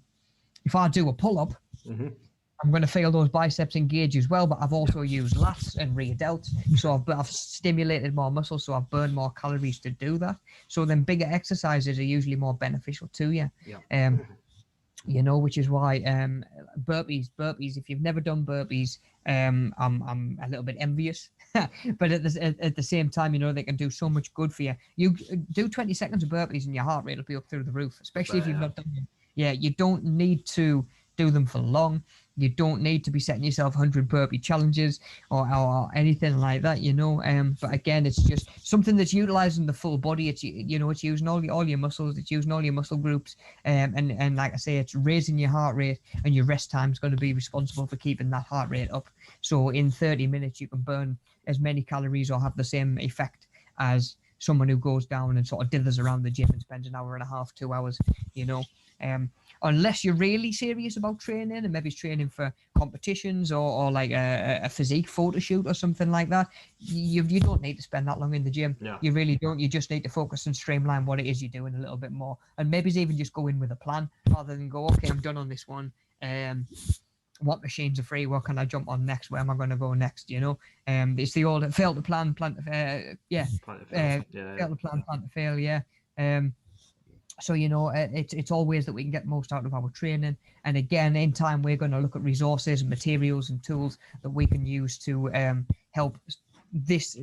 if I do a pull-up, I'm going to feel those biceps engage as well, but I've also used lats and rear delts. So I've stimulated more muscles, so I've burned more calories to do that. So then bigger exercises are usually more beneficial to you. which is why burpees. If you've never done burpees, I'm a little bit envious, but at the same time, they can do so much good for you. You do 20 seconds of burpees and your heart rate will be up through the roof, especially if But you've yeah, not done them. Yeah, you don't need to do them for long. You don't need to be setting yourself 100 burpee challenges or anything like that, But again, it's just something that's utilizing the full body. It's using all your muscles. It's using all your muscle groups. And like I say, it's raising your heart rate, and your rest time is going to be responsible for keeping that heart rate up. So in 30 minutes, you can burn as many calories or have the same effect as someone who goes down and sort of dithers around the gym and spends an hour and a half, 2 hours, you know. Um, Unless you're really serious about training and maybe it's training for competitions or like a physique photo shoot or something like that, you don't need to spend that long in the gym. yeah, You really don't. You just need to focus and streamline what it is you're doing a little bit more, and maybe even just go in with a plan rather than go, okay, I'm done on this one. What machines are free? What can I jump on next? Where am I going to go next? It's the old fail to plan, plan to plan to fail. fail to plan to fail. Yeah. So it's all ways that we can get most out of our training, and again, in time, we're going to look at resources and materials and tools that we can use to help this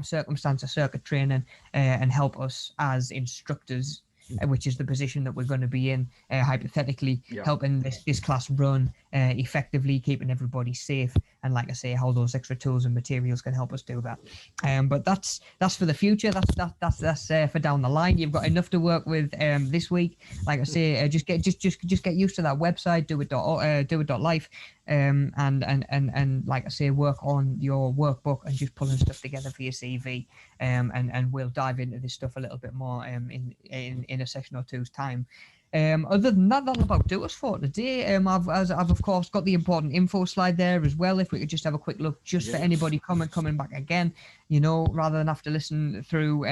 circumstance of circuit training and help us as instructors, which is the position that we're going to be in, hypothetically, Yeah. helping this class run effectively, keeping everybody safe, and like I say, how those extra tools and materials can help us do that. But that's for the future. That's for down the line. You've got enough to work with this week. Like I say, just get used to that website. Do it.life. And like I say, work on your workbook and just pulling stuff together for your CV. And we'll dive into this stuff a little bit more in a session or two's time. Other than that, that'll about do us for today. I've of course got the important info slide there as well. If we could just have a quick look, just for anybody coming back again, rather than have to listen through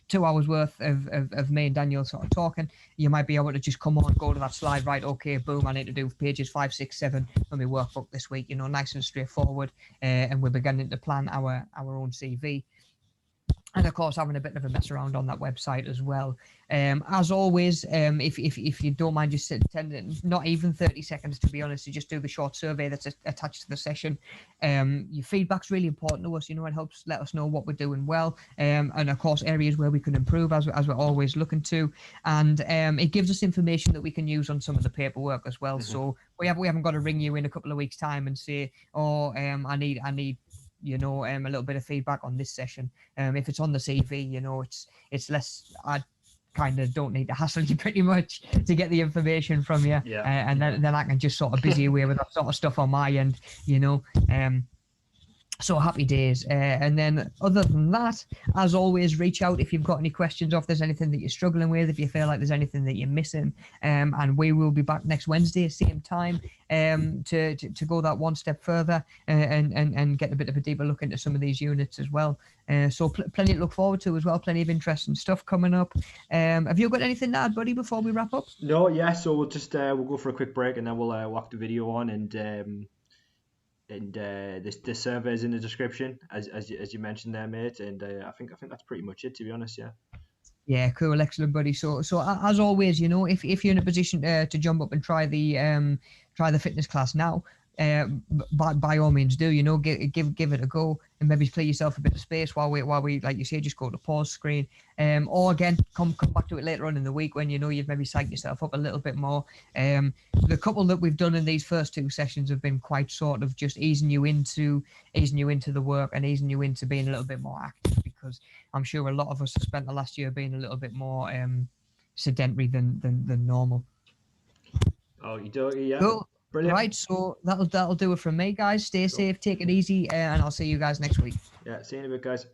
2 hours worth of me and Daniel sort of talking, you might be able to just come on, go to that slide, right? Okay, boom, I need to do pages 5, 6, 7 on my workbook this week. Nice and straightforward, and we're beginning to plan our own CV. And of course, having a bit of a mess around on that website as well. As always, if you don't mind, just attending, not even 30 seconds to be honest, to just do the short survey that's attached to the session. Your feedback's really important to us. It helps let us know what we're doing well, and of course areas where we can improve, as we're always looking to. And it gives us information that we can use on some of the paperwork as well. So we haven't got to ring you in a couple of weeks' time and say, oh, I need a little bit of feedback on this session. If it's on the CV, it's less. I kind of don't need to hassle you pretty much to get the information from you, Yeah. and then I can just sort of busy away with that sort of stuff on my end. So happy days. And then other than that, as always, reach out if you've got any questions or if there's anything that you're struggling with, if you feel like there's anything that you're missing. And we will be back next Wednesday, same time, to go that one step further and get a bit of a deeper look into some of these units as well. So plenty to look forward to as well, plenty of interesting stuff coming up. Have you got anything to add, buddy, before we wrap up? No, yeah. So we'll just we'll go for a quick break and then we'll whack the video on and the survey is in the description as you mentioned there, mate. And I think that's pretty much it, to be honest. Yeah. Yeah, cool, excellent, buddy. So as always, if you're in a position to jump up and try the fitness class now, by all means do. Give it a go, and maybe play yourself a bit of space while we like you say, just go to pause screen. Or again, come back to it later on in the week when you've maybe psyched yourself up a little bit more. The couple that we've done in these first two sessions have been quite sort of just easing you into the work and easing you into being a little bit more active, because I'm sure a lot of us have spent the last year being a little bit more sedentary than normal. Oh, you do, yeah. Cool. Brilliant. Right, so that'll do it from me, guys. Stay safe, take it easy, and I'll see you guys next week. Yeah. See you in a bit, guys.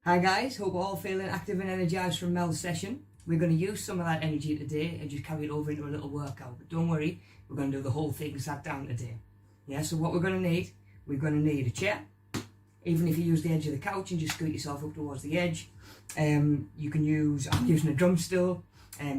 Hi guys, hope we're all feeling active and energized from Mel's session. We're going to use some of that energy today and just carry it over into a little workout. But don't worry, we're going to do the whole thing sat down today. Yeah, so what we're going to need a chair. Even if you use the edge of the couch and just scoot yourself up towards the edge. I'm using a drum stool.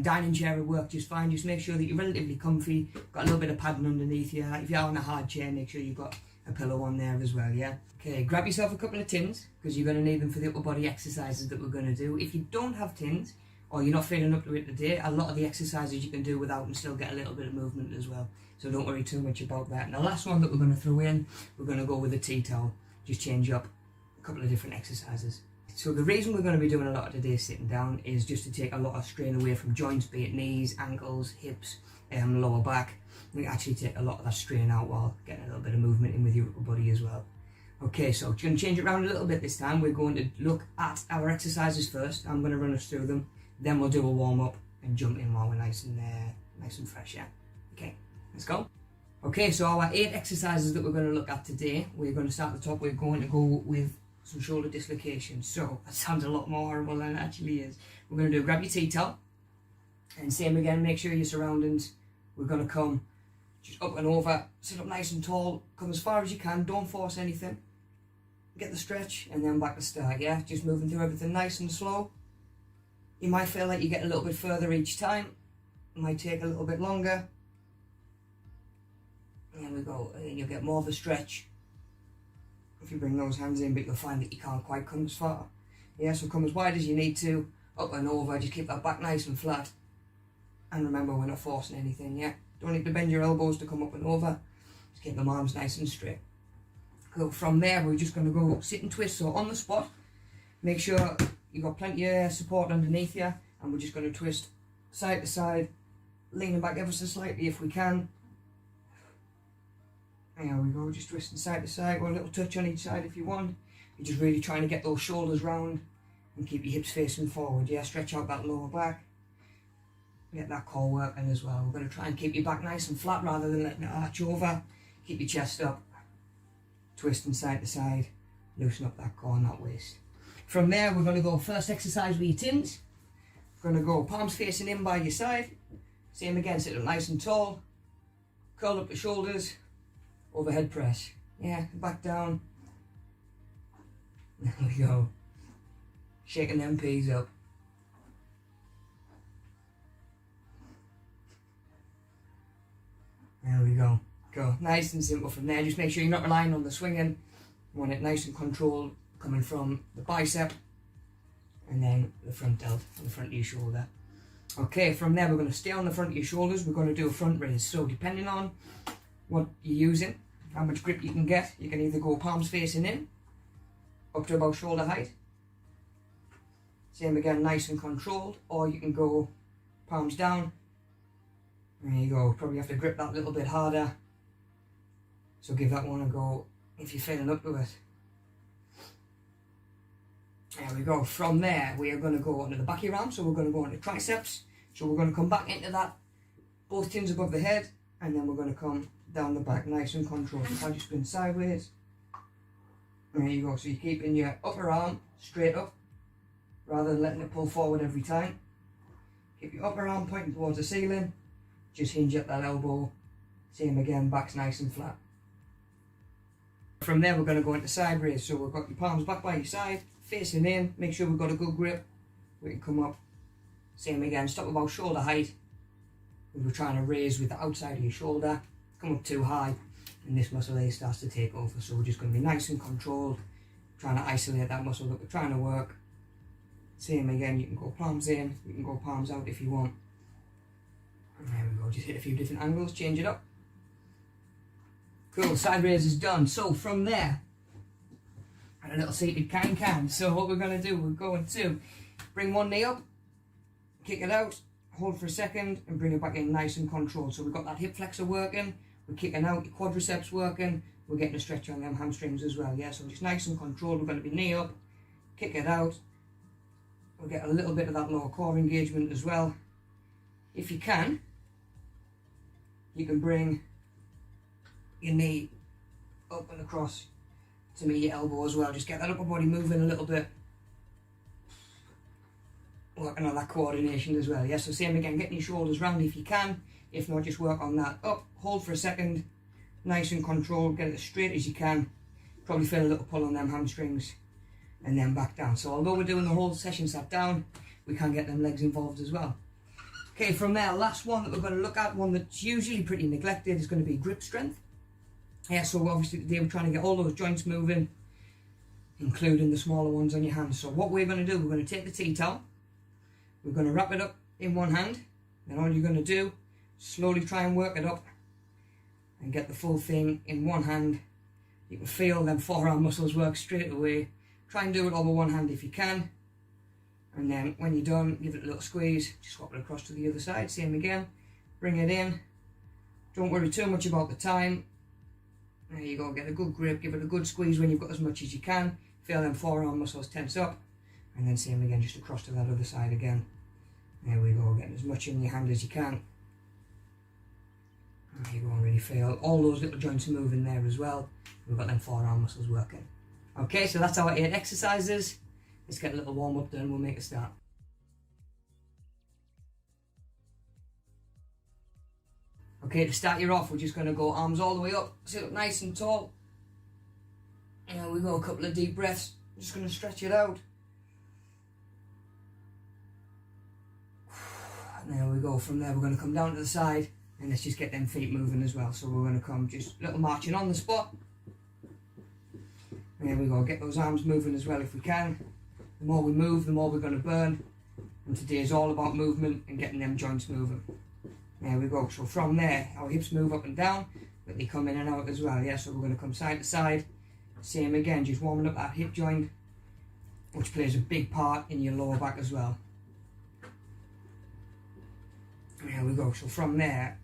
Dining chair will work just fine. Just make sure that you're relatively comfy, got a little bit of padding underneath you. If you're on a hard chair, make sure you've got a pillow on there as well, yeah? Okay, grab yourself a couple of tins, because you're going to need them for the upper body exercises that we're going to do. If you don't have tins, or you're not feeling up to it today, a lot of the exercises you can do without and still get a little bit of movement as well. So don't worry too much about that. And the last one that we're going to throw in, we're going to go with a tea towel. Just change up a couple of different exercises. So the reason we're going to be doing a lot of today sitting down is just to take a lot of strain away from joints, be it knees, ankles, hips, lower back. We actually take a lot of that strain out while getting a little bit of movement in with your upper body as well. Okay, so just going to change it around a little bit this time. We're going to look at our exercises first. I'm going to run us through them. Then we'll do a warm up and jump in while we're nice and fresh, yeah? Okay, let's go. Okay, so our 8 exercises that we're going to look at today, we're going to start at the top. We're going to go with some shoulder dislocations. So that sounds a lot more horrible than it actually is. We're going to do grab your tea towel. And same again, make sure your surroundings. We're going to come just up and over, sit up nice and tall, come as far as you can, don't force anything. Get the stretch and then back to start, yeah? Just moving through everything nice and slow. You might feel like you get a little bit further each time. It might take a little bit longer. There we go, and then you'll get more of a stretch if you bring those hands in, but you'll find that you can't quite come as far. Yeah, so come as wide as you need to, up and over, just keep that back nice and flat. And remember, we're not forcing anything, yeah? Don't need to bend your elbows to come up and over. Just keep the arms nice and straight. Cool. From there, we're just going to go sit and twist. So on the spot, make sure you've got plenty of support underneath you. And we're just going to twist side to side, leaning back ever so slightly if we can. There we go, just twisting side to side, or a little touch on each side if you want. You're just really trying to get those shoulders round and keep your hips facing forward, yeah? Stretch out that lower back. Get that core working as well. We're going to try and keep your back nice and flat rather than letting it arch over. Keep your chest up, twisting side to side, loosen up that core and that waist. From there, we're going to go first exercise with your tins. We're going to go palms facing in by your side. Same again, sit up nice and tall. Curl up the shoulders, overhead press. Yeah, back down. There we go. Shaking them peas up. There we go. Go. Nice and simple from there. Just make sure you're not relying on the swinging. You want it nice and controlled, coming from the bicep and then the front delt on the front of your shoulder. Okay, from there we're going to stay on the front of your shoulders. We're going to do a front raise. So depending on what you're using, how much grip you can get, you can either go palms facing in, up to about shoulder height. Same again, nice and controlled. Or you can go palms down. There you go, probably have to grip that a little bit harder. So give that one a go if you're feeling up to it. There we go. From there, we are going to go onto the back of your arm. So we're going to go onto triceps. So we're going to come back into that, both chins above the head, and then we're going to come down the back, nice and controlled. If I just spin sideways. There you go. So you're keeping your upper arm straight up, rather than letting it pull forward every time. Keep your upper arm pointing towards the ceiling. Just hinge at that elbow. Same again, back's nice and flat. From there, we're going to go into side raise. So we've got your palms back by your side, facing in. Make sure we've got a good grip. We can come up. Same again, stop about shoulder height. We're trying to raise with the outside of your shoulder. Come up too high, and this muscle here starts to take over. So we're just going to be nice and controlled, trying to isolate that muscle that we're trying to work. Same again, you can go palms in, you can go palms out if you want. And there we go, just hit a few different angles, change it up. Cool, side raise is done. So from there, and a little seated can. So what we're going to do, we're going to bring one knee up, kick it out, hold for a second, and bring it back in nice and controlled. So we've got that hip flexor working, we're kicking out, your quadriceps working, we're getting a stretch on them hamstrings as well, yeah? So just nice and controlled, we're going to be knee up, kick it out, we'll get a little bit of that lower core engagement as well. If you can bring your knee up and across to meet your elbow as well. Just get that upper body moving a little bit. working on that coordination as well. Yeah, so same again, getting your shoulders round if you can. If not, just work on that up, hold for a second, nice and controlled, get it as straight as you can. Probably feel a little pull on them hamstrings, and then back down. So although we're doing the whole session sat down, we can get them legs involved as well. Okay, from there, last one that we're going to look at, one that's usually pretty neglected, is going to be grip strength. Yeah, so obviously today we're trying to get all those joints moving, including the smaller ones on your hands. So what we're going to do, we're going to take the tea towel, we're going to wrap it up in one hand, then all you're going to do, slowly try and work it up and get the full thing in one hand. You can feel them forearm muscles work straight away. Try and do it all with one hand if you can. And then when you're done, give it a little squeeze, just swap it across to the other side, same again. Bring it in. Don't worry too much about the time. There you go, get a good grip, give it a good squeeze when you've got as much as you can. Feel them forearm muscles tense up. And then same again, just across to that other side again. There we go, getting as much in your hand as you can. There you go, and really feel all those little joints moving there as well. We've got them forearm muscles working. Okay, so that's our 8 exercises. Let's get a little warm up done, we'll make a start. Okay, to start you off, we're just going to go arms all the way up, sit up nice and tall. There we go, a couple of deep breaths. I'm just going to stretch it out. And there we go, from there we're going to come down to the side, and let's just get them feet moving as well. So we're going to come just a little marching on the spot. There we go, get those arms moving as well if we can. The more we move, the more we're going to burn. And today is all about movement and getting them joints moving. There we go, so from there, our hips move up and down, but they come in and out as well, yeah? So we're going to come side to side. Same again, just warming up that hip joint, which plays a big part in your lower back as well. There we go, so from there,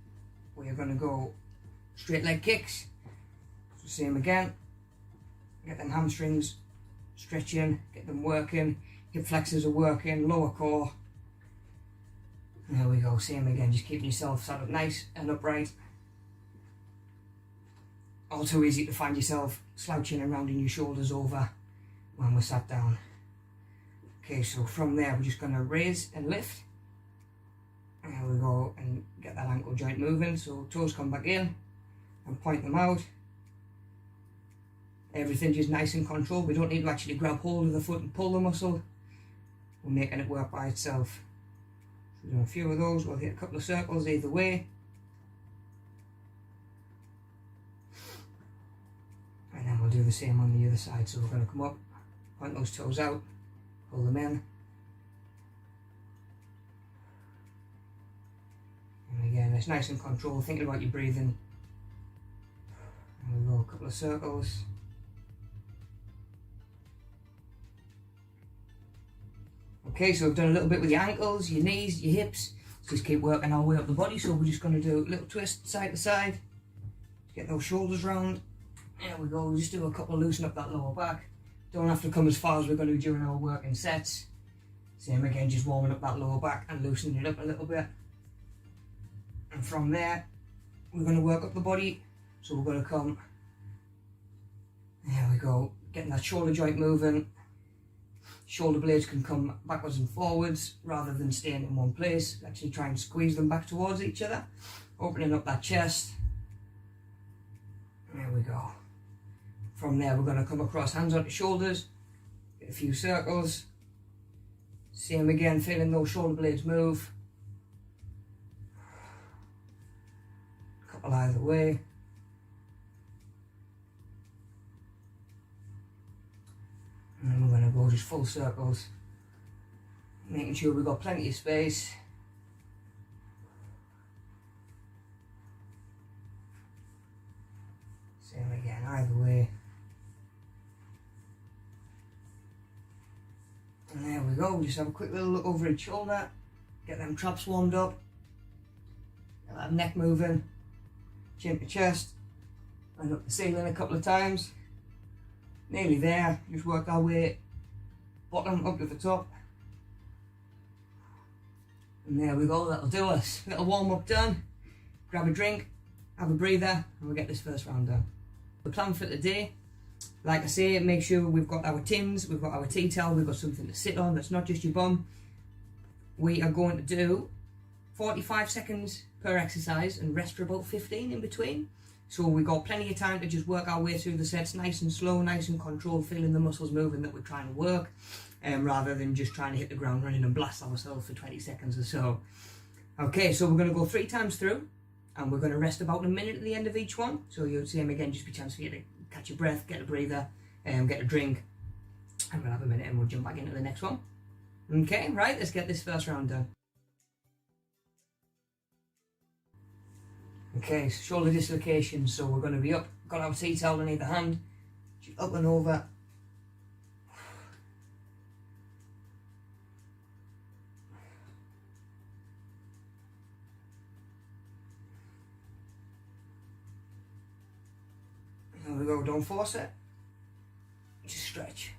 we're going to go straight leg kicks. So same again, get them hamstrings stretching, get them working, hip flexors are working, lower core. There we go, same again, just keeping yourself sat up nice and upright. All too easy to find yourself slouching and rounding your shoulders over when we're sat down. Okay, so from there we're just going to raise and lift. There we go, and get that ankle joint moving, so toes come back in and point them out. Everything just nice and controlled. We don't need to actually grab hold of the foot and pull the muscle. We're making it work by itself. So we're doing a few of those. We'll hit a couple of circles either way. And then we'll do the same on the other side. So we're going to come up, point those toes out, pull them in. And again, it's nice and controlled, thinking about your breathing. And we'll go a couple of circles. Okay, so we've done a little bit with your ankles, your knees, your hips. Just keep working our way up the body. So we're just going to do a little twist side to side. Get those shoulders round. There we go, we'll just do a couple, loosen up that lower back. Don't have to come as far as we're going to do during our working sets. Same again, just warming up that lower back and loosening it up a little bit. And from there, we're going to work up the body. So we're going to come, there we go, getting that shoulder joint moving. Shoulder blades can come backwards and forwards rather than staying in one place. Actually try and squeeze them back towards each other, opening up that chest. There we go. From there, we're going to come across, hands onto shoulders, get a few circles. Same again, feeling those shoulder blades move. A couple either way. And then we're going to go just full circles, making sure we've got plenty of space. Same again, either way. And there we go, just have a quick little look over each shoulder, get them traps warmed up, get that neck moving, chin to chest, and up the ceiling a couple of times. Nearly there, just worked our way bottom up to the top. And there we go, that'll do us. Little warm up done. Grab a drink, have a breather, and we'll get this first round done. The plan for today, like I say, make sure we've got our tins, we've got our tea towel, we've got something to sit on that's not just your bum. we are going to do 45 seconds per exercise and rest for about 15 in between. So we've got plenty of time to just work our way through the sets nice and slow, nice and controlled, feeling the muscles moving that we're trying to work, rather than just trying to hit the ground running and blast ourselves for 20 seconds or so. Okay, so we're going to go 3 times through, and we're going to rest about a minute at the end of each one. So you'll see them again, just be a chance for you to catch your breath, get a breather, get a drink, and we'll have a minute and we'll jump back into the next one. Okay, right, let's get this first round done. Okay, so shoulder dislocation, so we're going to be up, got our tea towel in either hand, up and over. There we go, don't force it, just stretch.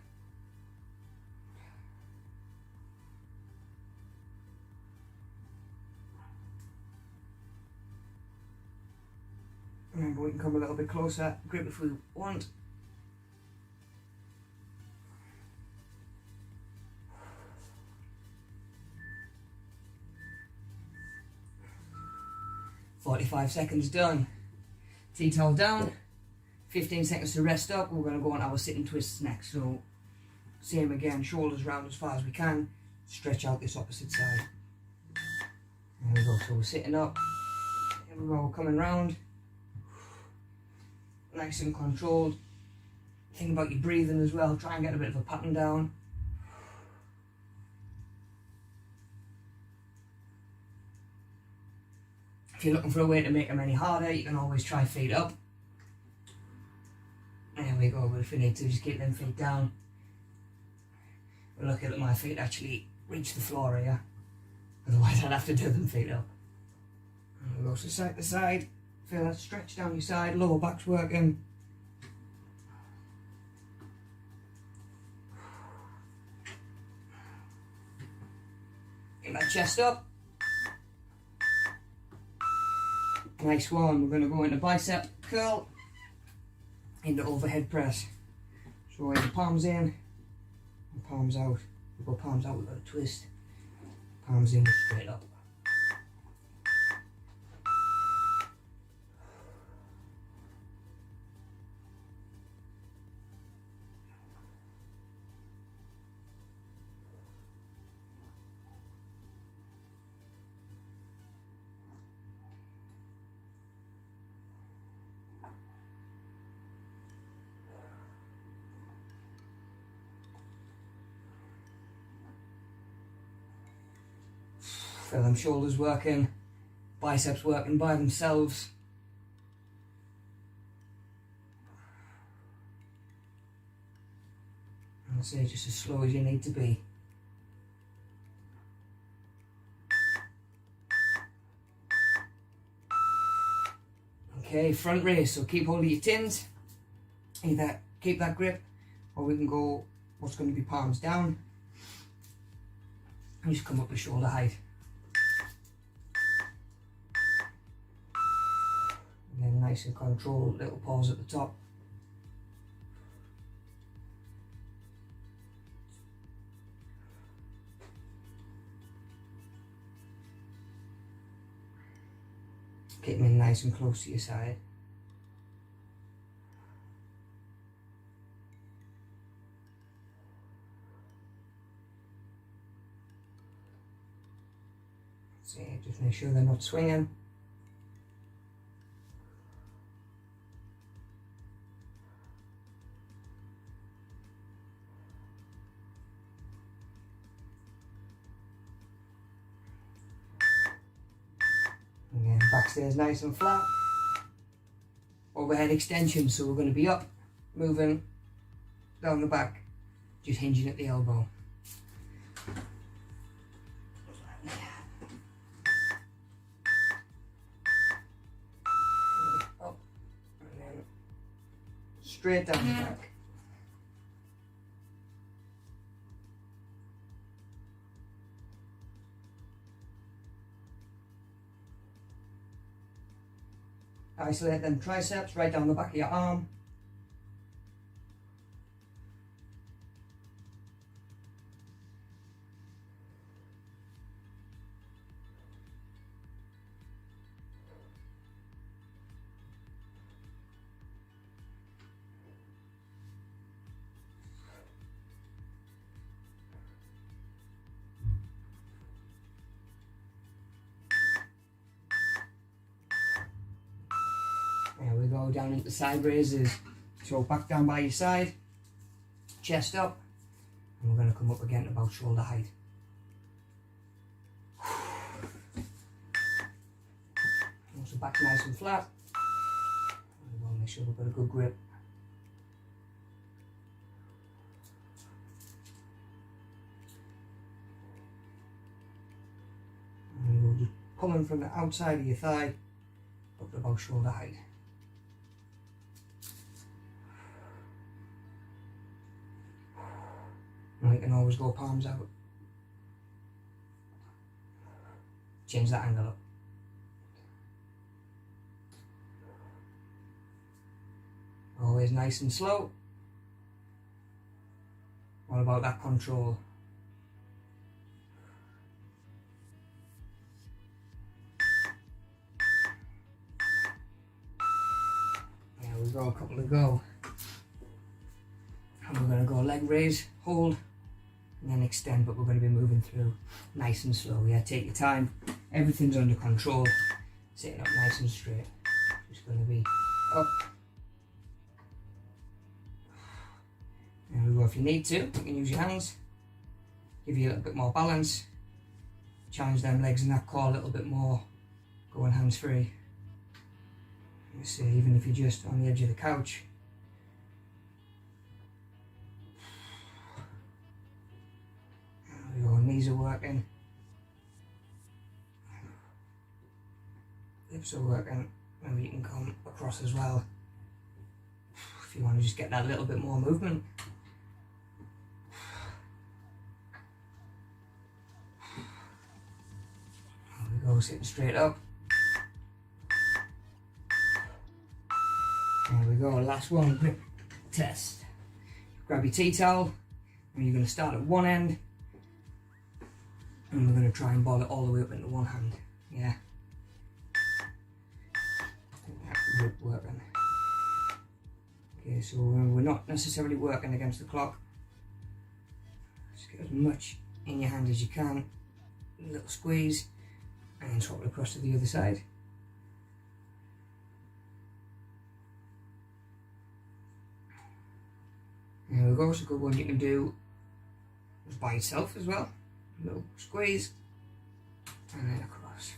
Remember, we can come a little bit closer, grip if we want. "45 seconds done. Tea towel down, 15 seconds to rest up. We're going to go on our sitting twists next. So, same again, shoulders round as far as we can, stretch out this opposite side. There we go, so we're sitting up. Here we go, we're coming round. Nice and controlled. Think about your breathing as well, try and get a bit of a pattern down. If you're looking for a way to make them any harder, you can always try feet up. There we go, but if you need to, just keep them feet down. We're lucky that my feet actually reach the floor here, otherwise I'd have to do them feet up. There we go, so side to side. Feel that stretch down your side, lower back's working. Get that chest up. Nice one. We're going to go into bicep curl, into overhead press. So the palms in, and palms out. We go palms out, we've got a twist. Palms in, straight up. Feel them shoulders working, biceps working by themselves. And say just as slow as you need to be. Okay, front raise, so keep hold of your tins. Either keep that grip, or we can go what's going to be palms down. And just come up to shoulder height. Again, nice and controlled, little pause at the top. Keep them in nice and close to your side. So just make sure they're not swinging. Again, back stays nice and flat. Overhead extension, so we're going to be up, moving down the back, just hinging at the elbow. Up, and then straight down the back. Isolate them triceps right down the back of your arm. down into side raises. So back down by your side, chest up, and we're going to come up again to about shoulder height. So back nice and flat. And we'll make sure we've got a good grip. And we'll just pull in from the outside of your thigh up to about shoulder height. And we can always go palms out. Change that angle up. Always nice and slow. All about that control. There we go, a couple to go. And we're going to go leg raise, hold, and then extend, but we're going to be moving through nice and slow. Yeah, take your time. Everything's under control. Sitting up nice and straight. Just going to be up. There we go. If you need to, you can use your hands. Give you a little bit more balance. Challenge them legs and that core a little bit more. Going hands free. You see, even if you're just on the edge of the couch. There we go. Knees are working. Hips are working. Maybe you can come across as well. If you want to just get that little bit more movement. There we go, sitting straight up. There we go, last one, grip test. Grab your tea towel, and you're going to start at one end, and we're going to try and ball it all the way up into one hand. Yeah. That's the grip working. Okay, so we're not necessarily working against the clock. Just get as much in your hand as you can. A little squeeze, and then swap it across to the other side. There we go, it's a good one you can do just by yourself as well. A little squeeze, and then across.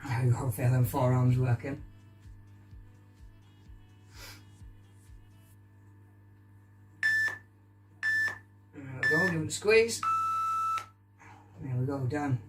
There we go, feel them forearms working. There we go, give it a squeeze. There we go, done.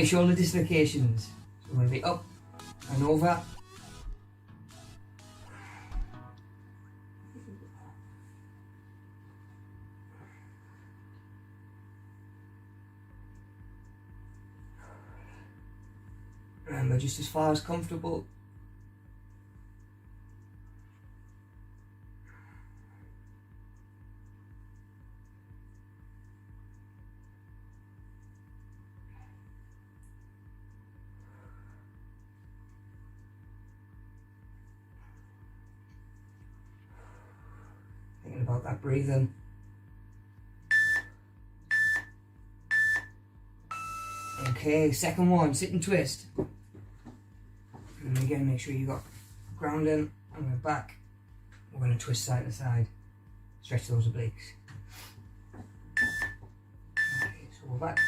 Shoulder dislocations. So we're going to be up and over. Remember, just as far as comfortable. Thinking about that breathing. Okay, second one, sit and twist. And again, make sure you got grounding and we're back. We're going to twist side to side. Stretch those obliques. Okay, so we're back.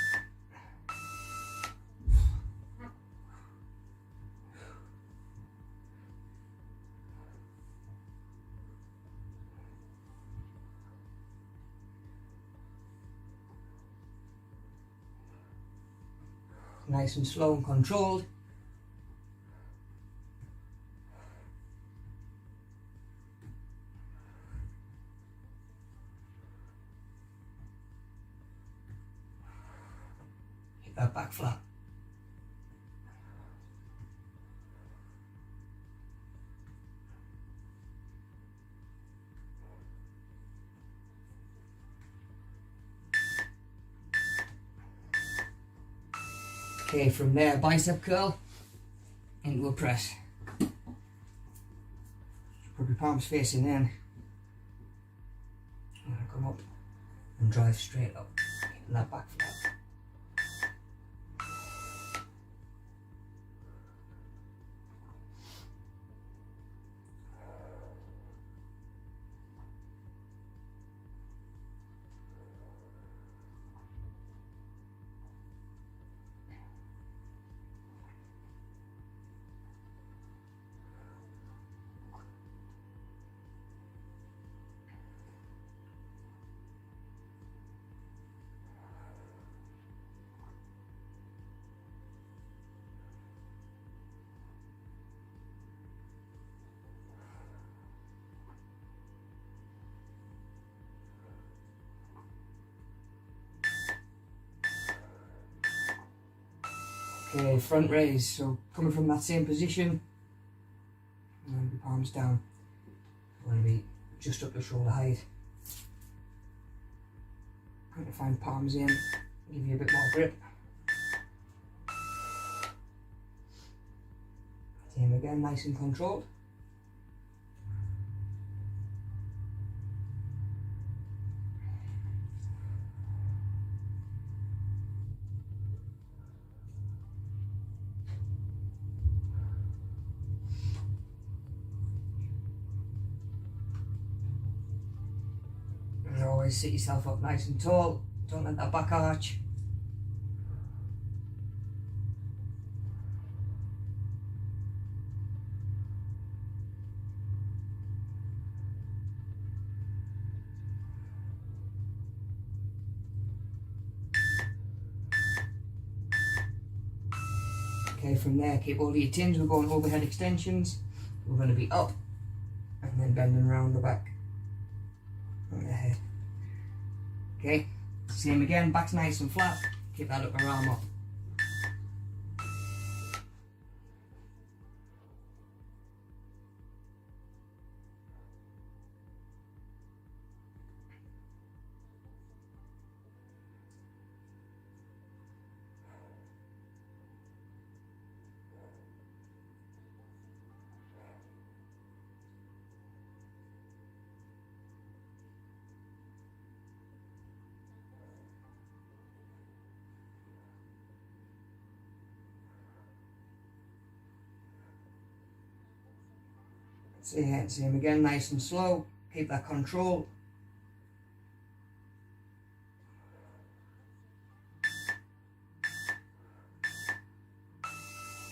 nice and slow and controlled. Hit that back flat. Okay, from there, bicep curl into a press. Put your palms facing in. I'm going to come up and drive straight up. Hitting that back flat. Okay, front raise, so coming from that same position, and the palms down. I want to be just up to shoulder height. I'm going to find palms in, give you a bit more grip. Same again, nice and controlled. Always sit yourself up nice and tall, don't let that back arch. Okay, from there, keep all your tins. We're going overhead extensions. We're going to be up and then bending around the back and the head. Okay, same again, back's nice and flat. Keep that upper arm up. Same again, nice and slow. Keep that control.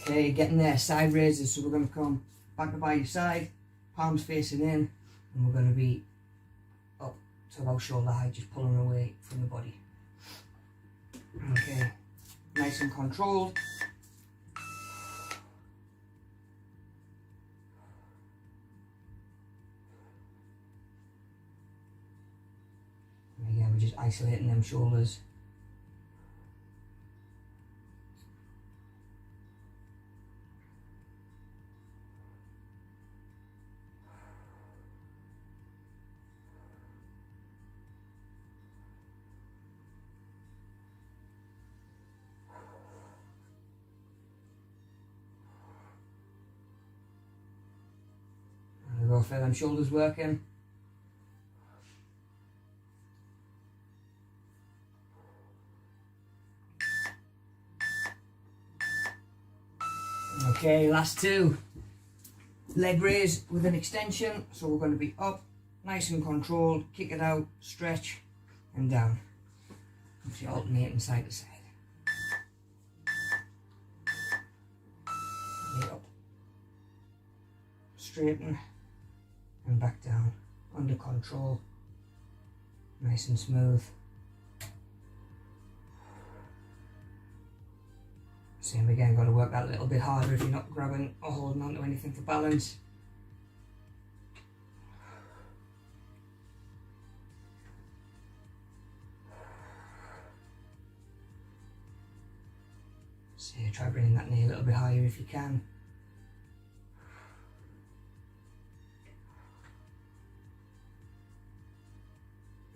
Okay, getting there, side raises. So we're going to come back up by your side, palms facing in, and we're going to be up to about shoulder height, just pulling away from the body. Okay, nice and controlled. Again, we're just isolating them shoulders. And we'll feel them shoulders working. Okay, last two. Leg raise with an extension, so we're going to be up, nice and controlled, kick it out, stretch, and down. Obviously alternating side to side. Up, straighten, and back down, under control, nice and smooth. Same again, got to work that a little bit harder if you're not grabbing or holding onto anything for balance. So try bringing that knee a little bit higher if you can.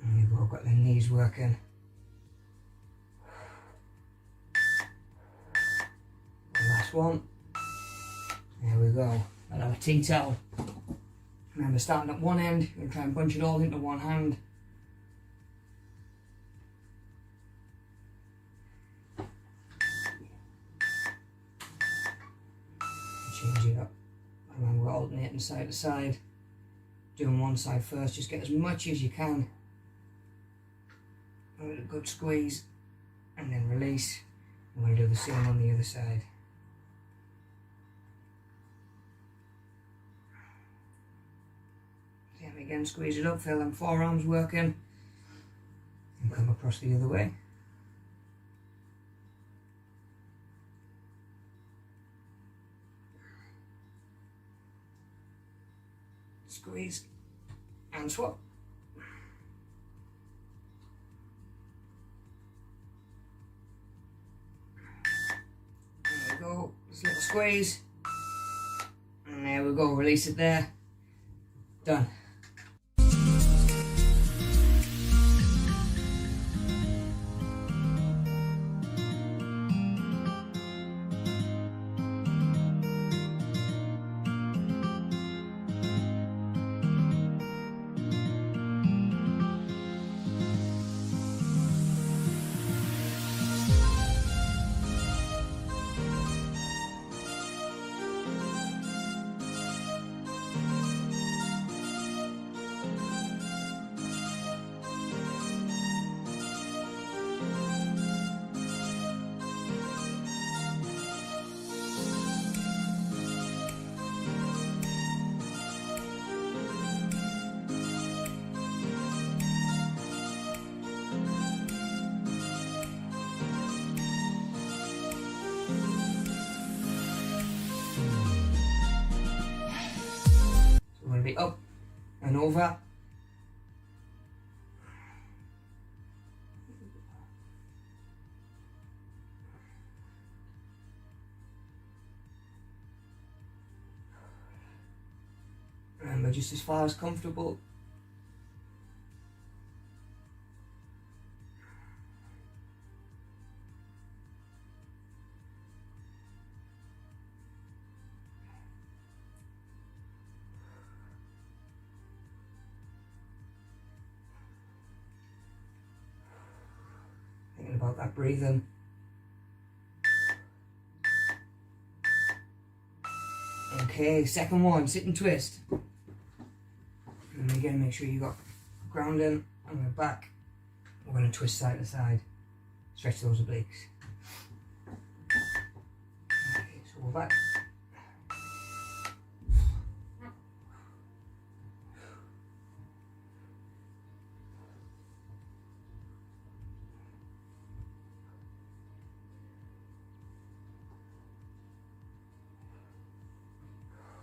There you go, got the knees working. Last one. There we go. I'll have a tea towel. Remember, starting at one end, you're going to try and bunch it all into one hand. Change it up. Remember, we're alternating side to side. Doing one side first, just get as much as you can. With a good squeeze, and then release. I'm going to do the same on the other side. Same again, squeeze it up, feel them forearms working, and come across the other way. Squeeze and swap. There we go, just a little squeeze, and there we go, release it there, done. Be up and over. Remember, just as far as comfortable. About that breathing. Okay, second one, sit and twist. And again, make sure you got grounding on your back. We're going to twist side to side. Stretch those obliques. Okay, so we're back.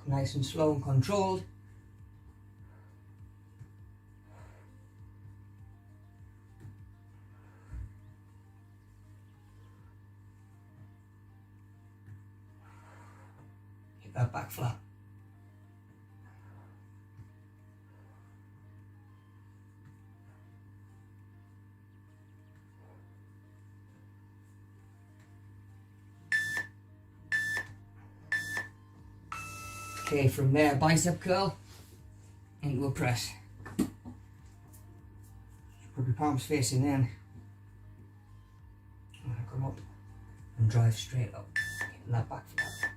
Nice and slow and controlled. Hit that back flat. Okay, from there, bicep curl into a press. Put your palms facing in. I'm going to come up and drive straight up, hitting that back flat.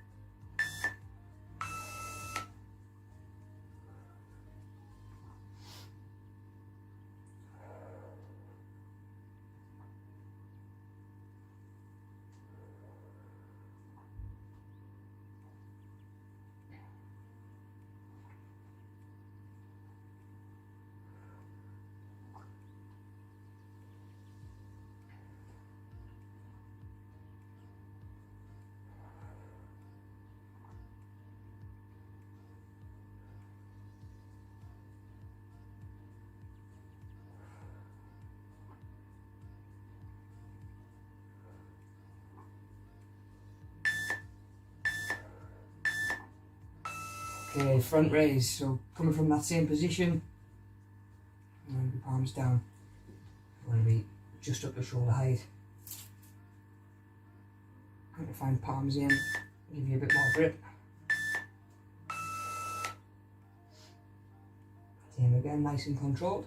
Okay, front raise. So coming from that same position, I'm going to be palms down. I'm going to be just up to shoulder height. I'm going to find palms in, give you a bit more grip. Same again, nice and controlled.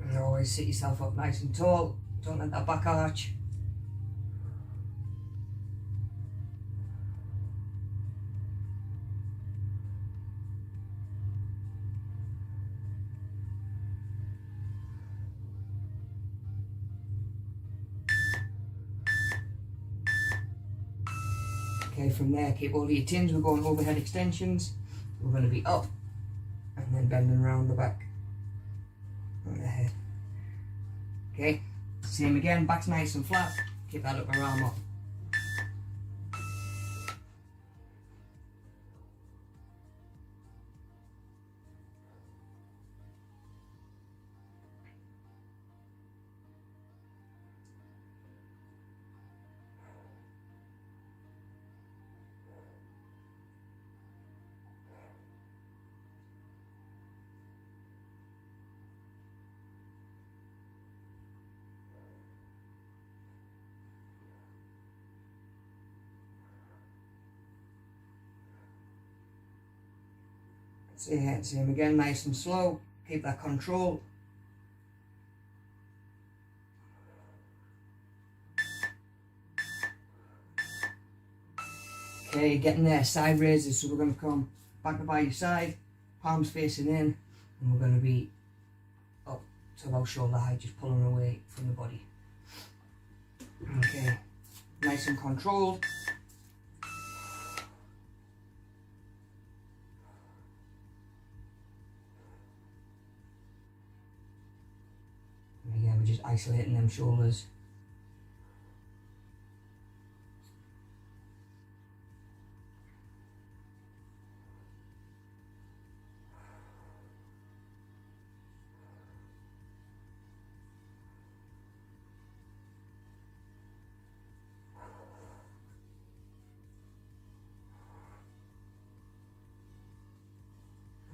And always sit yourself up nice and tall. Don't let that back arch. Okay, from there, keep all of your tins. We're going overhead extensions. We're going to be up and then bending around the back and the head. Okay, same again, back's nice and flat. Keep that upper arm up. Same again, nice and slow. Keep that control. Okay, getting there, side raises. So we're going to come back by your side, palms facing in, and we're going to be up to about shoulder height, just pulling away from the body. Okay, nice and controlled. Again, we're just isolating them shoulders.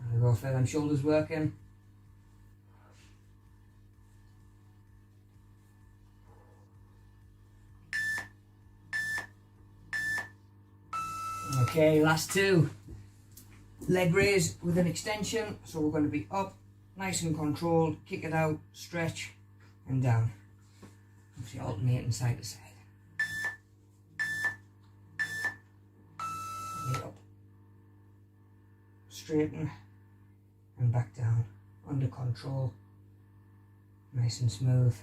There we go, feel them shoulders working. Okay, last two. Leg raise with an extension. So we're going to be up, nice and controlled, kick it out, stretch, and down. Obviously alternating side to side. Up, straighten, and back down, under control, nice and smooth.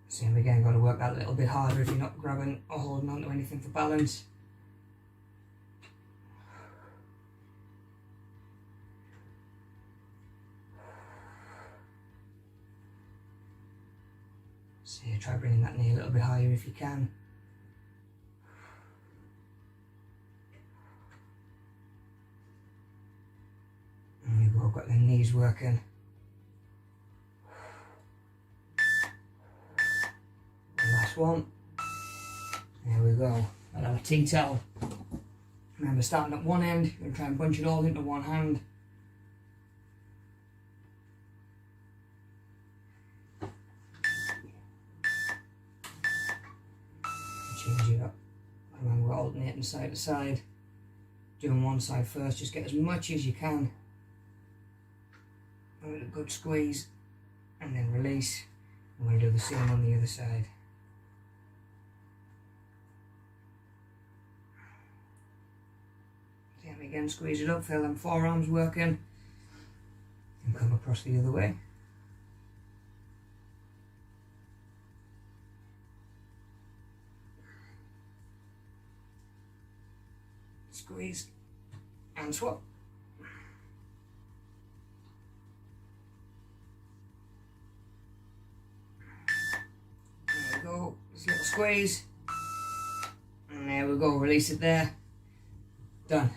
Same again, got to work that a little bit harder if you're not grabbing or holding on to anything for balance. So try bringing that knee a little bit higher if you can. And we've all got the knees working. Last one. There we go. I'll have a tea towel. Remember, starting at one end, you're going to try and bunch it all into one hand. Change it up. Remember, we're alternating side to side. Doing one side first, just get as much as you can. With a good squeeze, and then release. I'm going to do the same on the other side. Same again, squeeze it up, feel them forearms working, and come across the other way. Squeeze and swap. Just a little squeeze. And there we go, release it there. Done.